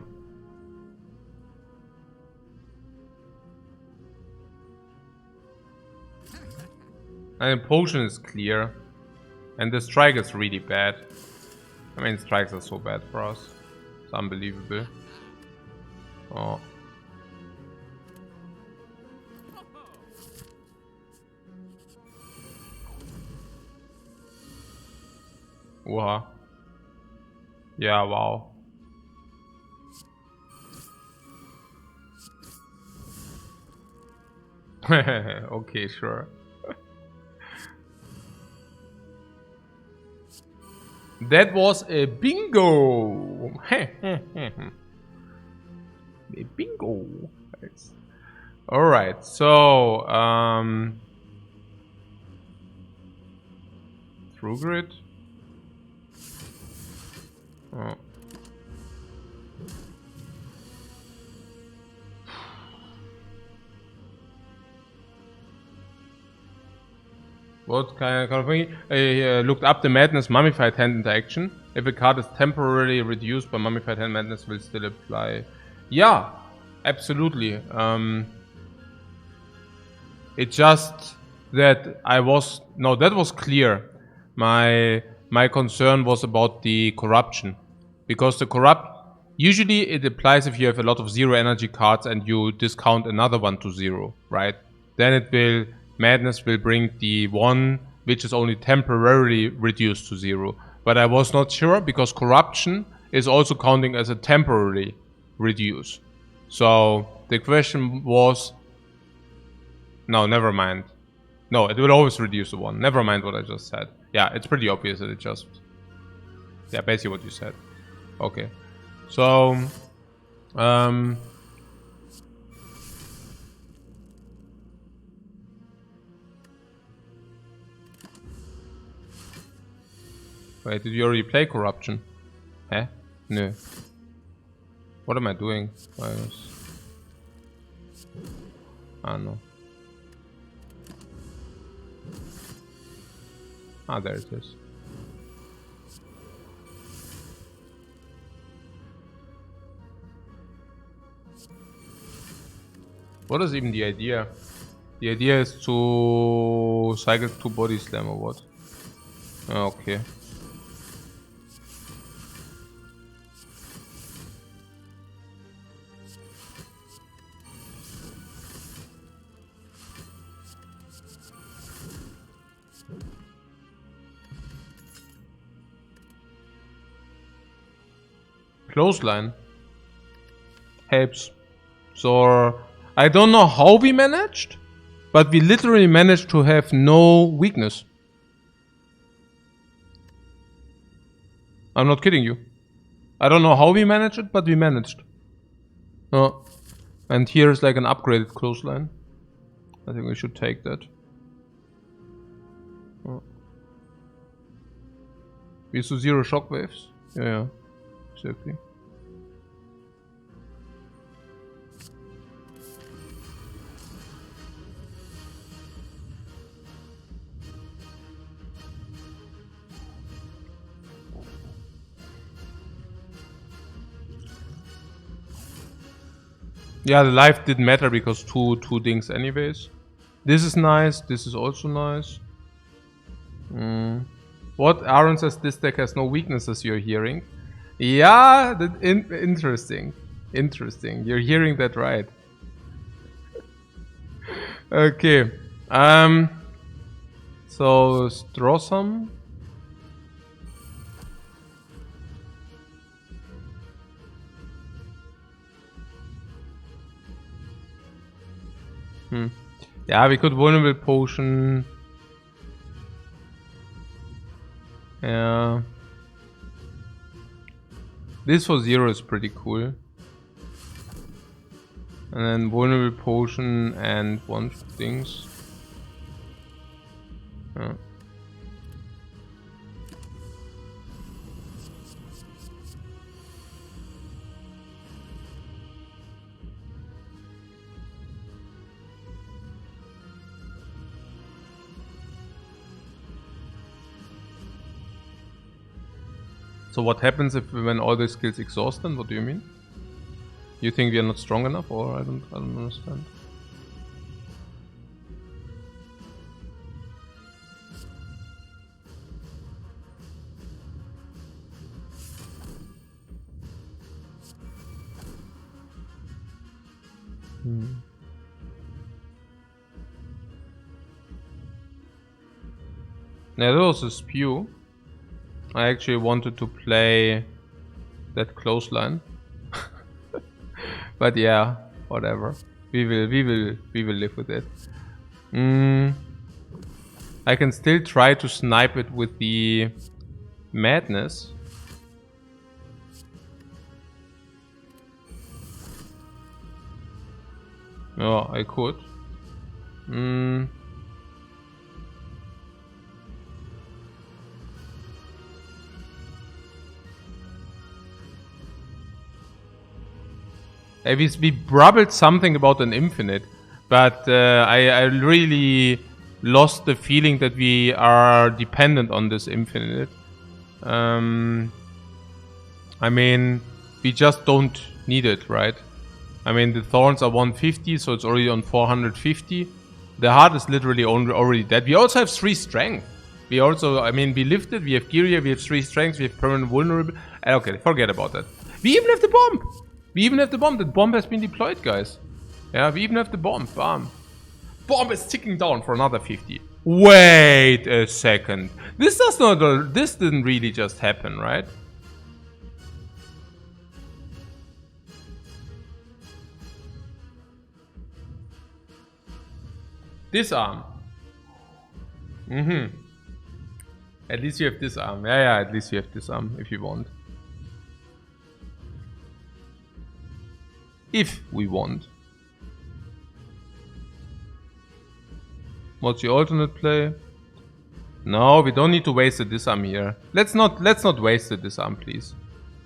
[SPEAKER 1] And the potion is clear. And the strike is really bad. I mean, strikes are so bad for us. It's unbelievable. Oh. Wow. Yeah, wow. Okay, sure. That was a bingo. A bingo. Nice. All right. So, through grid. Oh. What kind of thing? I looked up the Madness Mummified Hand interaction. If a card is temporarily reduced by Mummified Hand, Madness will still apply. Yeah, absolutely. It's just that I was... No, that was clear. My concern was about the corruption. Because the corrupt... Usually it applies if you have a lot of 0 energy cards and you discount another one to 0, right? Then it will... Madness will bring the one which is only temporarily reduced to 0. But I was not sure because corruption is also counting as a temporary reduce. So the question was... No, never mind. No, it will always reduce to 1. Never mind what I just said. Yeah, it's pretty obvious that it just... Yeah, basically what you said. Okay. So... Wait, did you already play Corruption? Huh? No. What am I doing? Ah, no. Ah, there it is. What is even the idea? The idea is to cycle 2 body slam or what? Ah, okay. Clothesline helps. So I don't know how we managed, but we literally managed to have no weakness. I'm not kidding you. I don't know how we managed it, but we managed. Oh. And here's like an upgraded clothesline. I think we should take that. Oh. We used to 0 shockwaves. Yeah, exactly. Yeah, the life didn't matter because two things anyways. This is nice, this is also nice. What? Aaron says this deck has no weaknesses, you're hearing. Yeah, interesting. Interesting, you're hearing that right. Okay. So, draw some. Yeah, we could vulnerable potion. Yeah. This for 0 is pretty cool. And then vulnerable potion and one things. Yeah. So what happens if when all the skills exhaust then? What do you mean? You think we are not strong enough, or I don't understand. Yeah, that was a spew. I actually wanted to play that clothesline. But yeah, whatever. We will live with it. I can still try to snipe it with the madness. Oh, I could. We brubbled something about an infinite, but I really lost the feeling that we are dependent on this infinite. I mean, we just don't need it, right? I mean, the thorns are 150, so it's already on 450. The heart is literally already dead. We also have 3 strength. We also, I mean, we lifted, we have Giria, we have 3 strengths, we have permanent vulnerable. Okay, forget about that. We even have the bomb! We even have the bomb. The bomb has been deployed, guys. Yeah, we even have the bomb. Bam. Bomb is ticking down for another 50. Wait a second. This didn't really just happen, right? Disarm. At least you have disarm. Yeah, at least you have disarm if you want. If we want. What's your alternate play? No, we don't need to waste the disarm here. Let's not waste the disarm, please.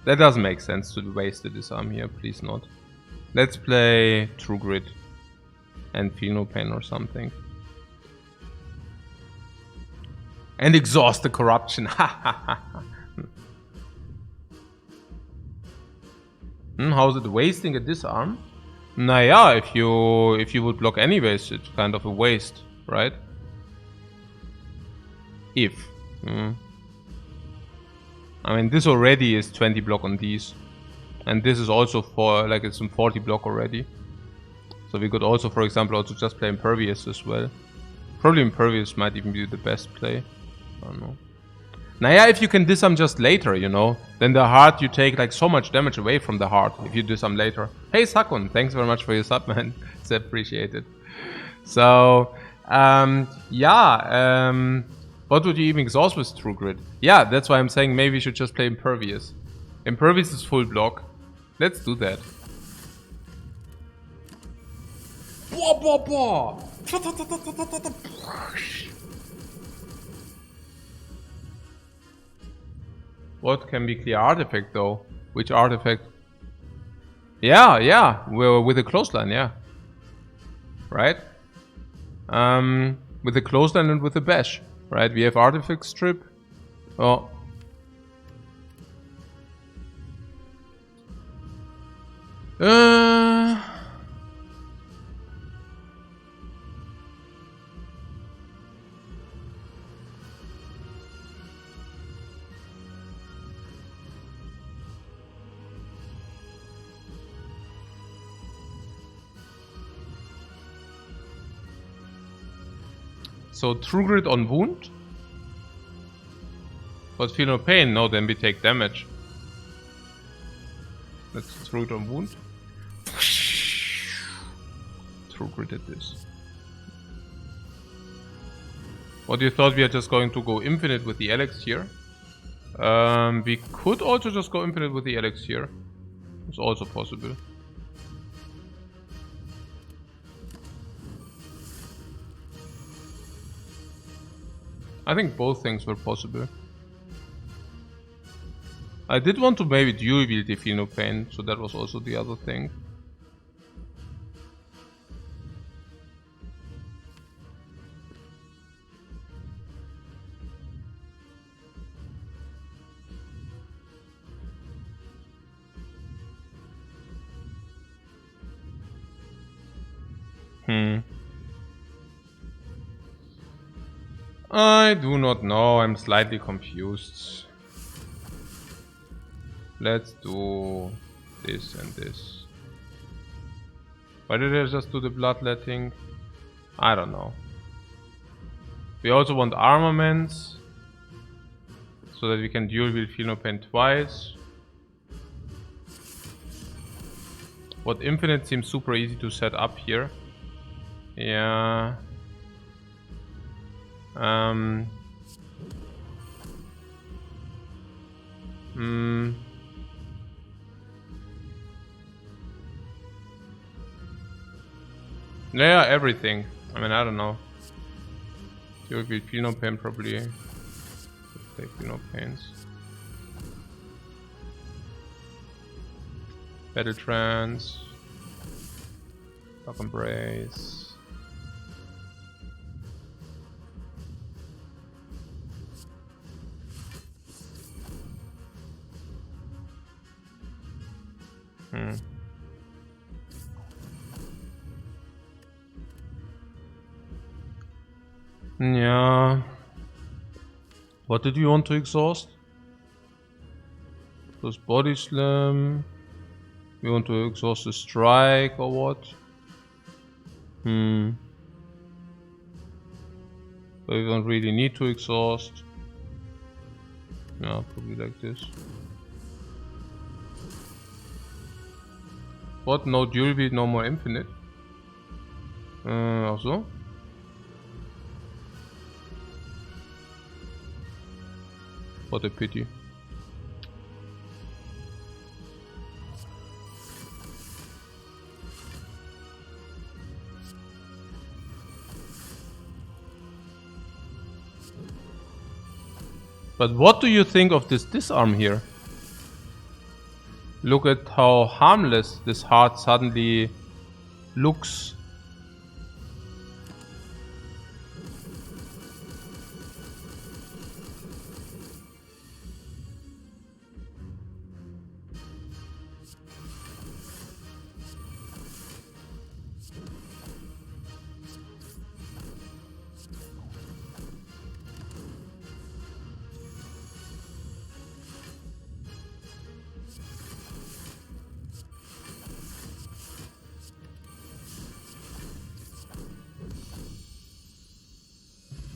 [SPEAKER 1] That doesn't make sense to waste the disarm here, please not. Let's play True Grit and Feel No Pain or something. And exhaust the corruption. How's it wasting a disarm? Naja, if you would block anyways, it's kind of a waste, right? If. I mean, this already is 20 block on these. And this is also for, like, it's some 40 block already. So we could also, for example, also just play Impervious as well. Probably Impervious might even be the best play. I don't know. Naja, if you can disarm just later, you know, then the heart, you take like so much damage away from the heart if you disarm later. Hey Sakun, thanks very much for your sub, man. It's appreciated. So, what would you even exhaust with True Grit? Yeah, that's why I'm saying maybe we should just play Impervious. Impervious is full block. Let's do that. What can be clear artifact though? Which artifact? Yeah, we're with a clothesline, yeah. Right? With the clothesline and with the bash. Right? We have artifact strip. Oh. So True Grit on wound. But feel no pain. No, then we take damage. Let's True Grit on wound. True Grit at this. What you thought we are just going to go infinite with the elixir? We could also just go infinite with the elixir. It's also possible. I think both things were possible. I did want to maybe dual wield the Feel No Pain, so that was also the other thing. I do not know. I'm slightly confused. Let's do this and this. Why did I just do the bloodletting? I don't know. We also want armaments, so that we can duel with Feel No Pain twice. What infinite seems super easy to set up here. Yeah. Yeah, everything. I mean, I don't know. You will Feel No Pain probably. Take Feel No Pains. Battle Trance. Dark Embrace. Yeah. What did you want to exhaust? Those Body Slam. We want to exhaust the strike or what? But we don't really need to exhaust. Yeah, probably like this. What? No dual beat, no more infinite. Also. What a pity. But what do you think of this disarm here? Look at how harmless this heart suddenly looks.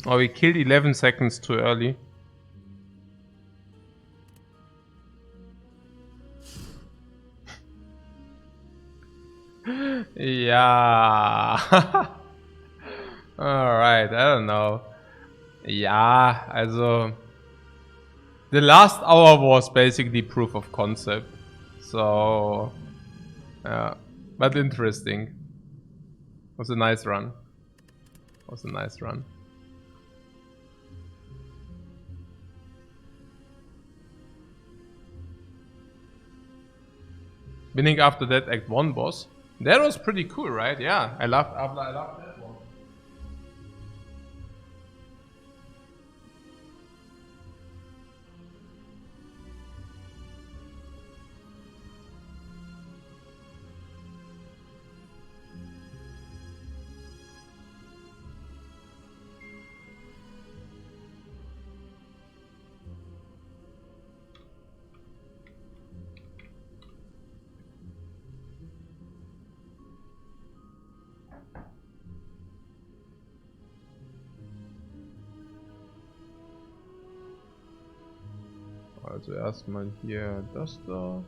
[SPEAKER 1] Oh, we killed 11 seconds too early. Yeah. Alright, I don't know. Yeah, also... The last hour was basically proof of concept. So... Yeah, but interesting. Was a nice run. Was a nice run. Winning after that Act 1 boss. That was pretty cool, right? Yeah, I loved that one. Also erstmal hier das da.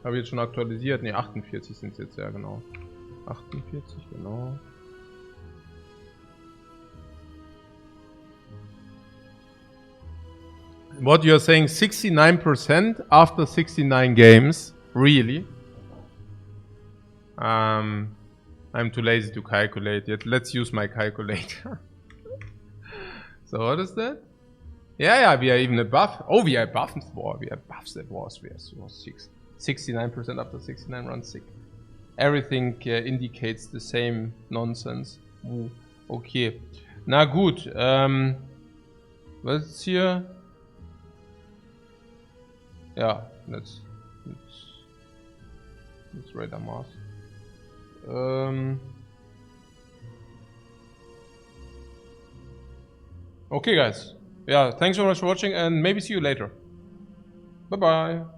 [SPEAKER 1] Habe ich jetzt schon aktualisiert? Ne, 48 sind es jetzt, ja genau. 48, genau. What you're saying, 69% after 69 games? Really? I'm too lazy to calculate yet. Let's use my calculator. So what is that? Yeah, we are even above. Oh, we are above the war. We are above that wars. We are 69% after 69 runs. Sick. Everything indicates the same nonsense. Okay. Na gut. Was ist hier? Ja, let's Radar Mars. Okay, guys. Yeah, thanks so much for watching, and maybe see you later. Bye-bye.